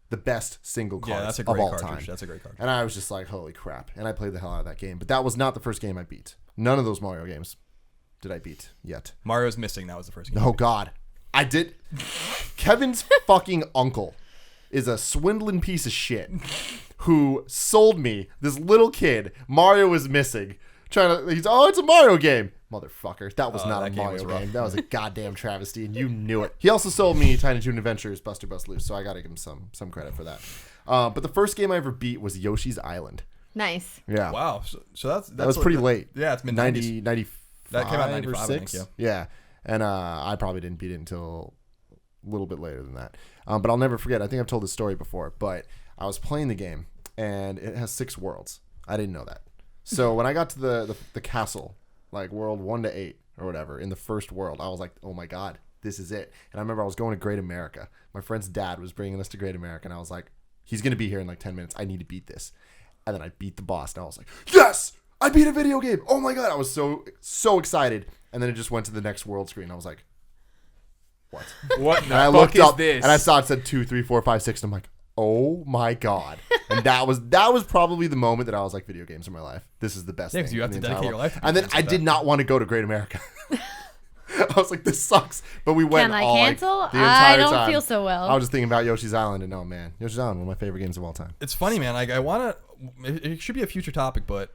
Speaker 1: the best single cards
Speaker 2: Yeah, that's a
Speaker 1: of
Speaker 2: great
Speaker 1: all
Speaker 2: cartridge.
Speaker 1: time.
Speaker 2: That's a great cartridge.
Speaker 1: And I was just like, holy crap! And I played the hell out of that game. But that was not the first game I beat. None of those Mario games did I beat yet.
Speaker 2: Mario's Missing. That was the first game.
Speaker 1: Oh God, I did. Kevin's fucking uncle is a swindling piece of shit who sold me this little kid. Mario is Missing. It's a Mario game. Motherfucker. That was not a
Speaker 2: that game was
Speaker 1: Mario
Speaker 2: rough.
Speaker 1: game. That was a goddamn travesty, and you knew it. He also sold me Tiny Toon Adventures Buster Bust Loose, so I gotta give him some credit for that. But the first game I ever beat was Yoshi's Island.
Speaker 4: Nice.
Speaker 1: Yeah.
Speaker 2: Wow. So that's
Speaker 1: That was pretty late.
Speaker 2: Yeah, it's mid
Speaker 1: 90, 95
Speaker 2: That came out in
Speaker 1: or
Speaker 2: 95, I think,
Speaker 1: 6. Yeah. And I probably didn't beat it until a little bit later than that. But I'll never forget. I think I've told this story before, but I was playing the game, and it has 6 worlds. I didn't know that. So when I got to the castle, like world 1 to 8 or whatever, in the first world, I was like, oh my God, this is it. And I remember I was going to Great America. My friend's dad was bringing us to Great America, and I was like, he's going to be here in like 10 minutes. I need to beat this. And then I beat the boss, and I was like, yes, I beat a video game. Oh my God. I was so excited. And then it just went to the next world screen. I was like, what?
Speaker 3: What
Speaker 1: And
Speaker 3: the
Speaker 1: I
Speaker 3: fuck
Speaker 1: looked
Speaker 3: is
Speaker 1: up,
Speaker 3: this?
Speaker 1: and I saw it said 2, 3, 4, 5, 6, and I'm like, oh my God. And that was probably the moment that I was like, video games are my life. This is the best
Speaker 2: Yeah,
Speaker 1: thing.
Speaker 2: 'cause you have
Speaker 1: in
Speaker 2: to
Speaker 1: the entire
Speaker 2: dedicate your
Speaker 1: world.
Speaker 2: life to
Speaker 1: And then
Speaker 2: games
Speaker 1: I
Speaker 2: like
Speaker 1: did
Speaker 2: that.
Speaker 1: not want to go to Great America. I was like, this sucks. But we went
Speaker 4: Can I
Speaker 1: all
Speaker 4: cancel?
Speaker 1: like, the entire
Speaker 4: I don't
Speaker 1: time.
Speaker 4: feel so well.
Speaker 1: I was just thinking about Yoshi's Island, and oh man, Yoshi's Island, one of my favorite games of all time.
Speaker 2: It's funny, man. Like I want to. It should be a future topic, but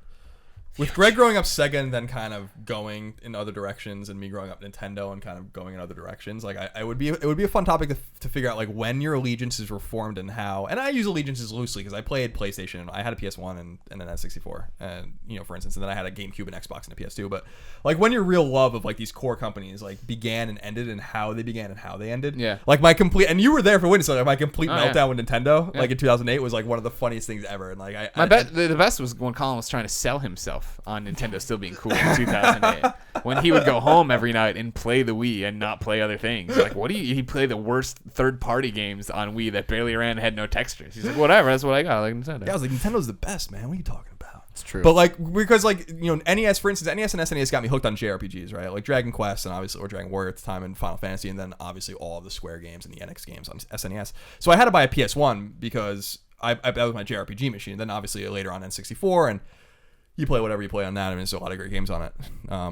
Speaker 2: with Greg growing up Sega and then kind of going in other directions, and me growing up Nintendo and kind of going in other directions, like it would be a fun topic to figure out like when your allegiances were formed and how. And I use allegiances loosely because I played PlayStation. I had a PS1 and an N64, and for instance, and then I had a GameCube and Xbox and a PS2. But like when your real love of like these core companies like began and ended, and how they began and how they ended.
Speaker 3: Yeah.
Speaker 2: Like my complete, and you were there for witness. Like my complete
Speaker 3: Oh, yeah.
Speaker 2: meltdown with Nintendo,
Speaker 3: Yeah.
Speaker 2: like in 2008, was like one of the funniest things ever. And like
Speaker 3: The best was when Colin was trying to sell himself on Nintendo still being cool in 2008. When he would go home every night and play the Wii and not play other things. Like, what do you? He played the worst third-party games on Wii that barely ran and had no textures. He's like, whatever, that's what I got. I like Nintendo.
Speaker 2: Yeah, I was like, Nintendo's the best, man. What are you talking about?
Speaker 1: It's true.
Speaker 2: But like, because like, NES, for instance, NES and SNES got me hooked on JRPGs, right? Like Dragon Quest and obviously, or Dragon Warrior at the time, and Final Fantasy, and then obviously all of the Square games and the NX games on SNES. So I had to buy a PS1 because that was my JRPG machine. Then obviously later on N64, and you play whatever you play on that. I mean, there's a lot of great games on it.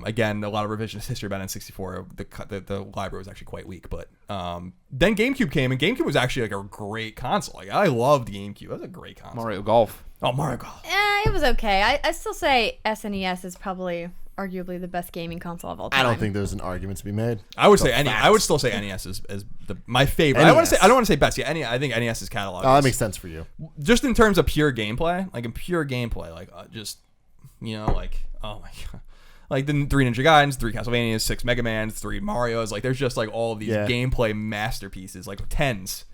Speaker 2: Again, a lot of revisionist history about N64. The library was actually quite weak. But then GameCube came, and GameCube was actually like a great console. Like I loved GameCube. It was a great console.
Speaker 3: Mario Golf.
Speaker 2: Oh, Mario Golf.
Speaker 4: It was okay. I still say SNES is probably arguably the best gaming console of all time.
Speaker 1: I don't think there's an argument to be made.
Speaker 2: I would
Speaker 1: It's
Speaker 2: say
Speaker 1: a fact.
Speaker 2: I would still say NES is my favorite.
Speaker 1: NES.
Speaker 2: I don't want to say best. Yeah, I think NES's catalog.
Speaker 1: Oh, that
Speaker 2: is-
Speaker 1: makes sense for you.
Speaker 2: just in terms of pure gameplay, like in pure gameplay, like just like oh my God, like the 3 Ninja Gaidens, 3 Castlevanias, 6 Mega Mans, 3 Marios. Like there's just like all of these
Speaker 1: Yeah.
Speaker 2: gameplay masterpieces, like 10s.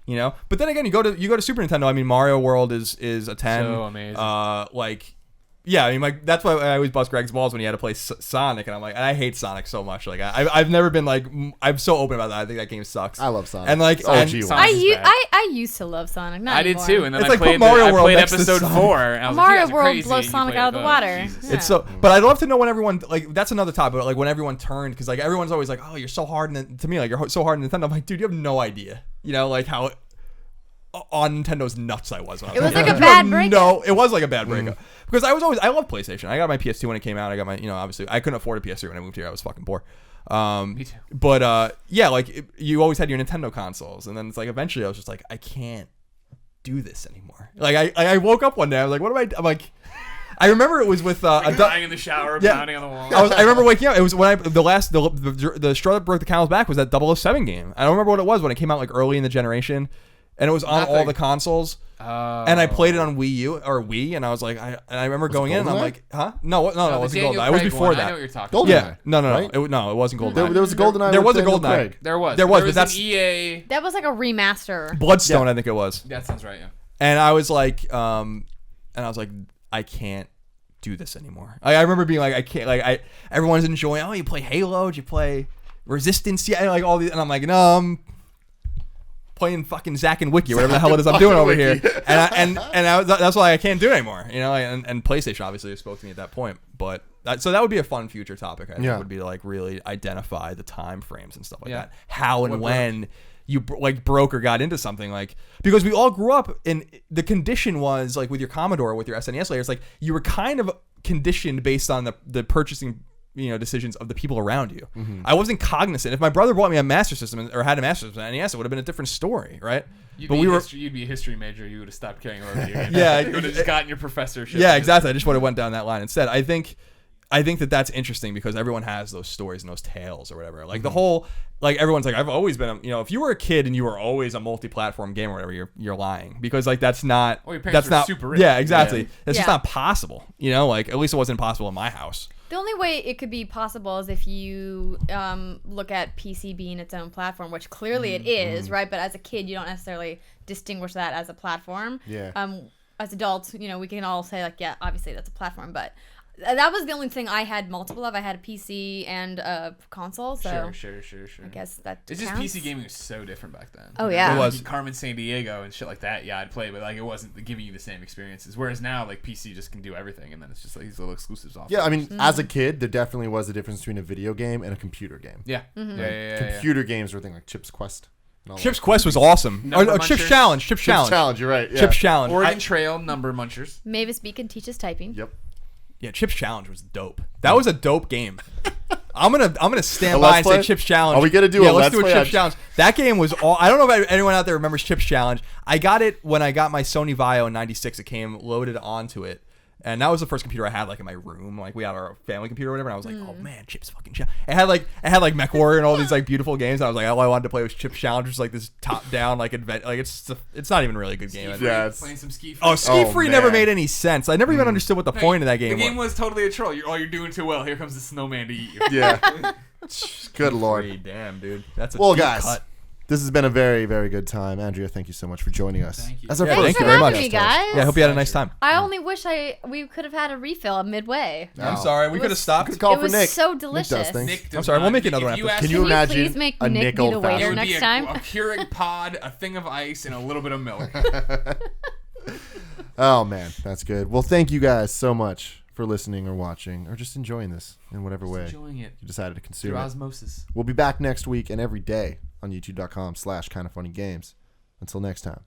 Speaker 2: But then again, you go to Super Nintendo. I mean, Mario World is a 10.
Speaker 3: So amazing.
Speaker 2: Yeah, I mean, like that's why I always bust Greg's balls when he had to play Sonic, and I'm like, and I hate Sonic so much. Like I've never been like, I'm so open about that. I think that game sucks.
Speaker 1: I love Sonic.
Speaker 2: And like,
Speaker 1: It's OG
Speaker 2: and-
Speaker 1: one.
Speaker 3: Sonic is bad.
Speaker 4: I used to love Sonic. Not
Speaker 3: I did
Speaker 4: anymore.
Speaker 3: too, and then
Speaker 2: It's
Speaker 3: I
Speaker 2: like put
Speaker 3: played
Speaker 2: Mario
Speaker 3: I
Speaker 2: World
Speaker 3: played
Speaker 2: next to
Speaker 3: episode
Speaker 2: Sonic.
Speaker 3: 4. And I was
Speaker 4: Mario
Speaker 3: like, you guys are
Speaker 4: World
Speaker 3: crazy,
Speaker 4: blows
Speaker 3: and you
Speaker 4: Sonic
Speaker 3: played
Speaker 4: out of the
Speaker 3: it.
Speaker 4: water.
Speaker 3: Jesus.
Speaker 4: Yeah.
Speaker 2: It's so, but I'd love to know when everyone like that's another topic. But like when everyone turned, because like everyone's always like, "Oh, you're so hard." To me, like you're so hard in Nintendo. I'm like, dude, you have no idea. Like how on Nintendo's nuts I was. When I
Speaker 4: It was
Speaker 2: young.
Speaker 4: like a
Speaker 2: You have
Speaker 4: bad breakup.
Speaker 2: No, it was like a bad breakup because I loved PlayStation. I got my PS2 when it came out. I got my obviously I couldn't afford a PS3 when I moved here. I was fucking poor.
Speaker 3: Me too.
Speaker 2: But yeah, like you always had your Nintendo consoles, and then it's like eventually I was just like, I can't do this anymore. Like I woke up one day, I was like, what am I? I'm like, I remember it was with
Speaker 3: Lying in the shower,
Speaker 2: Yeah.
Speaker 3: pounding on the wall.
Speaker 2: I remember waking up. It was when the straw that broke the camel's back was that 007 game. I don't remember what it was when it came out like early in the generation, and it was on all the consoles. And I played it on Wii U or Wii, and I was like, I remember going in, and I'm
Speaker 1: GoldenEye?
Speaker 2: like, huh? No, it wasn't
Speaker 3: Daniel
Speaker 2: GoldenEye. It was
Speaker 3: Craig
Speaker 2: before
Speaker 3: one.
Speaker 2: that.
Speaker 3: I know what you're talking
Speaker 1: Goldeneye.
Speaker 3: about.
Speaker 2: Yeah, no,
Speaker 1: Right?
Speaker 2: it wasn't GoldenEye.
Speaker 1: There was a GoldenEye.
Speaker 2: There
Speaker 1: with
Speaker 2: was a
Speaker 1: Daniel
Speaker 2: GoldenEye.
Speaker 1: Craig.
Speaker 3: There was.
Speaker 2: There was,
Speaker 3: There
Speaker 2: but that's-
Speaker 3: an EA.
Speaker 4: That was like a remaster.
Speaker 2: Bloodstone,
Speaker 1: Yeah.
Speaker 2: I think it was.
Speaker 3: That sounds right. Yeah.
Speaker 2: And I was like, I can't do this anymore. I remember being like, I can't. Like, everyone's enjoying. Oh, you play Halo? Did you play Resistance? Yeah, like all these. And I'm like, no, I'm playing fucking Zack and Wiki, or whatever the hell it is I'm doing over here. And that's why I can't do it anymore. You know, and PlayStation obviously spoke to me at that point. But so that would be a fun future topic. I think would be to like really identify the time frames and stuff like that. How and when you like broke or got into something, like, because we all grew up and the condition was like with your Commodore, with your SNES layers, like you were kind of conditioned based on the purchasing decisions of the people around you. I wasn't cognizant. If my brother bought me a Master System or had a Master System and NES, it would have been a different story, right?
Speaker 3: You'd be a history major. You would have stopped caring about video games.
Speaker 2: Yeah,
Speaker 3: you would have just gotten your professorship.
Speaker 2: Yeah, exactly. I just would have went down that line instead. I think that's interesting because everyone has those stories and those tales or whatever. Like the whole, like everyone's like, I've always been, if you were a kid and you were always a multi-platform gamer or whatever, you're lying, because like that's not.
Speaker 3: Well, your parents were super rich.
Speaker 2: Yeah, exactly. That's just not possible. Like at least it wasn't possible in my house.
Speaker 4: The only way it could be possible is if you look at PC being its own platform, which clearly it is, right? But as a kid, you don't necessarily distinguish that as a platform.
Speaker 1: Yeah.
Speaker 4: As adults, we can all say like, yeah, obviously that's a platform, but that was the only thing I had multiple of. I had a PC and a console, so
Speaker 3: sure.
Speaker 4: I guess that
Speaker 3: it's
Speaker 4: counts.
Speaker 3: just PC gaming was so different back then.
Speaker 4: Oh yeah,
Speaker 2: it was.
Speaker 3: Carmen San Diego and shit like that. Yeah, I'd play, but like it wasn't giving you the same experiences. Whereas now, like PC just can do everything, and then it's just like these little exclusives off.
Speaker 1: Yeah, I mean, as a kid, there definitely was a difference between a video game and a computer game.
Speaker 3: Yeah,
Speaker 1: Computer games were a thing like Chips Quest.
Speaker 2: Chips Quest was awesome. Chips Challenge.
Speaker 1: Chips Challenge, you're right. Yeah.
Speaker 2: Chips Challenge.
Speaker 3: Oregon Trail, Number Munchers.
Speaker 4: Mavis Beacon teaches typing.
Speaker 1: Yep.
Speaker 2: Yeah, Chips Challenge was dope. That was a dope game. I'm gonna stand
Speaker 1: A
Speaker 2: by
Speaker 1: Let's
Speaker 2: and
Speaker 1: Play?
Speaker 2: say Chips Challenge.
Speaker 1: Are we gonna do a
Speaker 2: Let's
Speaker 1: Let's
Speaker 2: do a
Speaker 1: Play?
Speaker 2: Chips Challenge. That game was all. I don't know if anyone out there remembers Chips Challenge. I got it when I got my Sony Vaio in '96. It came loaded onto it, and that was the first computer I had like in my room. Like we had our family computer or whatever. And I was like, oh man, Chips fucking Challenge. It had like Mech Warrior and all these like beautiful games. And I was like, all I wanted to play was Chips Challenge, which is like this top down like advent. Like it's not even really a good game.
Speaker 1: Yeah, it's-
Speaker 3: Playing some Ski Free.
Speaker 2: Oh, Ski Free never
Speaker 1: man.
Speaker 2: made any sense. I never even understood what the point of that game
Speaker 3: The game
Speaker 2: was.
Speaker 3: was totally a troll. You're doing too well. Here comes the snowman to eat you.
Speaker 1: Yeah. Good lord.
Speaker 2: Free, damn, dude. That's a
Speaker 1: Well,
Speaker 2: deep
Speaker 1: guys,
Speaker 2: cut.
Speaker 1: this has been a very, very good time. Andrea, thank you so much for joining us.
Speaker 3: Thank you.
Speaker 1: As our
Speaker 2: Yeah,
Speaker 1: first
Speaker 4: Thanks
Speaker 2: thank
Speaker 4: for
Speaker 2: you very
Speaker 4: having
Speaker 2: much.
Speaker 4: me, guys.
Speaker 2: Yeah, I hope you had a nice time.
Speaker 4: I only wish we could have had a refill midway.
Speaker 2: I'm sorry, we could have stopped.
Speaker 1: Could call
Speaker 4: It
Speaker 1: for
Speaker 4: was
Speaker 1: Nick.
Speaker 4: so
Speaker 1: Nick does
Speaker 4: delicious.
Speaker 1: things.
Speaker 3: Nick does
Speaker 2: I'm sorry, we'll
Speaker 3: not-
Speaker 2: make another
Speaker 3: if
Speaker 2: one
Speaker 3: you
Speaker 2: after-
Speaker 3: ask
Speaker 1: Can you
Speaker 3: me,
Speaker 4: Can you
Speaker 1: imagine
Speaker 4: please make
Speaker 1: a
Speaker 4: Nick
Speaker 1: Nick
Speaker 4: be the
Speaker 1: old fashioned?
Speaker 3: it
Speaker 4: waiter
Speaker 3: would
Speaker 4: next
Speaker 3: be
Speaker 4: time?
Speaker 3: a Keurig pod, a thing of ice, and a little bit of milk.
Speaker 1: Oh man, that's good. Well, thank you guys so much for listening or watching or just enjoying this in whatever way
Speaker 3: Enjoying it
Speaker 1: you decided to consume
Speaker 3: through
Speaker 1: it.
Speaker 3: osmosis.
Speaker 1: We'll be back next week and every day on youtube.com/kindoffunnygames. Until next time.